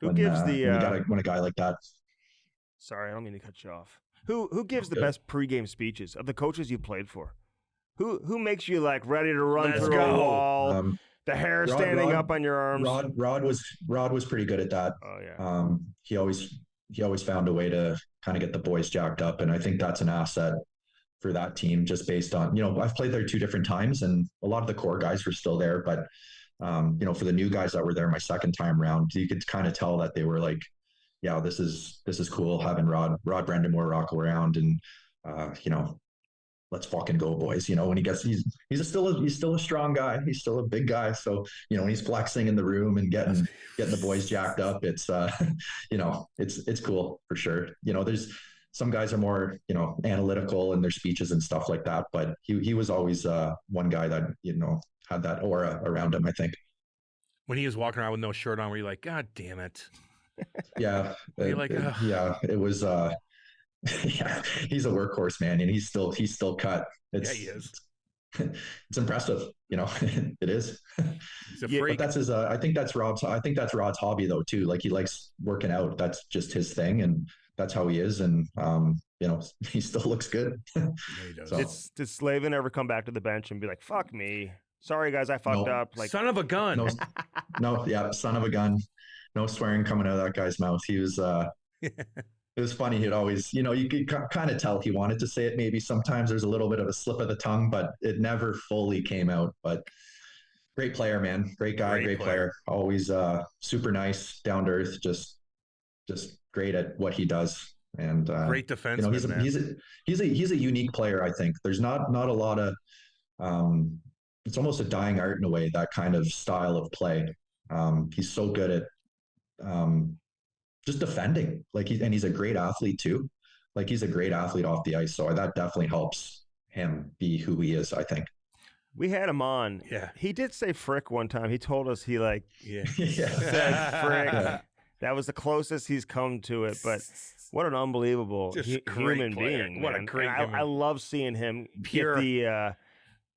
When a guy like that.
Sorry, I don't mean to cut you off. Who gives the best pregame speeches of the coaches you played for? Who makes you like ready to run through a wall? The hair standing up on your arms.
Rod was pretty good at that.
Oh yeah.
He always found a way to kind of get the boys jacked up, and I think that's an asset for that team. Just based on I've played there 2 different times, and a lot of the core guys were still there, but for the new guys that were there my second time round, you could kind of tell that they were like, yeah, this is cool having Rod Brendamore rock around, and let's fucking go, boys. When he's still a strong guy. He's still a big guy. So, when he's flexing in the room and getting the boys jacked up, it's it's cool for sure. There's some guys are more, analytical in their speeches and stuff like that, but he was always one guy that, had that aura around him, I think.
When he was walking around with no shirt on, were you like, God damn it?
Yeah. Yeah, it was, yeah, he's a workhorse, man, and he's still cut.
He is.
It's impressive, it is.
He's a freak.
But that's his. I think that's Rod's hobby though too. Like he likes working out. That's just his thing, and that's how he is. And he still looks good.
Yeah, he does.
So.
Did Slavin ever come back to the bench and be like, "Fuck me, sorry guys, I fucked up"? Like,
son of a gun.
No, yeah, son of a gun. No swearing coming out of that guy's mouth. He was. It was funny. He'd always, you could kind of tell he wanted to say it. Maybe sometimes there's a little bit of a slip of the tongue, but it never fully came out. But great player, man. Great guy, great player. Always super nice, down to earth, just great at what he does. And
great defenseman.
He's a unique player, I think. There's not a lot of it's almost a dying art in a way, that kind of style of play. He's so good at just defending, and he's a great athlete too. Like he's a great athlete off the ice. So that definitely helps him be who he is, I think.
We had him on.
Yeah.
He did say frick one time. He told us he said frick.
Yeah.
That was the closest he's come to it, but what an unbelievable human being.
What a great human.
I love seeing him get the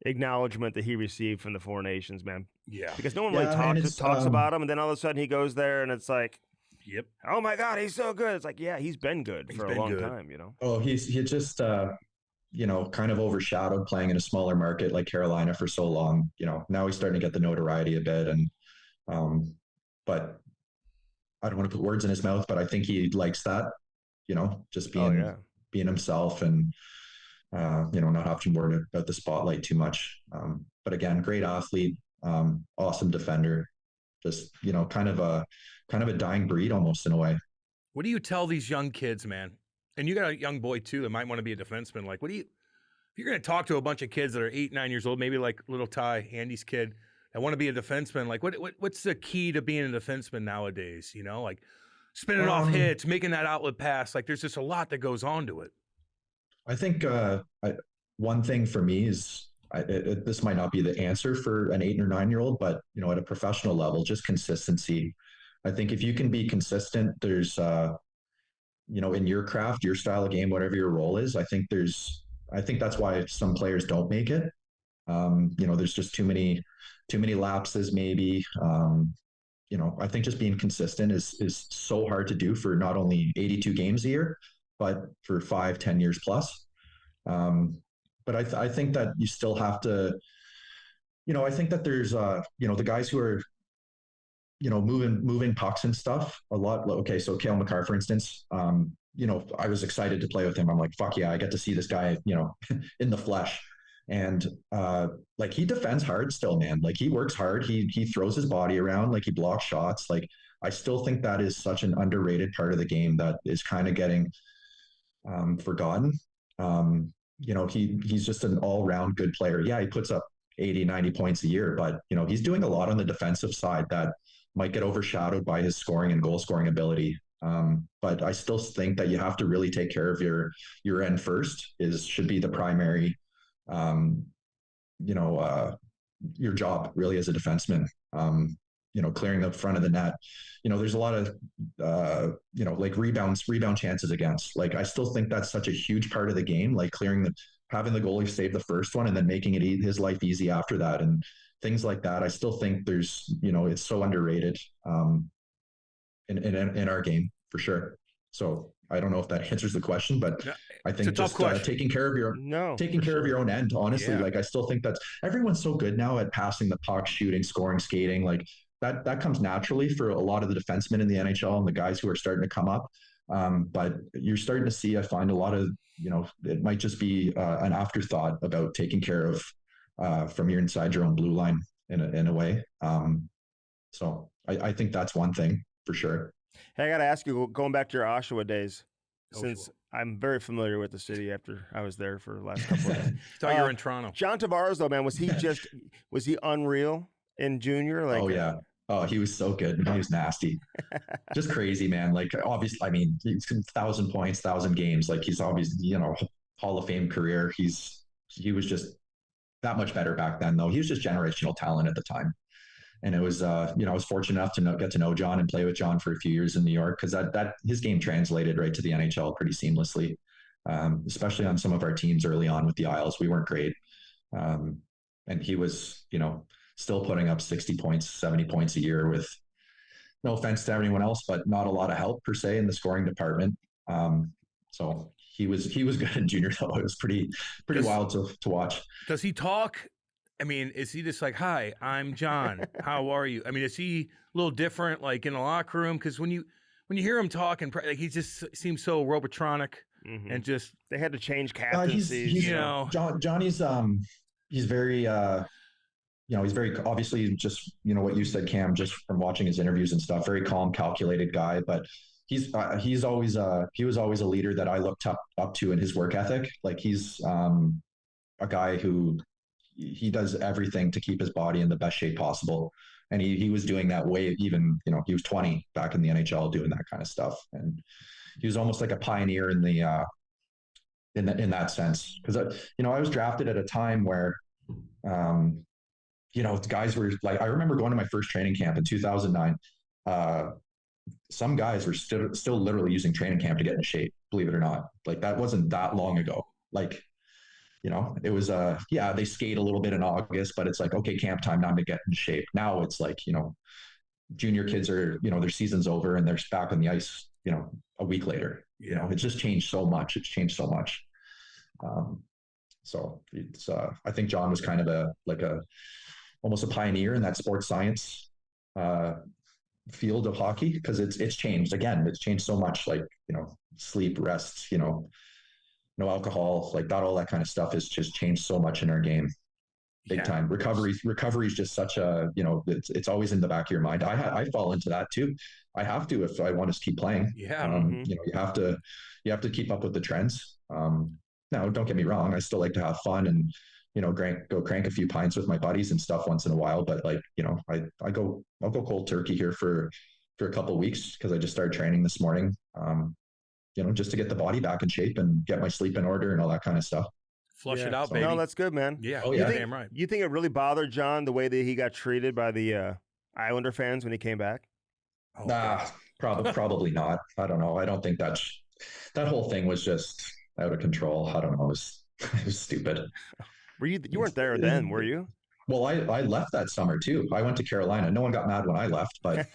acknowledgement that he received from the Four Nations, man.
Yeah.
Because no one really talks about him, and then all of a sudden he goes there and it's like,
yep.
Oh my God, he's so good. It's like, yeah, he's been good for a long time,
Oh, he just kind of overshadowed playing in a smaller market like Carolina for so long. Now he's starting to get the notoriety a bit, and but I don't want to put words in his mouth, but I think he likes that. Just being himself, and not having to worry about the spotlight too much. But again, great athlete, awesome defender. Just kind of a dying breed almost in a way.
What do you tell these young kids, man? And you got a young boy too that might want to be a defenseman. Like, if you're going to talk to a bunch of kids that are 8, 9 years old, maybe like little Ty, Andy's kid, that want to be a defenseman, like what's the key to being a defenseman nowadays? Like spinning off hits, making that outlet pass. Like there's just a lot that goes on to it.
I think one thing for me is, this might not be the answer for an 8 or 9 year old, but at a professional level, just consistency. I think if you can be consistent, there's in your craft, your style of game, whatever your role is, I think that's why some players don't make it. There's just too many lapses maybe. I think just being consistent is so hard to do for not only 82 games a year, but for 5-10 years plus. But I think that you still have to, I think that there's, the guys who are, moving pucks and stuff a lot. Okay. So Cale Makar, for instance, I was excited to play with him. I'm like, fuck yeah, I get to see this guy, in the flesh. And he defends hard still, man. Like he works hard. He throws his body around, like he blocks shots. Like I still think that is such an underrated part of the game that is kind of getting forgotten. He's just an all-round good player. Yeah, he puts up 80, 90 points a year, but he's doing a lot on the defensive side that might get overshadowed by his scoring and goal scoring ability. But I still think that you have to really take care of your end first. Should be the primary, your job really as a defenseman. Clearing the front of the net. There's a lot of, like rebound chances against. Like, I still think that's such a huge part of the game, like having the goalie save the first one and then making it his life easy after that and things like that. I still think there's, it's so underrated in our game for sure. So I don't know if that answers the question, but I think just taking care of your own end, honestly. Yeah. Like, I still think everyone's so good now at passing the puck, shooting, scoring, skating. Like that comes naturally for a lot of the defensemen in the NHL and the guys who are starting to come up. But you're starting to see, I find a lot of, it might just be an afterthought about taking care of from your inside your own blue line in a way. So I think that's one thing for sure.
Hey, I got to ask you, going back to your Oshawa days, since I'm very familiar with the city after I was there for the last couple of days.
Thought you were in Toronto.
John Tavares, though, man, was he unreal in junior? Like,
oh, yeah. Oh, he was so good. He was nasty. Just crazy, man. Like, obviously, I mean, he's 1,000 points, 1,000 games. Like, he's obviously, Hall of Fame career. He was just that much better back then, though. He was just generational talent at the time. And it was, I was fortunate enough to get to know John and play with John for a few years in New York, because that his game translated right to the NHL pretty seamlessly, especially on some of our teams early on with the Isles. We weren't great. And he was, still putting up 60 points, 70 points a year with, no offense to everyone else, but not a lot of help per se in the scoring department. So he was good in junior, though. It was pretty wild to watch.
Does he talk? I mean, is he just like, "Hi, I'm John. How are you?" I mean, is he a little different, like in the locker room? Because when you hear him talking, like, he just seems so robotronic, and just
they had to change captaincies.
Johnny's he's very he's very obviously just what you said, Cam, just from watching his interviews and stuff. Very calm, calculated guy, but he was always a leader that I looked up to in his work ethic. Like, he's a guy who. He does everything to keep his body in the best shape possible. And he was doing that way, even, he was 20 back in the NHL doing that kind of stuff. And he was almost like a pioneer in in that sense. Cause I was drafted at a time where, guys were like, I remember going to my first training camp in 2009. Some guys were still literally using training camp to get in shape, believe it or not. Like, that wasn't that long ago. Like, it was, they skate a little bit in August, but it's like, okay, camp time, time to get in shape. Now it's like, junior kids are, their season's over and they're back on the ice, a week later. It's just changed so much. It's changed so much. So it's, I think John was kind of almost a pioneer in that sports science field of hockey, because it's changed. Again, it's changed so much, like, sleep, rest, no alcohol, like that, all that kind of stuff has just changed so much in our game. Big time. Recovery is just such a, it's always in the back of your mind. I fall into that too. I have to, if I want to keep playing.
Yeah.
You have to keep up with the trends. Now, don't get me wrong. I still like to have fun and, go crank a few pints with my buddies and stuff once in a while. But like, I'll go cold turkey here for a couple of weeks, because I just started training this morning. Just to get the body back in shape and get my sleep in order and all that kind of stuff.
Flush it out, baby.
No, that's good, man.
Yeah.
Oh, yeah.
Damn right.
You think it really bothered John the way that he got treated by the Islander fans when he came back?
Probably not. I don't know. I don't think that whole thing was just out of control. I don't know. It was stupid.
You weren't there then, were you?
Well, I left that summer too. I went to Carolina. No one got mad when I left, but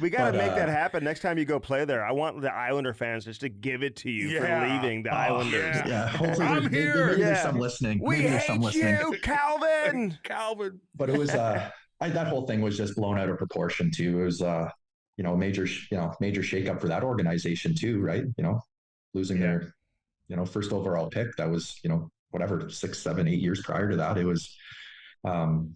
we got to make that happen next time you go play there. I want the Islander fans just to give it to you for leaving the Islanders.
Yeah, hopefully there's some listening.
We hate you, Calvin.
Calvin.
But it was that whole thing was just blown out of proportion too. It was major shakeup for that organization too, right? Losing their first overall pick. That was whatever, 6, 7, 8 years prior to that. It was the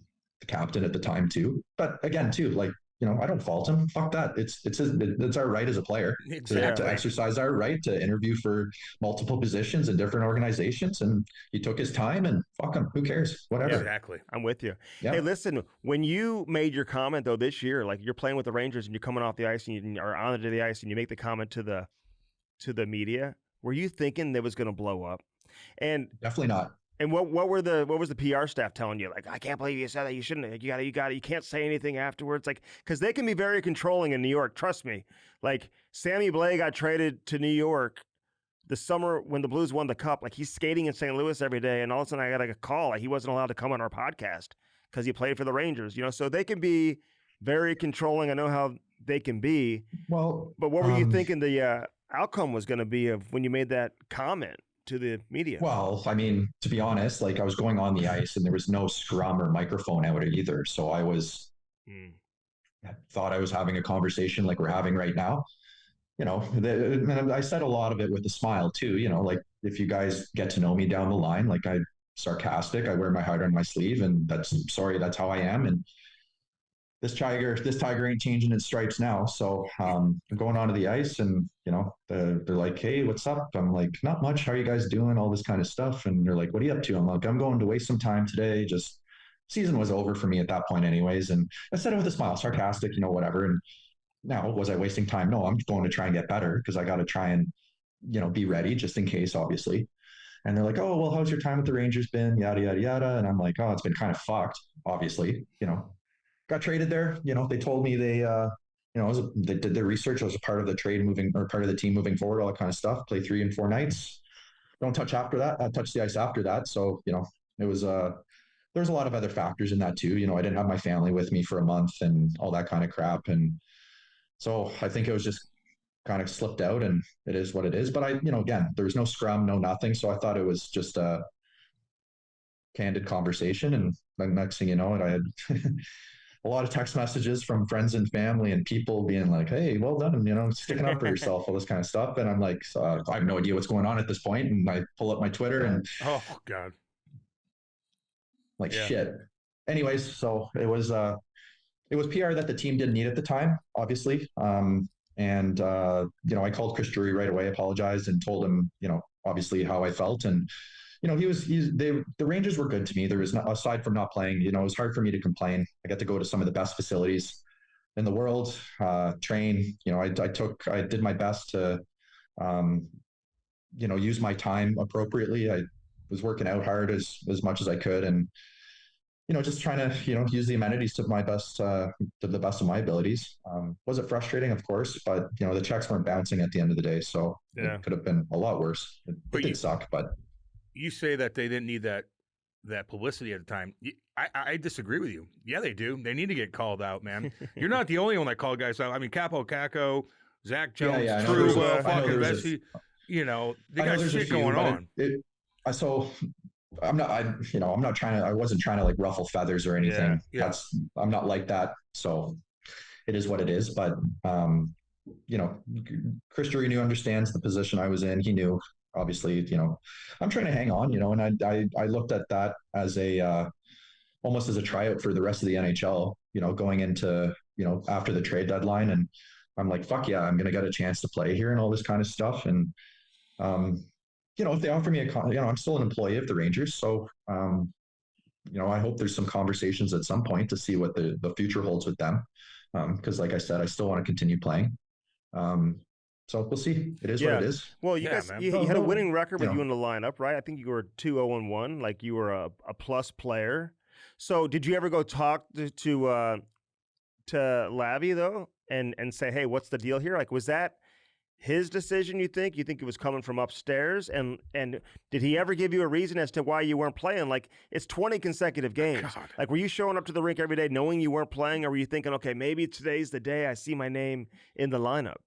captain at the time too. But again, too, like, I don't fault him. Fuck that. It's our right as a player
Exactly.
to exercise our right to interview for multiple positions in different organizations. And he took his time, and fuck him. Who cares? Whatever.
Exactly.
I'm with you.
Yeah.
Hey, listen, when you made your comment though this year, like you're playing with the Rangers and you're coming off the ice and you are onto the ice and you make the comment to the media, were you thinking that was going to blow up? And
Definitely not.
And what was the PR staff telling you? Like, I can't believe you said that. You shouldn't. You can't say anything afterwards. Like, because they can be very controlling in New York. Trust me. Like, Sammy Blais got traded to New York the summer when the Blues won the Cup. Like, he's skating in St. Louis every day, and all of a sudden I got a call. Like, he wasn't allowed to come on our podcast because he played for the Rangers. So they can be very controlling. I know how they can be.
Well,
but what were you thinking the outcome was going to be of when you made that comment to the media?
Well, I mean, to be honest, like I was going on the ice and there was no scrum or microphone out either. So I thought I was having a conversation like we're having right now. And I said a lot of it with a smile too, like if you guys get to know me down the line, like I'm sarcastic, I wear my heart on my sleeve, and that's how I am. And this tiger ain't changing its stripes now. So I'm going onto the ice, and they're like, "Hey, what's up?" I'm like, "Not much. How are you guys doing?" All this kind of stuff. And they're like, "What are you up to?" I'm like, "I'm going to waste some time today. Just season was over for me at that point, anyways." And I said it with a smile, sarcastic, whatever. And now, was I wasting time? No, I'm going to try and get better because I got to try and be ready just in case, obviously. And they're like, "Oh, well, how's your time with the Rangers been? Yada yada yada." And I'm like, "Oh, it's been kind of fucked, obviously, Got traded there. They told me they did their research. I was a part of the part of the team moving forward, all that kind of stuff. Play 3 and 4 nights. Don't touch after that. Touch the ice after that. So, it was, there's a lot of other factors in that too. I didn't have my family with me for a month and all that kind of crap. And so I think it was just kind of slipped out, and it is what it is. But again, there was no scrum, no nothing. So I thought it was just a candid conversation. And the next thing you know, I had a lot of text messages from friends and family and people being like, "Hey, well done," sticking up for yourself, all this kind of stuff. And I'm like, I have no idea what's going on at this point. And I pull up my Twitter and
oh God,
shit. Anyways, so it was PR that the team didn't need at the time, obviously. And I called Chris Drury right away, apologized, and told him, obviously how I felt. And the Rangers were good to me. There was not, aside from not playing, it was hard for me to complain. I got to go to some of the best facilities in the world, train. I did my best to, use my time appropriately. I was working out hard as much as I could, and just trying to use the amenities to the best of my abilities. Was it frustrating? Of course, but the checks weren't bouncing at the end of the day, so it could have been a lot worse. It did suck, but.
You say that they didn't need that publicity at the time. I disagree with you. Yeah, they do. They need to get called out, man. You're not the only one that called guys out. I mean, Capo Caco, Zach Jones, Truba, fucking Vesey. They got shit going on. I wasn't trying to like ruffle feathers or anything. Yeah.
I'm not like that. So it is what it is. But, Chris Drury understands the position I was in. He knew. Obviously, I'm trying to hang on, and I looked at that as almost as a tryout for the rest of the NHL, going into, after the trade deadline. And I'm like, fuck yeah, I'm going to get a chance to play here and all this kind of stuff. And, if they offer me I'm still an employee of the Rangers. So, I hope there's some conversations at some point to see what the future holds with them. Because like I said, I still want to continue playing. So we'll see. It is what it is.
Well, you guys, you had a winning record with you in the lineup, right? I think you were 2-0-1. Like you were a plus player. So did you ever go talk to Lavi though, and say, "Hey, what's the deal here?" Like, was that his decision? You think it was coming from upstairs? And did he ever give you a reason as to why you weren't playing? Like, it's 20 consecutive games.
God.
Like, were you showing up to the rink every day knowing you weren't playing, or were you thinking, okay, maybe today's the day I see my name in the lineup?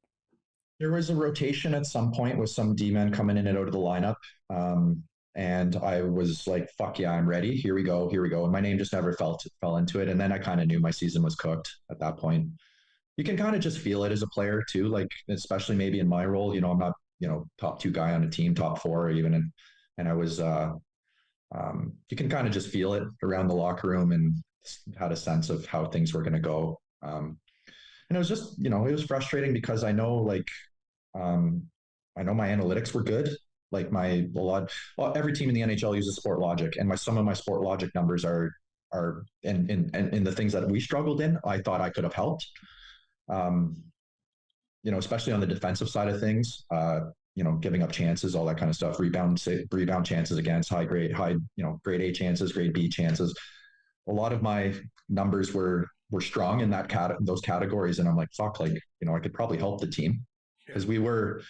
There was a rotation at some point with some D-men coming in and out of the lineup. And I was like, fuck yeah, I'm ready. Here we go. And my name just never fell into it. And then I kind of knew my season was cooked at that point. You can kind of just feel it as a player too. Like, especially maybe in my role, I'm not, top 2 guy on a team, top 4 even. And I was, you can kind of just feel it around the locker room and had a sense of how things were going to go. And it was just, it was frustrating because I know I know my analytics were good. Like every team in the NHL uses Sport Logic, and some of my Sport Logic numbers are in the things that we struggled in. I thought I could have helped. Especially on the defensive side of things, giving up chances, all that kind of stuff, rebound chances against grade A chances, grade B chances. A lot of my numbers were strong in those categories. And I'm like, fuck, I could probably help the team because we were,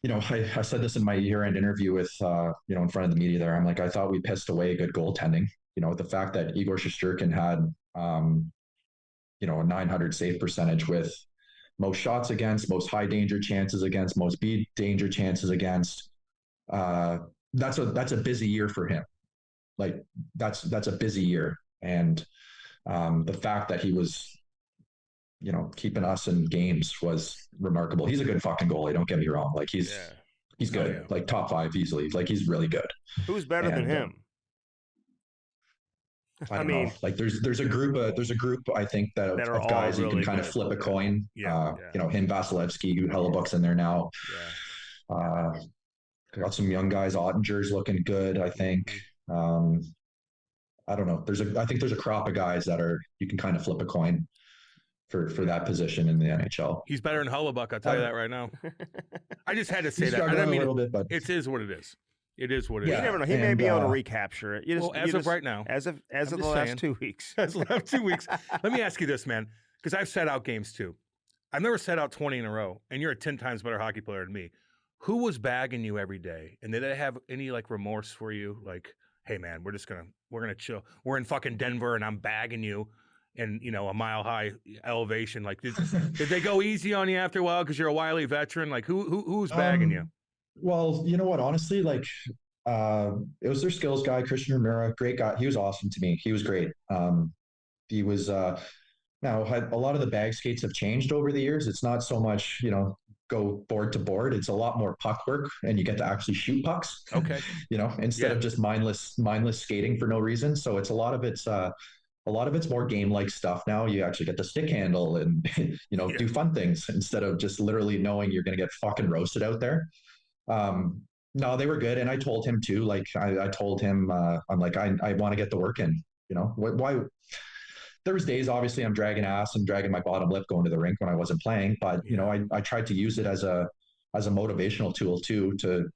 I said this in my year-end interview with, in front of the media there. I'm like, I thought we pissed away good goaltending. The fact that Igor Shesterkin had, a 900 save percentage with most shots against, most high danger chances against, most B danger chances against. That's a busy year for him. Like that's a busy year. And the fact that he was, keeping us in games was remarkable. He's a good fucking goalie. Don't get me wrong. Like he's good. Oh, yeah. Like top 5 easily. Like he's really good.
Who's better than him?
I don't know. Like there's a group I think that of guys really you can kind of flip a coin. Yeah. Him, Vasilevsky, Hellabuck's in there now. Yeah. Got some young guys. Ottinger's looking good, I think. I don't know. I think there's a crop of guys that you can kind of flip a coin for that position in the NHL.
He's better than Hellabuck, I'll tell you that right now. I just had to say that. I mean, a little bit, but it is what it is. It is what it is.
You never know. He may be able to recapture it.
As of right now.
As of the last 2 weeks.
As of the last 2 weeks. Let me ask you this, man, because I've set out games too. I've never set out 20 in a row, and you're a 10 times better hockey player than me. Who was bagging you every day? And did they have any remorse for you? Like, hey man, we're gonna chill. We're in fucking Denver and I'm bagging you in, a mile high elevation. Like did they go easy on you after a while because you're a wily veteran? Like who's bagging you?
Well, you know what? Honestly, it was their skills guy, Christian Ramirez, great guy. He was awesome to me. He was great. He was now a lot of the bag skates have changed over the years. It's not so much, go board to board. It's a lot more puck work, and you get to actually shoot pucks.
Okay.
Instead of just mindless skating for no reason. So it's a lot of it's more game-like stuff now. You actually get the stick handle and do fun things instead of just literally knowing you're going to get fucking roasted out there. No, they were good. And I told him too, I told him, I'm like, I want to get the work in, why there was days, obviously I'm dragging ass and dragging my bottom lip going to the rink when I wasn't playing, but I tried to use it as a motivational tool too, to,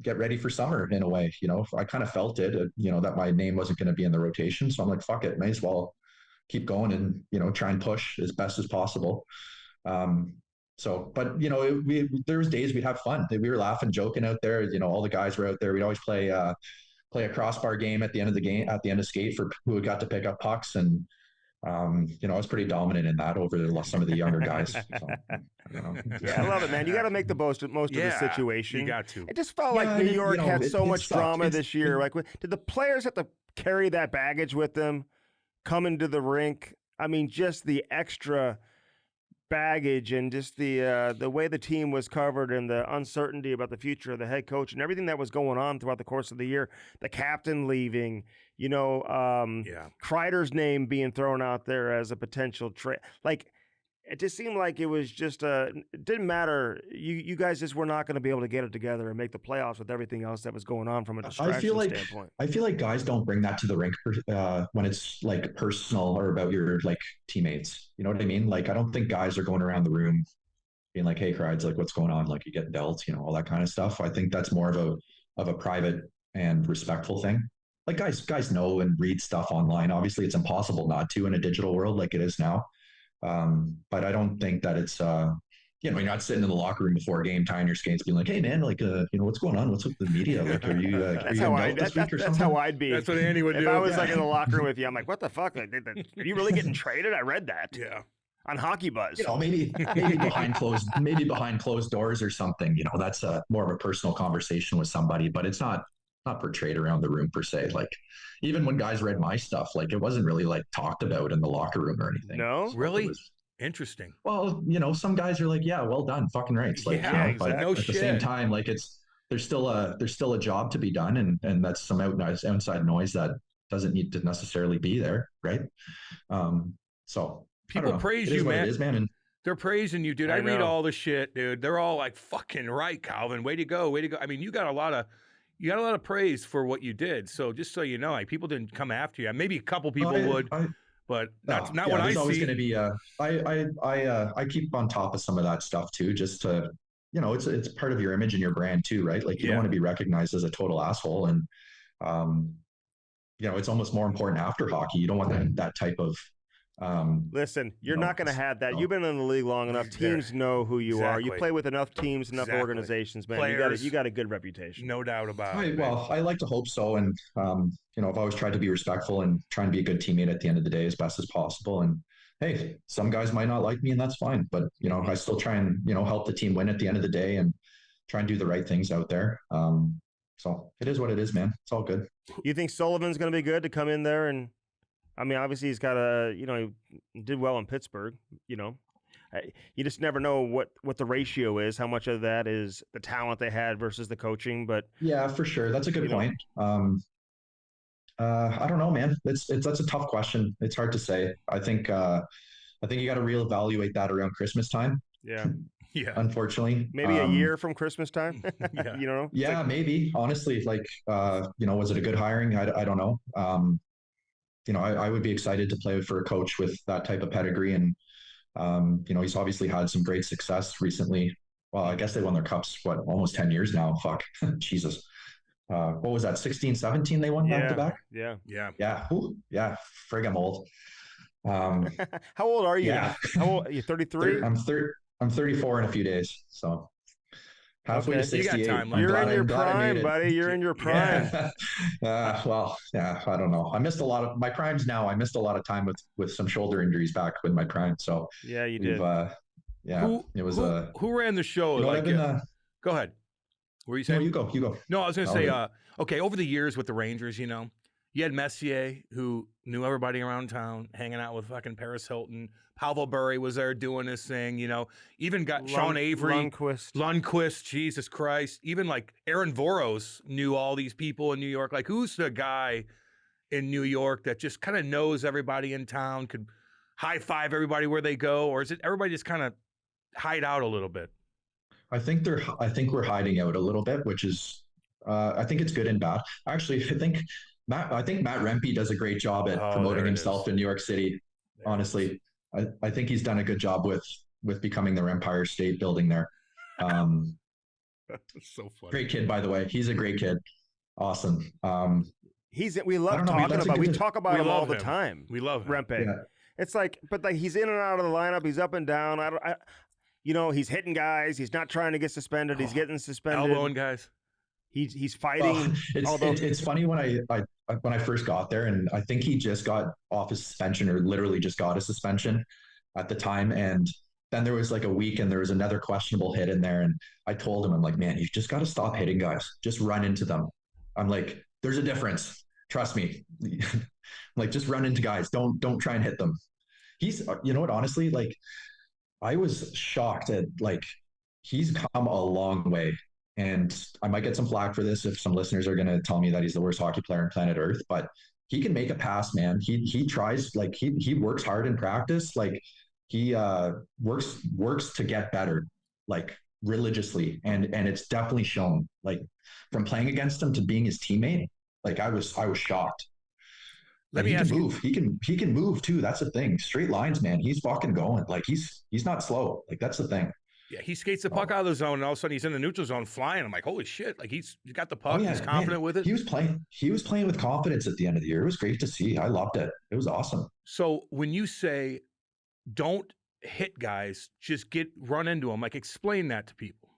get ready for summer in a way. I kind of felt it, that my name wasn't going to be in the rotation. So I'm like, fuck it, may as well keep going and, try and push as best as possible. But there was days we'd have fun. We were laughing, joking out there. All the guys were out there. We'd always play a crossbar game at the end of skate for who got to pick up pucks. And, I was pretty dominant in that over some of the younger guys. So,
Yeah, I love it, man. You got to make the most of the situation.
You got to.
It just felt like New York had so much drama this year. Did the players have to carry that baggage with them coming to the rink? I mean, just the extra baggage and just the way the team was covered and the uncertainty about the future of the head coach and everything that was going on throughout the course of the year, the captain leaving, Kreider's name being thrown out there as a potential trade. It just seemed like it was just it didn't matter. You guys just were not going to be able to get it together and make the playoffs with everything else that was going on from a distraction standpoint.
I feel like guys don't bring that to the rink when it's personal or about your teammates. You know what I mean? I don't think guys are going around the room being like, "Hey, Crides, what's going on? You getting dealt?" All that kind of stuff. I think that's more of a private and respectful thing. Guys know and read stuff online. Obviously, it's impossible not to in a digital world like it is now. But I don't think that it's, you're not sitting in the locker room before a game, tying your skates, being like, "Hey man, what's going on? What's with the media? Are you,
that's how I'd be.
That's what Andy would do.
If I was in the locker room with you, I'm like, what the fuck? Are you really getting traded? I read that.
Yeah.
On Hockey Buzz.
Maybe behind closed doors or something, that's more of a personal conversation with somebody, but it's not portrayed around the room per se. Even when guys read my stuff, it wasn't really talked about in the locker room or anything.
No,
so
really interesting.
Well, some guys are like, yeah, well done, fucking right.
Exactly.
But at the same time, there's still a job to be done, and that's some outside noise that doesn't need to necessarily be there, right? So
people praise you, man.
It is, man. And
they're praising you, dude. I read all the shit, dude. They're all like, fucking right, Calvin. Way to go. Way to go. I mean, you got a lot of praise for what you did. So just so you know, like, people didn't come after you. Maybe a couple people would, but not what I see.
Always going to be I keep on top of some of that stuff too, just to, it's part of your image and your brand too, right? Like, you don't want to be recognized as a total asshole. And it's almost more important after hockey. You don't want that type of
listen, you're not going to have that. You've been in the league long enough. Teams know who you are. You play with enough teams, enough organizations, man.
Players,
you got a good reputation.
No doubt about it.
Well, I like to hope so. And, I've always tried to be respectful and try and be a good teammate at the end of the day as best as possible. And hey, some guys might not like me, and that's fine. But, I still try and, help the team win at the end of the day and try and do the right things out there. So it is what it is, man. It's all good.
You think Sullivan's going to be good to come in there? And I mean, obviously he's got he did well in Pittsburgh, You just never know what the ratio is, how much of that is the talent they had versus the coaching. But
yeah, for sure. That's a good point. I don't know, man. That's a tough question. It's hard to say. I think you got to reevaluate that around Christmas time.
Yeah.
Yeah.
Unfortunately.
Maybe a year from Christmas time.
Yeah.
Yeah, maybe. Honestly, was it a good hiring? I don't know. I would be excited to play for a coach with that type of pedigree. And, he's obviously had some great success recently. Well, I guess they won their cups, almost 10 years now. Fuck. Jesus. What was that? 16, 17 they won back to back?
Yeah.
Yeah. Yeah. Frig, I'm old.
How old are you?
Yeah.
How old are you? 33?
I'm 34 in a few days. So halfway to 68.
You got time.
You're in your prime, buddy. You're in your prime.
Well, yeah, I don't know. I missed a lot of my primes now. I missed a lot of time with some shoulder injuries back with my prime. So
yeah, you did.
Who ran the show? Go ahead. What were you saying?
No, you go.
No, I was going to say, okay, over the years with the Rangers, you had Messier, who knew everybody around town, hanging out with fucking Paris Hilton. Pavel Bure was there doing his thing, Even got Sean Avery. Lundqvist, Jesus Christ. Even like Aaron Voros knew all these people in New York. Like, who's the guy in New York that just kind of knows everybody in town, could high-five everybody where they go? Or is it everybody just kind of hide out a little bit?
I think we're hiding out a little bit, which is, I think it's good and bad. Actually, I think Matt Rempe does a great job at promoting himself in New York City. Honestly, I think he's done a good job with becoming their Empire State Building there.
That's so funny.
Great kid, by the way. He's a great kid. Awesome.
We love talking about. We talk about him all the time.
We love him.
Rempe. Yeah. It's like, but he's in and out of the lineup. He's up and down. He's hitting guys. He's not trying to get suspended. He's getting suspended.
Elbowing guys.
He's fighting.
It's funny when I first got there, and I think he just got off his suspension, or literally just got a suspension at the time. And then there was like a week, and there was another questionable hit in there. And I told him, I'm like, man, you just got to stop hitting guys. Just run into them. I'm like, there's a difference. Trust me. Like, just run into guys. Don't try and hit them. He's, honestly, like, I was shocked at, like, he's come a long way. And I might get some flack for this if some listeners are going to tell me that he's the worst hockey player on planet Earth, but he can make a pass, man. He tries, like, he works hard in practice. Like, he works to get better, like, religiously. And it's definitely shown, like, from playing against him to being his teammate. Like, I was shocked.
Let me ask you.
He can move too. That's the thing. Straight lines, man. He's fucking going. Like, he's not slow. Like, that's the thing.
Yeah, he skates the puck out of the zone, and all of a sudden he's in the neutral zone flying. I'm like, holy shit! Like, he's got the puck. He's confident with it.
He was playing with confidence at the end of the year. It was great to see. I loved it. It was awesome.
So when you say don't hit guys, just run into them, like, explain that to people.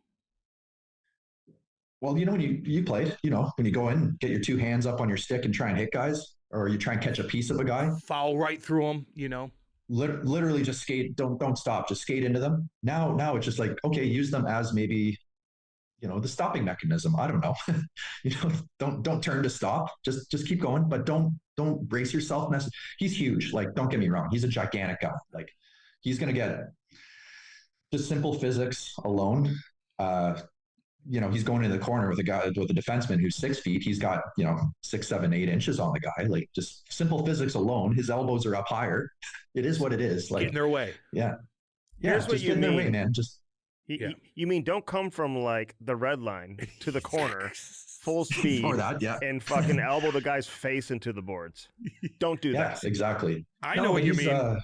Well, when you played, when you go in, get your two hands up on your stick and try and hit guys, or you try and catch a piece of a guy,
foul right through them,
Literally just skate. Don't stop. Just skate into them. Now it's just like, okay, use them as maybe, the stopping mechanism. I don't know. Don't turn to stop. Just keep going, but don't brace yourself. He's huge. Like, don't get me wrong. He's a gigantic guy. Like, he's gonna get just simple physics alone. he's going into the corner with a guy with a defenseman who's 6 feet. He's got 6, 7, 8 inches on the guy. Like just simple physics alone, his elbows are up higher. It is what it is. Like
get in their way.
Yeah.
Here's
just
what you
get in their
mean.
way, man. Just
you mean don't come from like the red line to the corner full speed
or that,
and fucking elbow the guy's face into the boards. Don't do that.
Exactly.
I know what you mean.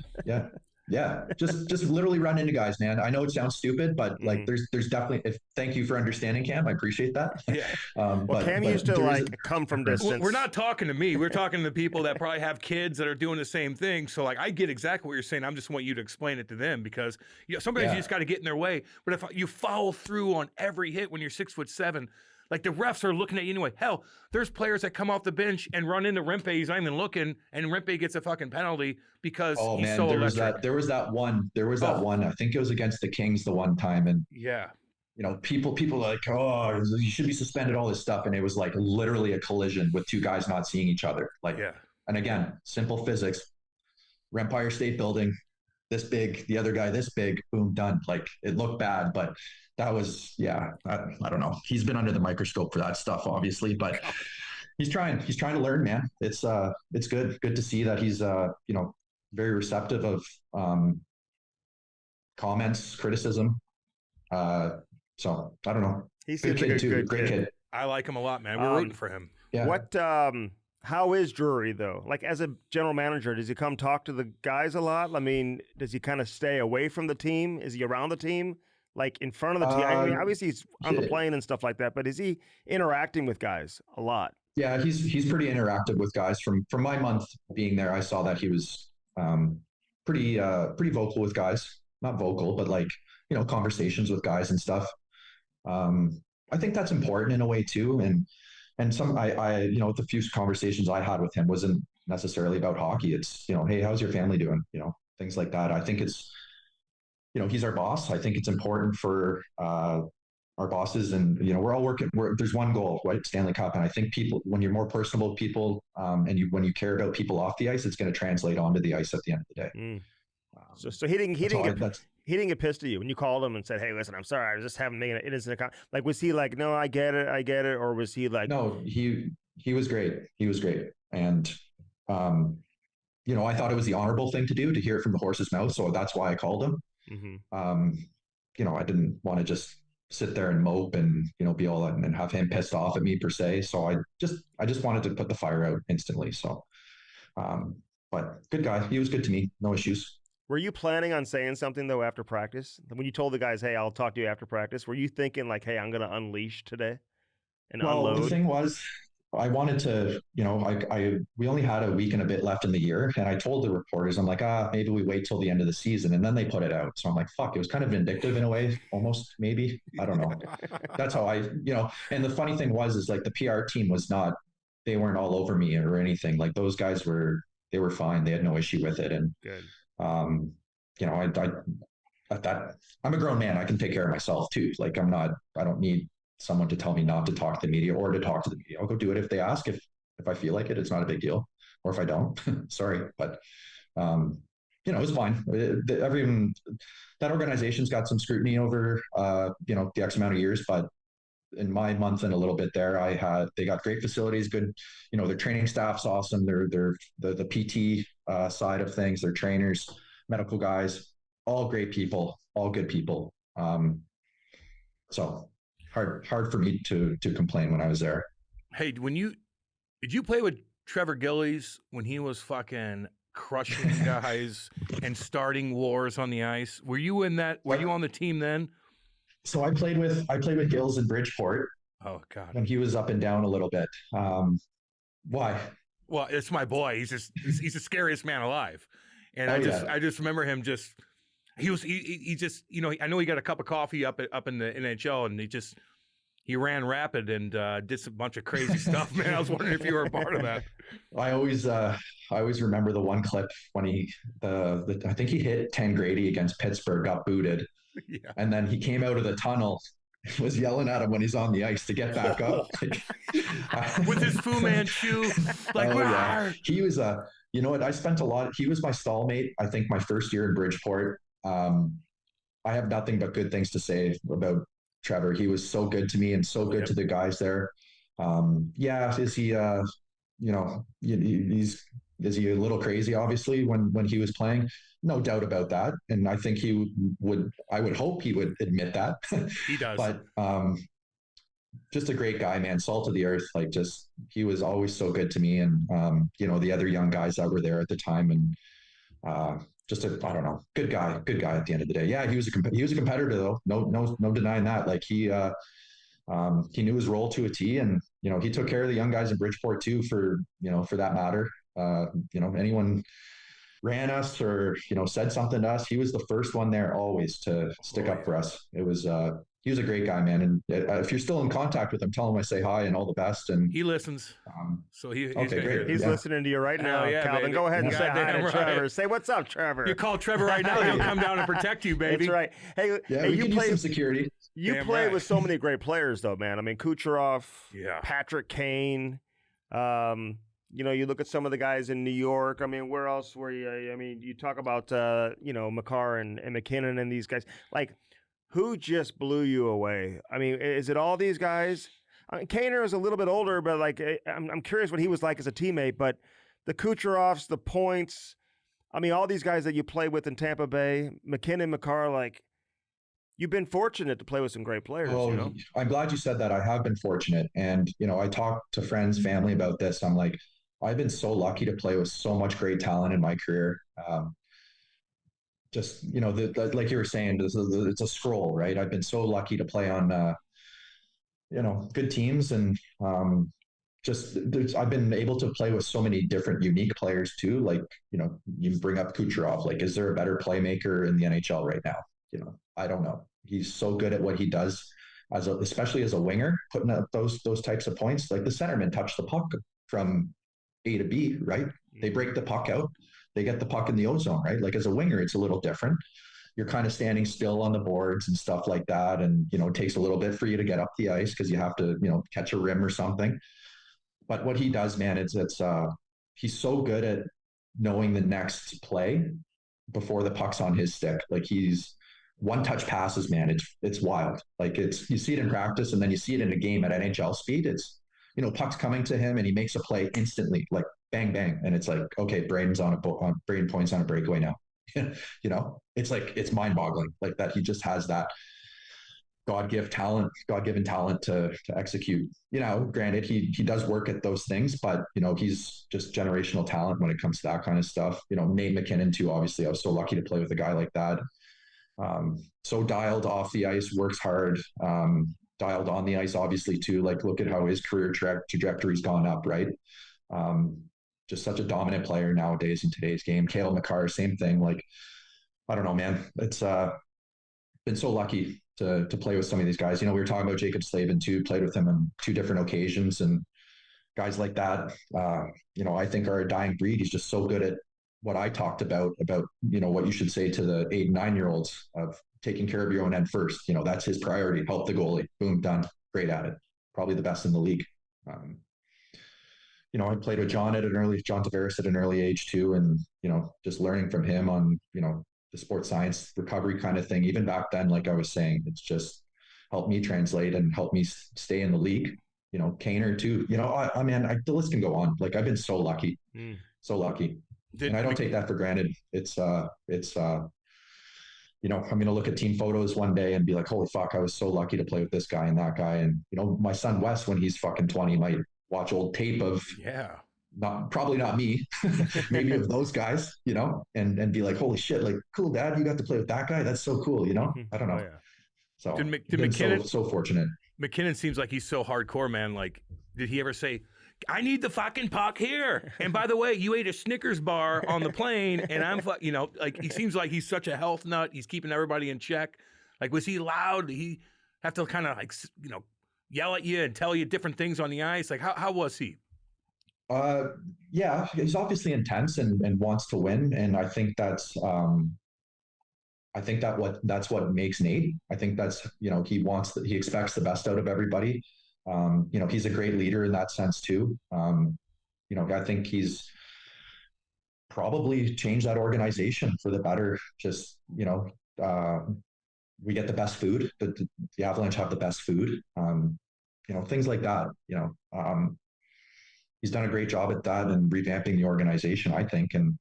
Yeah. Just literally run into guys, man. I know it sounds stupid, but like there's definitely. Thank you for understanding, Cam. I appreciate that.
Yeah.
But Cam used to like come from distance.
We're not talking to me. We're talking to the people that probably have kids that are doing the same thing. So like, I get exactly what you're saying. I just want you to explain it to them because sometimes you just got to get in their way. But if you follow through on every hit when you're 6'7", like the refs are looking at you anyway. Hell, there's players that come off the bench and run into Rempe. He's not even looking, and Rempe gets a fucking penalty because he's so electric.
There was that one. I think it was against the Kings the one time, and people like, oh, you should be suspended, all this stuff, and it was like literally a collision with two guys not seeing each other. Like, and again, simple physics. Empire State Building, this big, the other guy this big, boom, done. Like it looked bad, but that was, I don't know. He's been under the microscope for that stuff, obviously, but he's trying to learn, man. It's good to see that he's, very receptive of comments, criticism. So I don't know.
He's
good kid too. Great kid.
I like him a lot, man. We're rooting for him.
Yeah. How is Drury though? Like as a general manager, does he come talk to the guys a lot? I mean, does he kind of stay away from the team? Is he around the team? Like in front of the team? I mean, obviously he's on the plane and stuff like that, but is he interacting with guys a lot?
Yeah, he's pretty interactive with guys. From my month being there, I saw that he was pretty vocal with guys. Not vocal, but like, conversations with guys and stuff. I think that's important in a way too. And some, I the few conversations I had with him wasn't necessarily about hockey. It's, hey, how's your family doing? Things like that. I think it's, he's our boss. I think it's important for our bosses, and we're all working. There's one goal, right? Stanley Cup. And I think people, when you're more personable with people, and when you care about people off the ice, it's going to translate onto the ice at the end of the day.
So he didn't get pissed at you when you called him and said, "Hey, listen, I'm sorry, I was just making an innocent comment." Like, was he like, "No, I get it," or was he like,
"No, he was great. He was great," and I thought it was the honorable thing to do to hear it from the horse's mouth, so that's why I called him. I didn't want to just sit there and mope and be all that and have him pissed off at me per se. So I just wanted to put the fire out instantly. So, but good guy. He was good to me. No issues.
Were you planning on saying something though after practice? When you told the guys, "Hey, I'll talk to you after practice," were you thinking like, "Hey, I'm going to unleash today and unload"?
The thing was, I wanted to, we only had a week and a bit left in the year, and I told the reporters, I'm like, maybe we wait till the end of the season, and then they put it out. So I'm like, fuck, it was kind of vindictive in a way, almost, maybe. I don't know. That's how and the funny thing is like the PR team they weren't all over me or anything. Like those guys they were fine. They had no issue with it. And
good.
I'm a grown man. I can take care of myself too. Like I don't need someone to tell me not to talk to the media or to talk to the media. I'll go do it if they ask. If I feel like it, it's not a big deal. Or if I don't, sorry. But it was fine. That organization's got some scrutiny over the X amount of years, but in my month and a little bit there, they got great facilities, good, their training staff's awesome. They're the PT side of things, their trainers, medical guys, all great people, all good people. So hard for me to complain when I was there.
Hey, did you play with Trevor Gillies when he was fucking crushing guys and starting wars on the ice? Were you in that? Were you on the team then?
So I played with Gills in Bridgeport.
Oh God!
When he was up and down a little bit. Why?
Well, it's my boy. He's the scariest man alive, and I just remember him just. He just I know he got a cup of coffee up in the NHL, and he ran rapid and did a bunch of crazy stuff. Man, I was wondering if you were a part of that.
I always remember the one clip when I think he hit 10 Grady against Pittsburgh, got booted. Yeah. And then he came out of the tunnel, was yelling at him when he's on the ice to get back up.
With his Fu Manchu.
Yeah. He was I spent he was my stallmate, I think my first year in Bridgeport. I have nothing but good things to say about Trevor. He was so good to me and so good to the guys there. Is he, is he a little crazy, obviously, when he was playing? No doubt about that. And I think I would hope he would admit that.
He does.
But just a great guy, man, salt of the earth. Like, just, he was always so good to me. And, the other young guys that were there at the time, and just I don't know, good guy at the end of the day. Yeah, he was a competitor though. No denying that. Like, he knew his role to a T, and, he took care of the young guys in Bridgeport too, for that matter. Anyone ran us or, said something to us, he was the first one there always to stick up for us. It was, he was a great guy, man. And if you're still in contact with him, tell him I say hi and all the best. And
he listens. He's
okay, great.
He's listening to you right now, Calvin. Baby. Go ahead and say hi to Trevor. Say, what's up, Trevor?
You call Trevor right now. He'll come down and protect you, baby.
That's right. Hey,
you play some security.
You played with so many great players, though, man. I mean, Kucherov, Patrick Kane. You look at some of the guys in New York. I mean, where else were you? I mean, you talk about, Makar and McKinnon and these guys. Like, who just blew you away? I mean, is it all these guys? I mean, Kaner is a little bit older, but, like, I'm curious what he was like as a teammate. But the Kucherovs, the Points, I mean, all these guys that you play with in Tampa Bay, McKinnon, Makar, like, you've been fortunate to play with some great players.
Oh, I'm glad you said that. I have been fortunate. And, I talk to friends, family about this. I'm like, I've been so lucky to play with so much great talent in my career. Like you were saying, it's a scroll, right? I've been so lucky to play on, good teams. And I've been able to play with so many different unique players too. Like, you bring up Kucherov, like, is there a better playmaker in the NHL right now? I don't know. He's so good at what he does, especially as a winger, putting up those types of points. Like, the centermen touch the puck from A to B, right? They break the puck out. They get the puck in the O-zone, right? Like, as a winger, it's a little different. You're kind of standing still on the boards and stuff like that. And, it takes a little bit for you to get up the ice because you have to, catch a rim or something. But what he does, man, he's so good at knowing the next play before the puck's on his stick. Like, he's one-touch passes, man. It's wild. Like, you see it in practice, and then you see it in a game at NHL speed. It's, puck's coming to him and he makes a play instantly, like, bang, bang. And it's like, okay, Braden points on a breakaway now. It's like, it's mind boggling, like, that he just has that God-given talent to execute. Granted, he does work at those things, but, he's just generational talent when it comes to that kind of stuff. Nate McKinnon too, obviously. I was so lucky to play with a guy like that. So dialed off the ice, works hard, dialed on the ice, obviously too. Like, look at how his career trajectory's gone up, right? Just such a dominant player nowadays in today's game. Cale Makar, same thing. Like, I don't know, man. It's been so lucky to play with some of these guys. We were talking about Jacob Slavin too, played with him on 2 different occasions, and guys like that, I think are a dying breed. He's just so good at what I talked about, what you should say to the 8 and 9-year-olds of taking care of your own end first. That's his priority. Help the goalie. Boom, done. Great at it. Probably the best in the league. I played with John Tavares at an early age too. And, just learning from him on, the sports science recovery kind of thing. Even back then, like I was saying, it's just helped me translate and help me stay in the league. Kaner too, the list can go on. Like, I've been so lucky, so lucky. And I don't take that for granted. It's I'm going to look at team photos one day and be like, holy fuck, I was so lucky to play with this guy and that guy. And, my son Wes, when he's fucking 20, might watch old tape of, probably not me, maybe of those guys, and be like, holy shit, like, cool, Dad, you got to play with that guy. That's so cool. I don't know. Oh, yeah. So
did McKinnon,
so fortunate.
McKinnon seems like he's so hardcore, man. Like, did he ever say, I need the fucking puck here? And by the way, you ate a Snickers bar on the plane, and I'm, like, he seems like he's such a health nut. He's keeping everybody in check. Like, was he loud? Did he have to kind of, like, yell at you and tell you different things on the ice? Like, how was he?
Yeah, he's obviously intense and wants to win. And I think that's what makes Nate. I think that's, he expects the best out of everybody. He's a great leader in that sense too. I think he's probably changed that organization for the better. Just, we get the best food. The Avalanche have the best food. Things like that. He's done a great job at that and revamping the organization, I think. And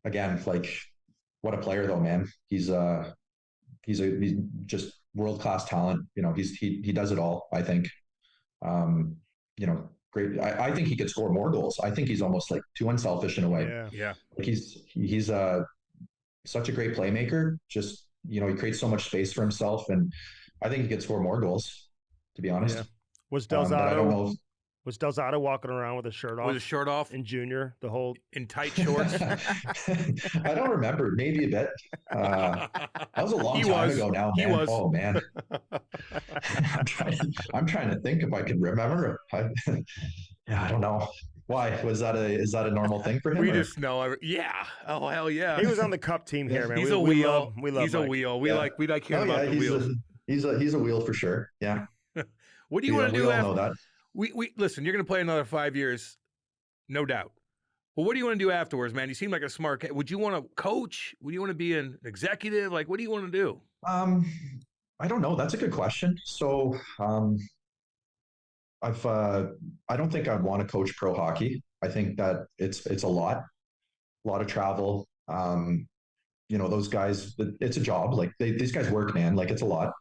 again, like, what a player though, man. He's just world-class talent. He does it all, I think. Great. I think he could score more goals. I think he's almost like too unselfish in a way.
Yeah.
Like he's such a great playmaker. Just, he creates so much space for himself, and I think he could score more goals, to be honest.
Yeah. Was
I don't know if,
Was Delzato walking around with his shirt off?
With his shirt off
in junior,
in tight shorts?
I don't remember. Maybe a bit. That was a long time ago now, man. Oh man. I'm trying to think if I can remember. I don't know. Why? Is that a normal thing for him?
We just know. Yeah. Oh hell yeah.
He was on the Cup team here, man.
He's a wheel.
We love
He's
Mike.
a wheel. We like hearing about the wheels.
He's a wheel for sure. Yeah.
What do you want to do?
We all know that.
We listen. You're going to play another 5 years, no doubt. But what do you want to do afterwards, man? You seem like a smart guy. Would you want to coach? Would you want to be an executive? Like, what do you want to do?
I don't know. That's a good question. So, I don't think I'd want to coach pro hockey. I think that it's a lot of travel. Those guys, it's a job. Like these guys work, man. Like it's a lot.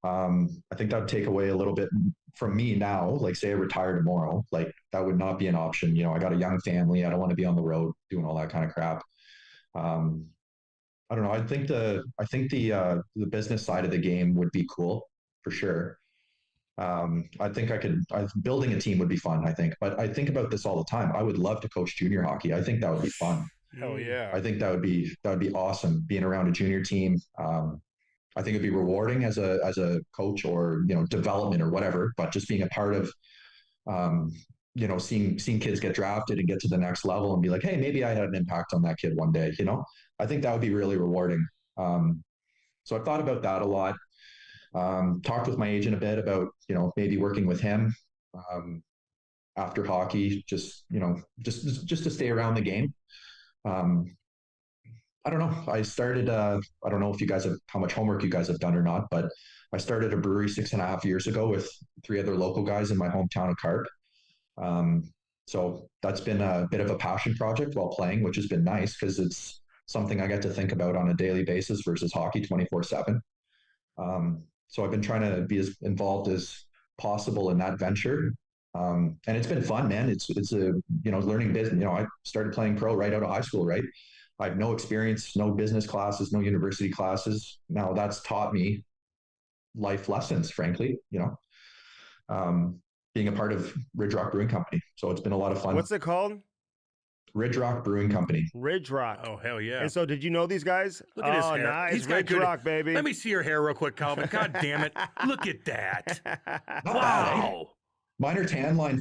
I think that would take away a little bit from me now. Like say I retire tomorrow, like that would not be an option. I got a young family. I don't want to be on the road doing all that kind of crap. I don't know. I think the business side of the game would be cool for sure. I think building a team would be fun, I think, but I think about this all the time. I would love to coach junior hockey. I think that would be fun.
Hell yeah.
I think that would be awesome, being around a junior team. I think it'd be rewarding as a coach or, development or whatever, but just being a part of, seeing kids get drafted and get to the next level and be like, hey, maybe I had an impact on that kid one day, I think that would be really rewarding. So I've thought about that a lot. Talked with my agent a bit about, maybe working with him after hockey, just to stay around the game. I don't know. I started, I don't know how much homework you guys have done or not, but I started a brewery 6.5 years ago with 3 other local guys in my hometown of Carp. So that's been a bit of a passion project while playing, which has been nice because it's something I get to think about on a daily basis versus hockey 24/7. So I've been trying to be as involved as possible in that venture. And it's been fun, man. It's a, learning business. I started playing pro right out of high school, right? I have no experience, no business classes, no university classes. Now that's taught me life lessons, frankly, being a part of Ridge Rock Brewing Company. So it's been a lot of fun.
What's it called?
Ridge Rock Brewing Company.
Ridge Rock.
Oh, hell yeah.
And so did you know these guys?
Look at his hair.
Nice.
He's got
Ridge
good
Rock, baby.
Let me see your hair real quick, Calvin. God damn it. Look at that.
Not bad, eh? Minor tan line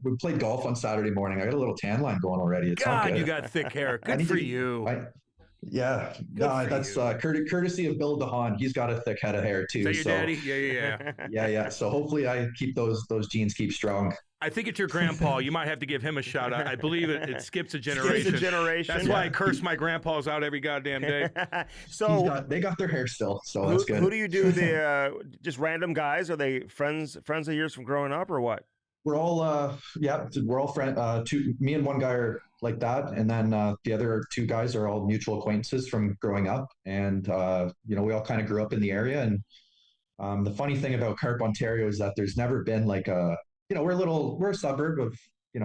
we played golf on Saturday morning. I got a little tan line going already. It's
God,
good.
You got thick hair. Good for you.
That's courtesy of Bill Dhan. He's got a thick head of hair too.
Is that your daddy? Yeah.
Yeah. So hopefully I keep those genes keep strong.
I think it's your grandpa. You might have to give him a shout out. I believe it skips a generation. That's why I curse my grandpas out every goddamn day.
So
they got their hair still, so that's good.
Who do you do? Just random guys? Are they friends of yours from growing up or what?
We're all we're all friends. Me and one guy are like that, and then the other 2 guys are all mutual acquaintances from growing up, and we all kind of grew up in the area. And the funny thing about Carp, Ontario, is that there's never been like we're a suburb of I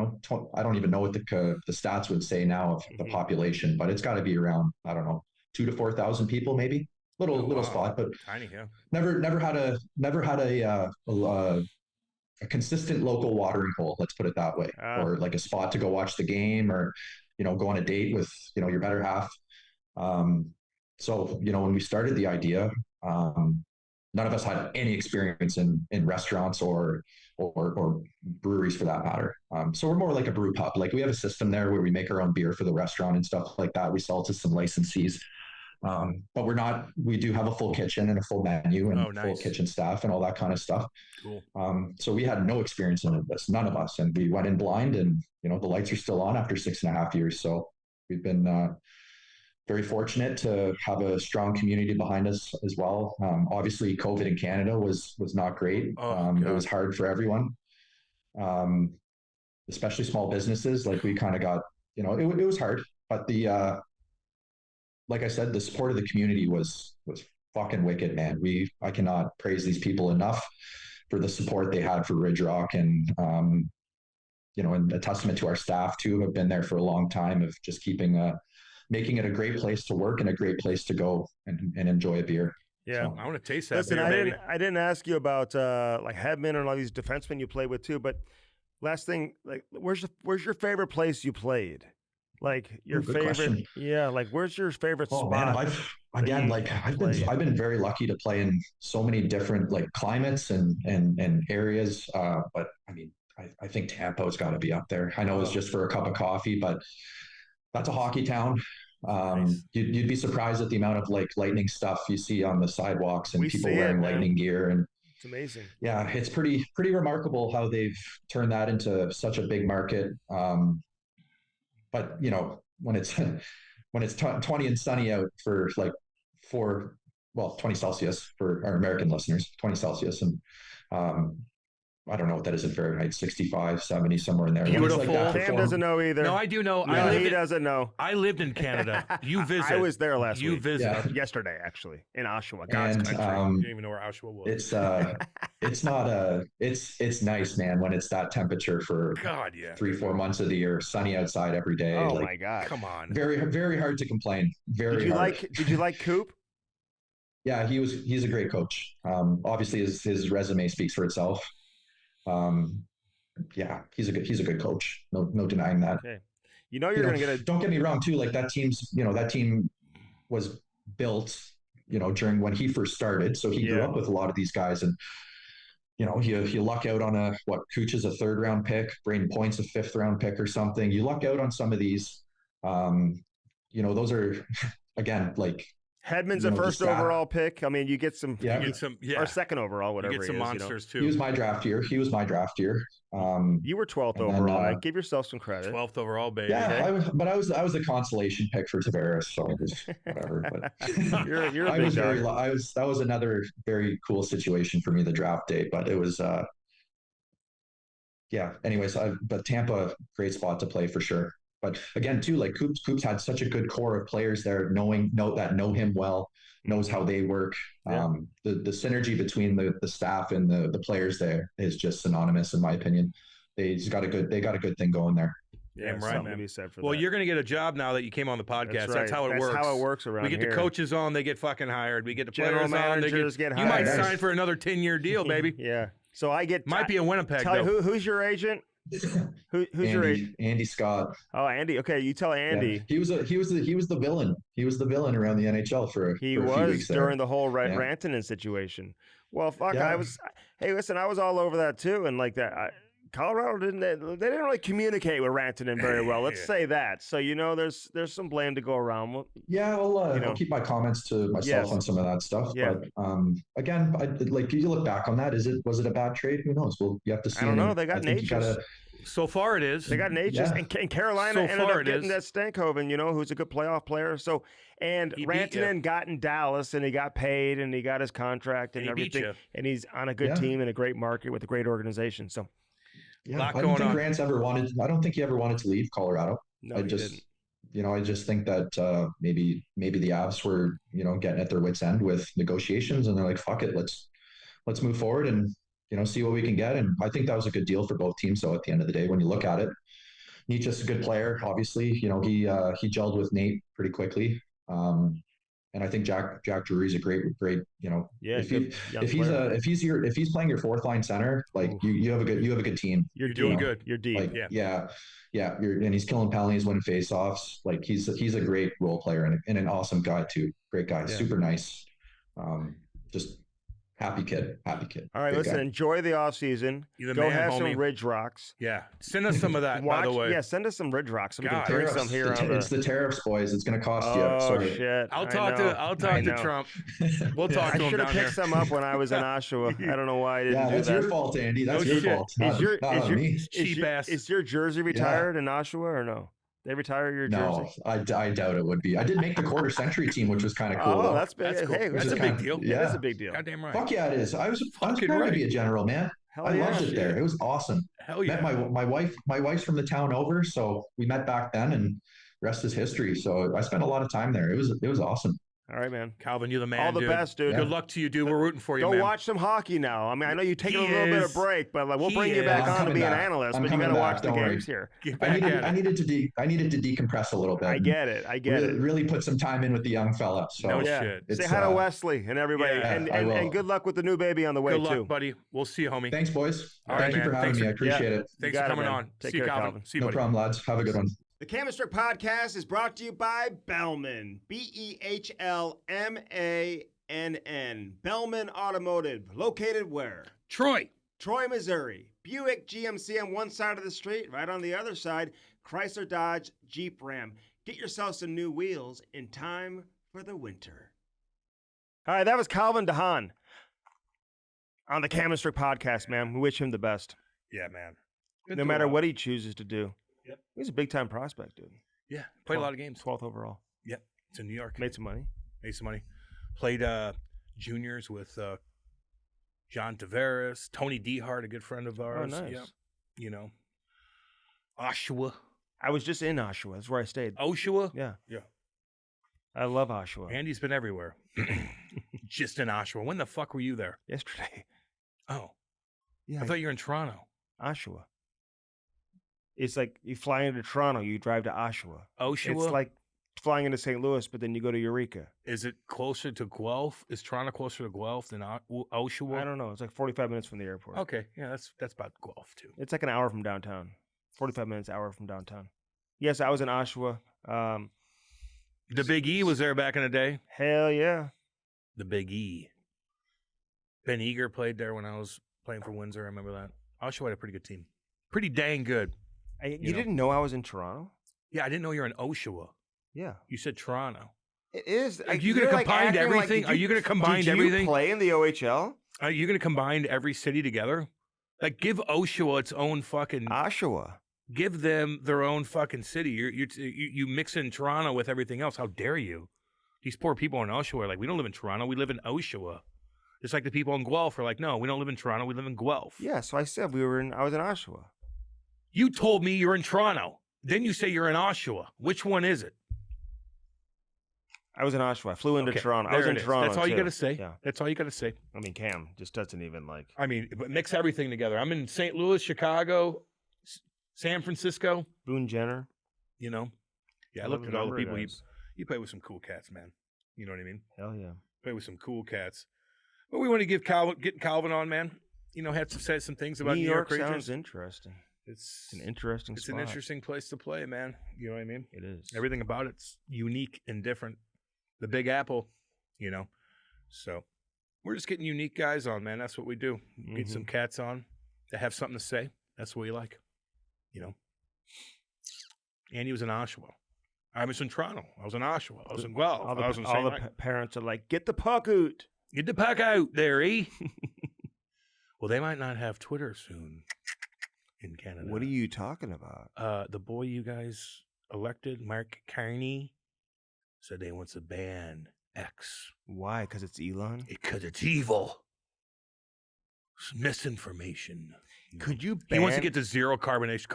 don't even know what the stats would say now of the population, but it's got to be around 2,000 to 4,000 people, maybe little spot, but
tiny. Yeah.
Never had a consistent local watering hole, let's put it that way, or like a spot to go watch the game, or go on a date with your better half. So when we started the idea, none of us had any experience in restaurants or breweries for that matter. So we're more like a brew pub. Like we have a system there where we make our own beer for the restaurant and stuff like that. We sell to some licensees. But we do have a full kitchen and a full menu and full kitchen staff and all that kind of stuff.
Cool.
So we had no experience in this, none of us. And we went in blind, and, the lights are still on after 6.5 years. So we've been very fortunate to have a strong community behind us as well. Obviously, COVID in Canada was not great. It was hard for everyone, especially small businesses. Like we kind of got, it was hard. But like I said, the support of the community was fucking wicked, man. I cannot praise these people enough for the support they had for Ridge Rock, and and a testament to our staff too, who have been there for a long time, of just making it a great place to work and a great place to go and enjoy a beer.
Yeah,
so, I want to taste that.
Listen,
beer,
I didn't ask you about like Hedman and all these defensemen you played with too, but last thing, like, where's your favorite place you played? Like your favorite, question. Yeah. Like, where's your favorite spot?
Man, I've been very lucky to play in so many different like climates and areas. But I mean, I think Tampa's got to be up there. I know it's just for a cup of coffee, but that's a hockey town. Nice. You'd be surprised at the amount of like lightning stuff you see on the sidewalks and people wearing lightning gear, and
it's amazing.
Yeah, it's pretty remarkable how they've turned that into such a big market. But when it's 20 and sunny out for like 20 Celsius for our American listeners, 20 Celsius, and I don't know what that is in Fahrenheit, 65, 70, somewhere in there.
Beautiful.
Like Sam doesn't know either.
No, I do know.
Yeah. He doesn't know.
I lived in Canada. You visited.
I was there last week.
You visited.
Yesterday, actually, in Oshawa, God's country.
You didn't even know where Oshawa was.
It's nice, man, when it's that temperature for 3-4 months of the year, sunny outside every day.
Oh, my God.
Come on.
Very, very hard to complain. Did
you like Coop?
Yeah, he's a great coach. Obviously his resume speaks for itself. Yeah, he's a good coach. No denying that.
Okay. You're going to get a.
Don't get me wrong too. Like that team was built, during when he first started. So he grew up with a lot of these guys, and you luck out on Cooch is a 3rd round pick, Braden Point's a 5th round pick or something. You luck out on some of these. Those are again like.
Hedman's a 1st overall pick. I mean, you get some,
or
2nd overall, whatever.
You get some monsters too.
He was my draft year. You
were 12th overall. Give yourself some credit.
12th overall, baby.
Yeah, I was a consolation pick for Tavares, so it was whatever. But
you're a big dog.
That was another very cool situation for me, the draft day. But it was, Anyways, but Tampa, great spot to play for sure. But again, too, like Coop's had such a good core of players there, know him well, knows how they work. Yeah. The synergy between the staff and the players there is just synonymous, in my opinion. They got a good thing going there.
Yeah, right, man.
Well,
you're going to get a job now that you came on the podcast. That's how it works.
That's how it works around here.
We get the coaches on, they get fucking hired. We get the
general managers
get
hired.
You might sign for another 10-year deal, baby.
Yeah. So
might be in Winnipeg.
Tell you who's your agent? Who's your agent?
Andy Scott.
Oh, Andy. Okay, you tell Andy.
Yeah. He was the villain. He was the villain around the NHL for a few weeks there.
During the whole Rantanen situation. Well, fuck. Yeah. Hey, listen, I was all over that too, and like that. Colorado didn't really communicate with Rantanen very well. Let's say that. So there's some blame to go around.
Yeah, I'll keep my comments to myself on some of that stuff. Yeah. But again, you look back on that. Was it a bad trade? Who knows? Well, you have to see.
I don't know. They got Natchez.
So far it is.
They got Natchez, and Carolina ended up getting that Stankoven, who's a good playoff player. So Rantanen got in Dallas, and he got paid, and he got his contract and everything, and he's on a good team in a great market with a great organization. So.
Yeah, I don't think he ever wanted to leave Colorado.
No, he didn't.
I just think that maybe the Avs were, getting at their wits' end with negotiations, and they're like, "Fuck it, let's move forward and see what we can get." And I think that was a good deal for both teams. So at the end of the day, when you look at it, Nate's just a good player. Obviously, he gelled with Nate pretty quickly. And I think Jack Drury's a great, if he's playing your 4th line center, like you have a good team.
You're doing good.
You're deep.
Like, yeah. And he's killing penalties, winning faceoffs. Like he's a great role player and an awesome guy too. Great guy, super nice. Just happy kid.
All right, listen, enjoy the off season. Go have some Ridge Rocks.
Yeah, send us some of that. By the way,
yeah, send us some Ridge Rocks. We can drink some here.
It's the tariffs, boys. It's going to cost you.
Oh shit!
I'll talk to Trump. We'll talk to him.
I should have picked some up when I was in Oshawa. I don't know why I didn't do that.
That's your fault, Andy. That's your fault.
Is your cheap ass? Is your jersey retired in Oshawa or no? They retire your
No,
jersey?
I doubt it would be. I did make the quarter century team, which was kind of cool.
Oh, that's big.
That's cool.
Hey,
That's
that's
a big deal.
Yeah, it is
Yeah.
a big deal.
Goddamn right.
Fuck yeah, it is. I was
Fucking
proud
right.
to be a general, man.
Hell
I
yeah.
loved it there. It was awesome.
Hell yeah.
Met my wife. My wife's from the town over, so we met back then, and rest is history. So I spent a lot of time there. It was awesome.
All right, man.
Calvin, you're the man.
All the
dude.
best, dude.
Good luck to you, dude. We're rooting for you,
Go
man.
watch some hockey now. I mean, I know you take a
He
little bit of
is.
break, but like we'll
He
bring you
is.
back
I'm
on to
coming
be an
back.
analyst.
I'm
But you got to
coming
watch
back.
the
Don't worry.
games here.
Get
I
back
needed,
at
I
it.
needed to I needed to decompress a little bit.
I get it. I get
really,
it.
really put some time in with the young fella. So
No
Yeah.
shit.
It's,
Say hi to Wesley and everybody,
Yeah,
and,
I
and,
will.
and good luck with the new baby on the way
Good luck,
too.
buddy. We'll see you, homie.
Thanks, boys.
All right,
Thank you
man.
for having
Thanks
me.
for-
I appreciate it.
Thanks
got
for
it,
coming
man.
on.
Take
See you,
care,
Calvin.
Calvin.
See you,
No
buddy.
problem, lads. Have a good one.
The Chemistry Podcast is brought to you by Bellman, Behlmann, Bellman Automotive, located where?
Troy.
Troy, Missouri. Buick GMC on one side of the street, right on the other side, Chrysler Dodge Jeep Ram. Get yourself some new wheels in time for the winter. All right, that was Calvin de Haan on the Chemistry Podcast, man. We wish him the best.
Yeah, man.
No matter what he chooses to do.
Yep.
He's a big-time prospect, dude.
Yeah, played a lot of games.
12th overall.
Yep, it's in New York.
Made some money.
Made some money. Played juniors with John Tavares, Tony Dehart, a good friend of ours.
Oh, nice.
Yeah. You know, Oshawa.
I was just in Oshawa. That's where I stayed.
Oshawa?
Yeah.
Yeah.
I love Oshawa.
Andy's been everywhere. Just in Oshawa. When the fuck were you there?
Yesterday.
Oh,
Yeah.
I thought you were in Toronto.
Oshawa. It's like you fly into Toronto, you drive to Oshawa.
Oshawa?
It's like flying into St. Louis, but then you go to Eureka.
Is it closer to Guelph? Is Toronto closer to Guelph than Oshawa?
I don't know. It's like 45 minutes from the airport.
Okay, yeah, that's about Guelph too.
It's like an hour from downtown. 45 minutes, hour from downtown. Yes, I was in Oshawa.
The Big E was there back in the day.
Hell yeah.
The Big E. Ben Eager played there when I was playing for Windsor. I remember that. Oshawa had a pretty good team. Pretty dang good.
You didn't know I was in Toronto?
Yeah, I didn't know you were in Oshawa.
Yeah.
You said Toronto.
It is.
Are you going to combine everything? Are you going to combine everything?
Did you play in the OHL?
Are you going to combine every city together? Like, give Oshawa its own fucking.
Oshawa.
Give them their own fucking city. You mix in Toronto with everything else. How dare you? These poor people in Oshawa are like, we don't live in Toronto. We live in Oshawa. Just like the people in Guelph are like, no, we don't live in Toronto. We live in Guelph.
Yeah, so I said I was in Oshawa.
You told me you're in Toronto. Then you say you're in Oshawa. Which one is it?
I was in Oshawa. I flew into
Okay,
Toronto. I
there
was in
it is.
Toronto.
That's all you
too.
got to say.
Yeah.
That's all you got to say.
I mean, Cam just doesn't even like.
I mean, but mix everything together. I'm in St. Louis, Chicago, San Francisco.
Boone Jenner.
You know, yeah. I looked at all the people. You play with some cool cats, man. You know what I mean?
Hell yeah.
Play with some cool cats. But we want to give getting Calvin on, man. You know, had to say some things about New York Rangers.
Sounds interesting. It's an interesting
It's
spot.
an interesting place to play, man. You know what I mean?
It is.
Everything about it's unique and different. The Big Apple, you know. So we're just getting unique guys on, man. That's what we do. Get some cats on that have something to say. That's what we like, you know. Andy was in Oshawa. I was in Toronto. I was in Oshawa. I was in Guelph. I was in
all
St.
the
Mike.
parents are like, get the puck out.
Get the puck out there, eh? Well, they might not have Twitter soon in Canada.
What are you talking about?
The boy you guys elected, Mark Carney, said they want to ban X.
Why? Because it's Elon?
Because it's evil. It's misinformation.
Could you ban?
He wants to get to zero carbonation.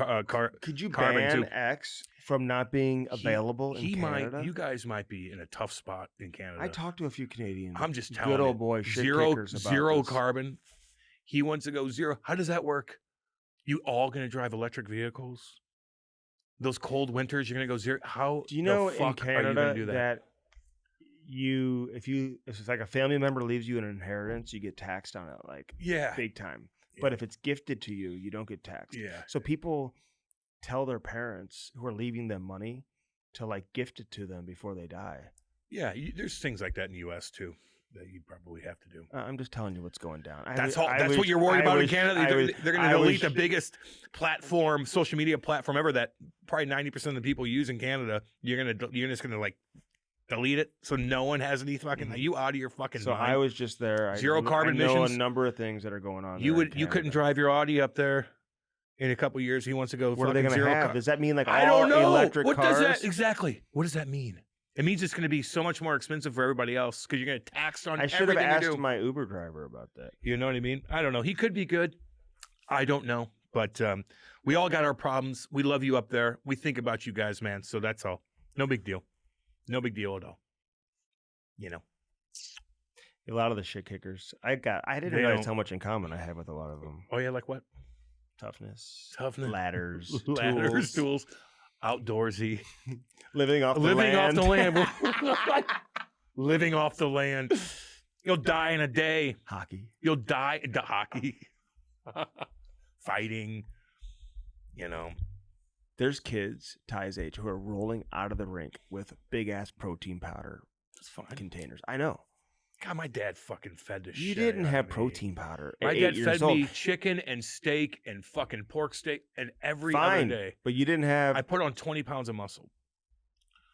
Could you
carbon
ban
too.
X from not being available in Canada?
You guys might be in a tough spot in Canada.
I talked to a few Canadians.
I'm just telling you.
Good old boy shit kickers about
zero
this.
carbon. He wants to go zero. How does that work? You all going to drive electric vehicles? Those cold winters, you're going to go zero. How
do you know
the
in
fuck are you
Canada
gonna do that?
if it's like a family member leaves you an inheritance, you get taxed on it like big time.
Yeah.
But if it's gifted to you, you don't get taxed.
Yeah.
So people tell their parents who are leaving them money to like gift it to them before they die.
Yeah, there's things like that in the U.S. too that you probably have to do.
I'm just telling you what's going down.
That's what you're worried about in Canada. They're going to delete the biggest platform, social media platform ever that probably 90% of the people use in Canada. You're just going to like delete it so no one has any fucking. Are you out of your fucking
So
mind?
I was just there.
Zero carbon
I know
emissions.
a number of things that are going on.
You couldn't drive your Audi up there. In a couple years, he wants to go.
What are they
going to
have? Does that mean like
I don't know.
electric
What
cars?
does that exactly? What does that mean? It means it's going to be so much more expensive for everybody else because you're going to tax on.
I should have
everything you
asked
do.
my Uber driver about that.
You know what I mean? I don't know. He could be good. I don't know. But we all got our problems. We love you up there. We think about you guys, man. So that's all. No big deal. No big deal at all. You know.
A lot of the shit kickers. I didn't
They
realize
don't-
how much in common I have with a lot of them.
Oh, yeah, like what?
Toughness,
Ladders,
tools,
tools, outdoorsy,
living off the
living
land.
off the land, living off the land. You'll die in a day.
Hockey.
You'll die in the hockey, fighting. You know,
There's kids Ty's age who are rolling out of the rink with big ass protein powder
it's fine.
containers. I know.
God, my dad fucking fed the shit.
You didn't
out
have
of me.
protein powder. At
My
8
dad
years
fed
old.
me chicken and steak and fucking pork steak and every
Fine,
other day.
but you didn't have.
I put on 20 pounds of muscle.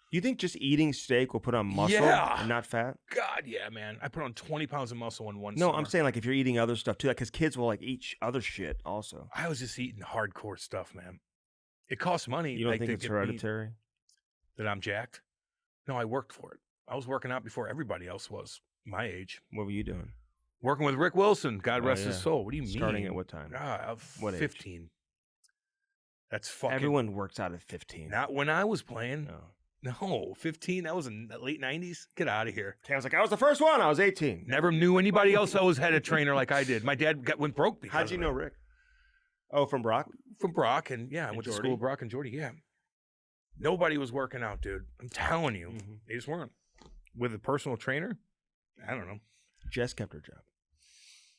You think just eating steak will put on muscle
Yeah.
and not fat?
God, yeah, man. I put on 20 pounds of muscle in one
No,
summer.
I'm saying like if you're eating other stuff too, because kids will like eat other shit also.
I was just eating hardcore stuff, man. It costs money.
You don't
like,
think
to
it's
get me
hereditary?
that I'm jacked? No, I worked for it. I was working out before everybody else was my age.
What were you doing?
Working with Rick Wilson, God
Oh,
rest his
yeah.
soul. What do you mean?
Starting at what time? What age?
15. That's fucking.
Everyone works out at 15.
Not when I was playing.
No.
No, 15. That was in the late 90s. Get out of here.
Cam's like, I was the first one. I was 18.
Never knew anybody else that was had a trainer like I did. My dad went broke because
How'd you
of
know
it.
Rick? Oh, from Brock?
From Brock, and yeah, I
And
went to
Jordy?
school with Brock and Jordy. Yeah, nobody was working out, dude. I'm telling you,
Mhm.
they just weren't. With a personal trainer, I don't know.
Jess kept her job.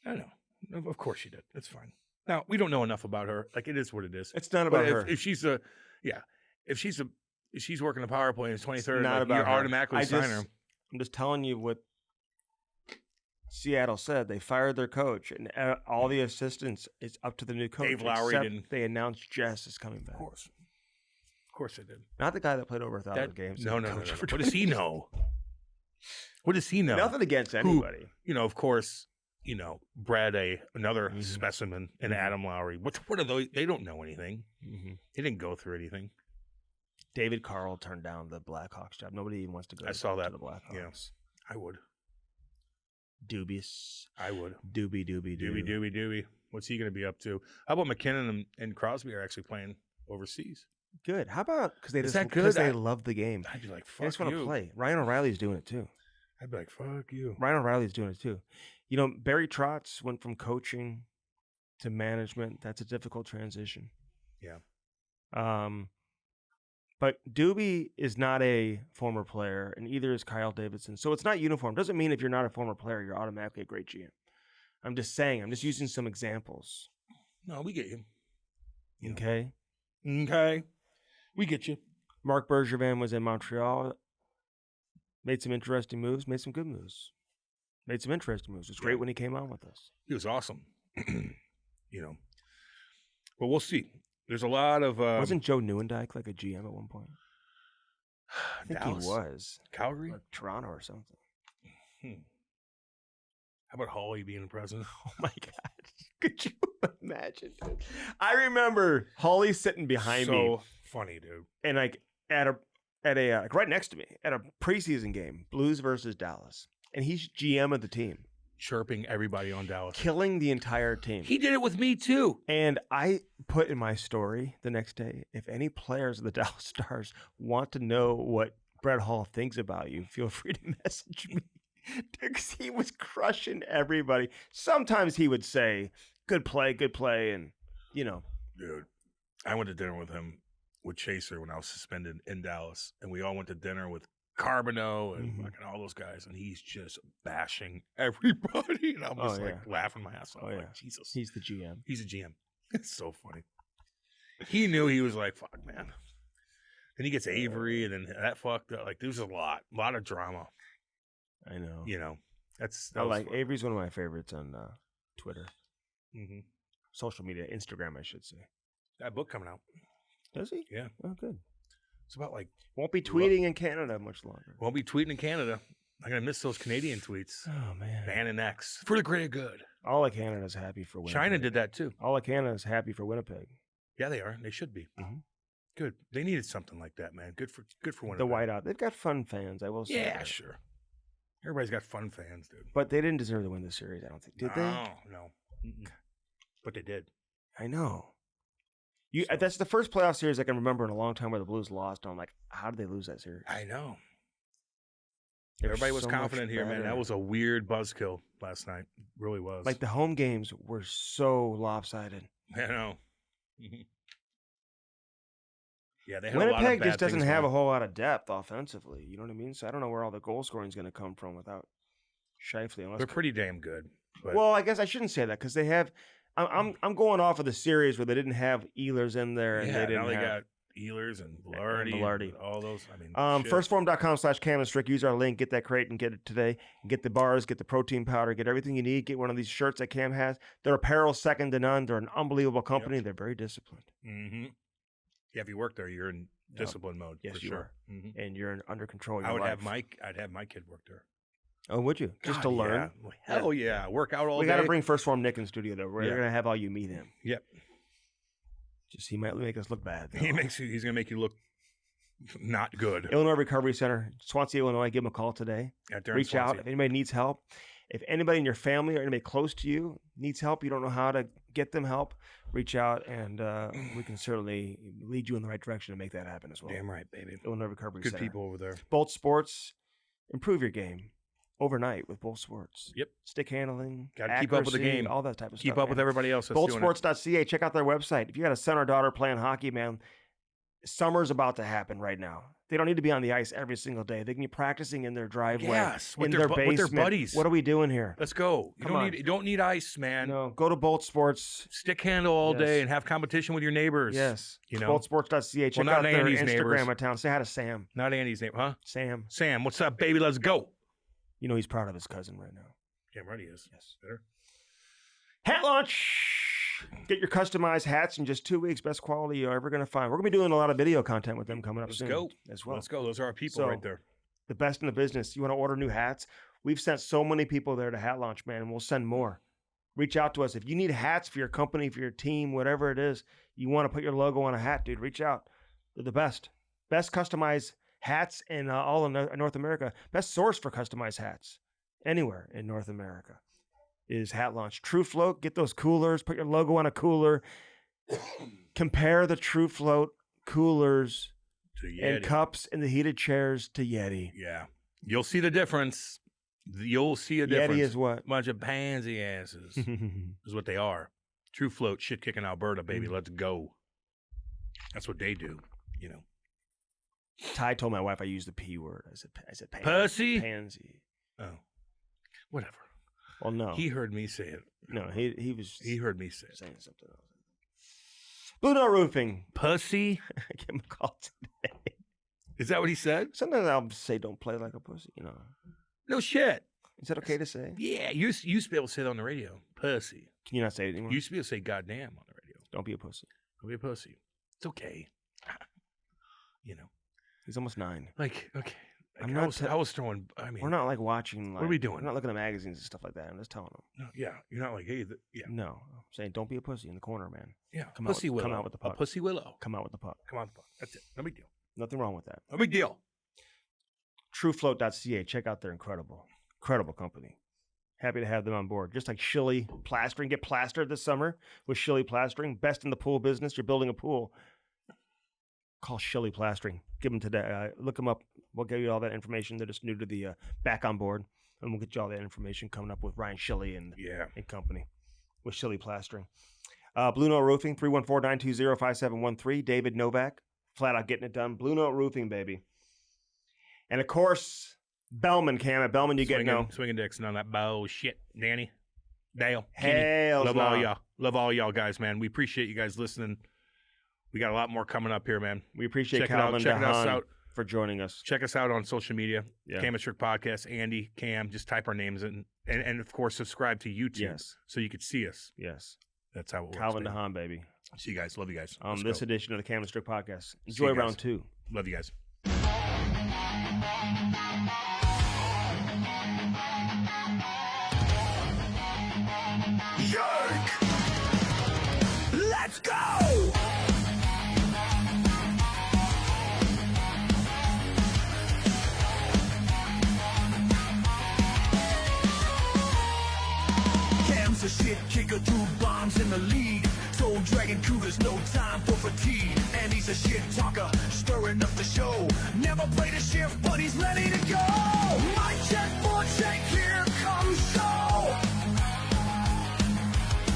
I don't know. Of course she did. It's fine. Now we don't know enough about her. Like it is what it is.
It's not
But
about her.
if she's if she's working a power play and it's 23rd,
not
like,
about
you
her.
automatically sign her.
I'm just telling you what Seattle said. They fired their coach, and all the assistants is up to the new coach.
Dave Lowry
except
didn't.
They announced Jess is coming back.
Of course they did.
Not the guy that played over 1,000 games.
No.
Coach for
What does he
20
know? What does he know?
Nothing against anybody.
Of course, Brad another
Mhm.
specimen, and
Mhm.
Adam Lowry. What are those? They don't know anything.
Mm-hmm.
They didn't go through anything.
David Carl turned down the Blackhawks job. Nobody even wants to go
I saw
to
that.
the Blackhawks.
Yeah. I would.
Dubious.
I would.
Doobie.
Doobie. What's he going to be up to? How about McKinnon and Crosby are actually playing overseas?
Good. How about because they
Is
just
that
because
good?
they love the game.
I'd be like,
They just
fuck
want to
you.
play. Ryan O'Reilly's doing it too.
I'd be like, fuck you.
Ryan O'Reilly's doing it too. Barry Trotz went from coaching to management. That's a difficult transition.
Yeah.
But Doobie is not a former player, and either is Kyle Davidson. So it's not uniform. Doesn't mean if you're not a former player, you're automatically a great GM. I'm just saying. I'm just using some examples.
No, we get you. Yeah.
Okay.
Okay. We get you.
Marc Bergevin was in Montreal. Made some interesting moves. Made some good moves. Made some interesting moves. It was great when he came on with us.
He was awesome. But we'll see. There's a lot of
Wasn't Joe Nieuwendyk like a GM at one point? I think
Dallas?
he was.
Calgary.
Or Toronto or something.
How about Hawley being president?
Oh my God. Could you imagine? Dude? I remember Hawley sitting behind me
So funny, dude.
and like at a like right next to me at a preseason game, Blues versus Dallas. And he's GM of the team.
Chirping everybody on Dallas.
Killing the entire team.
He did it with me too.
And I put in my story the next day, if any players of the Dallas Stars want to know what Brett Hall thinks about you, feel free to message me. Because he was crushing everybody. Sometimes he would say, good play, and,
Dude, I went to dinner with him, with Chaser, when I was suspended in Dallas. And we all went to dinner with Carbonneau and fucking all those guys. And he's just bashing everybody. And I'm just laughing my ass off.
Oh, yeah.
Like, Jesus.
He's the GM.
He's a GM. It's so funny. He knew he was like, fuck, man. Then he gets Avery, and then that fucked up. Like, there's a lot of drama.
I know.
That
I
was
like
fun.
Avery's one of my favorites on Twitter,
Mm-hmm.
social media, Instagram, I should say.
That book coming out.
Does he?
Yeah.
Oh, good.
It's about like,
Won't be tweeting in Canada much longer.
won't be tweeting in Canada. I'm going to miss those Canadian tweets.
Oh man.
Ban and X. For the greater good.
All of Canada's happy for Winnipeg.
China did that too.
All of Canada's happy for Winnipeg.
Yeah, they are. They should be.
Mhm.
Good. They needed something like that, man. Good for Winnipeg.
The whiteout. They've got fun fans, I will say.
Yeah,
that.
sure. Everybody's got fun fans, dude.
But they didn't deserve to win the series, I don't think. Did they?
No. Mm-mm. But they did.
I know. That's the first playoff series I can remember in a long time where the Blues lost. And I'm like, how did they lose that series?
I know.
They're
Everybody was
so
confident
much
here, man.
better.
That was a weird buzzkill last night. It really was.
Like the home games were so lopsided.
I know. Mhm. Yeah, they had a lot of
Winnipeg
bad
just doesn't
things
have
going.
a whole lot of depth offensively. You know what I mean? So I don't know where all the goal scoring is going to come from without Scheifele. Unless
They're pretty damn good. But
well, I guess I shouldn't say that because they have. I'm going off of the series where they didn't have Ehlers in there and
yeah,
they didn't
now they
have.
got Ehlers and Velarde. And all those. I mean, shit.
Firstform.com/Cam&Strick. Use our link. Get that crate and get it today. And get the bars, get the protein powder, get everything you need. Get one of these shirts that Cam has. Their apparel second to none. They're an unbelievable company. They're very disciplined.
Mm-hmm. Yeah, if you work there, you're in discipline mode.
Yes,
for
you
sure.
are.
Mm-hmm.
And you're under control of
I
your
would
life.
I'd have my kid work there.
Oh, would you? Just to
God,
learn?
Yeah. Hell yeah. Work out all
We
day.
got to bring First Form Nick in studio, though. We're
Yeah.
going to have all you meet him.
Yep.
Just he might make us look bad. though.
He's gonna make you look not good.
Illinois Recovery Center, Swansea, Illinois. Give them a call today.
Out there in
Reach out
Swansea.
if anybody needs help. If anybody in your family or anybody close to you needs help, you don't know how to get them help, reach out and we can certainly lead you in the right direction to make that happen as well.
Damn right, baby.
Illinois Recovery
Good
Center.
people over there.
Bolt Sports, improve your game overnight with Bolt Sports.
Yep.
Stick handling,
Gotta keep up with the
accuracy,
game.
all that type of stuff.
Keep up with
man.
everybody else that's doing it.
BoltSports.ca. Check out their website. If you got a son or daughter playing hockey, man, summer's about to happen right now. They don't need to be on the ice every single day. They can be practicing in their driveway,
Yes, with
in
their
their
with their
basement.
buddies.
What are we doing here?
Let's go.
Come on.
You don't need ice, man.
No, go to Bolt Sports.
Stick handle all
Yes.
day and have competition with your neighbors.
Yes,
You know?
BoltSports.ca. Check
not
out their
Andy's
Instagram
neighbors.
account. Say hi to Sam.
Not Andy's name, huh?
Sam.
Sam, what's up, baby? Let's go.
You know he's proud of his cousin right now.
Damn right he is.
Yes.
Better.
Hat launch. Get your customized hats in just 2 weeks. Best quality you're ever going to find. We're going to be doing a lot of video content with them coming up
Let's
soon
go.
as well.
Let's go. Those are our people
So-
right there.
The best in the business. You want to order new hats? We've sent so many people there to Hat Launch, man, and we'll send more. Reach out to us. If you need hats for your company, for your team, whatever it is, you want to put your logo on a hat, dude, reach out. They're the best. Best customized hats in all of North America. Best source for customized hats anywhere in North America is Hat Launch. True Float, get those coolers. Put your logo on a cooler. Compare the True Float coolers
To
and
Yeti.
cups and the heated chairs to Yeti.
Yeah. You'll see the difference. You'll see a difference.
Yeti is what?
Bunch of pansy asses is what they are. True Float, shit kicking Alberta, baby. Let's go. That's what they do, you know.
Ty told my wife I used the P word. I said pansy.
Pussy?
Pansy.
Oh. Whatever.
Well, no.
He heard me say it.
No, he was
He heard me say it.
saying something else. Blue Note Roofing.
Pussy?
I gave him a call today.
Is that what he said?
Sometimes I'll say don't play like a pussy, you know.
No shit.
Is that okay to say?
Yeah, you used to be able to say that on the radio. Pussy.
Can you not say it anymore?
You used to be able to say goddamn on the radio.
Don't be a pussy.
Don't be a pussy. It's okay. You know.
He's almost 9.
Like, okay.
I'm
Like,
not
I was throwing, I mean.
We're not like watching. Like,
What are we doing?
We're not looking at magazines and stuff like that. I'm just telling him.
No, yeah, you're not like, hey, yeah.
No, I'm saying don't be a pussy in the corner, man.
Yeah,
Come out
pussy
with-
willow.
come out with the
A
puck.
pussy willow.
Come out with the puck.
Come on, the puck. That's it. No big deal.
Nothing wrong with that.
No big deal.
TrueFloat.ca. Check out their incredible company. Happy to have them on board. Just like Shilly Plastering. Get plastered this summer with Shilly Plastering. Best in the pool business. You're building a pool. Call Shilly Plastering. Give them today. Look them up. We'll give you all that information. They're just new to the back on board. And we'll get you all that information coming up with Ryan Shilly and company with Shilly Plastering. Blue Note Roofing, 314-920-5713. David Novak, flat out getting it done. Blue Note Roofing, baby. And of course, Bellman, Cam. At Bellman, you get no.
Swinging dicks and on that bullshit. Danny, Dale, Kenny.
Hells
Love
no.
all y'all. Love all y'all guys, man. We appreciate you guys listening. We got a lot more coming up here, man.
We appreciate
Check it out.
Calvin
Check
de
us
Haan
out.
for joining us.
Check us out on social media.
Yeah.
Cam and Strick Podcast, Andy, Cam. Just type our names in. And of course, subscribe to YouTube
Yes.
so you could see us.
Yes.
That's how it works.
Calvin de
baby.
Haan, baby.
See you guys. Love you guys.
On
Let's
this
go.
edition of the Cam and Strick Podcast.
you
Enjoy
guys.
round 2.
Love you guys.
Yerk! Let's go! the lead. So dragging crew, there's no time for fatigue. And he's a shit talker, stirring up the show. Never played a shift, but he's ready to go. My check for check, here comes show.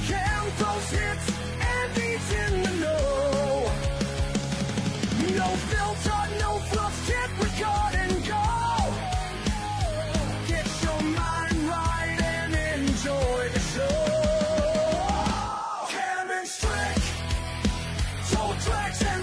Cam throws hits, and he's in the know. No filter, no fluff, hit, record and go. Get your mind right and enjoy the show. Cam and Strick, toe tracks and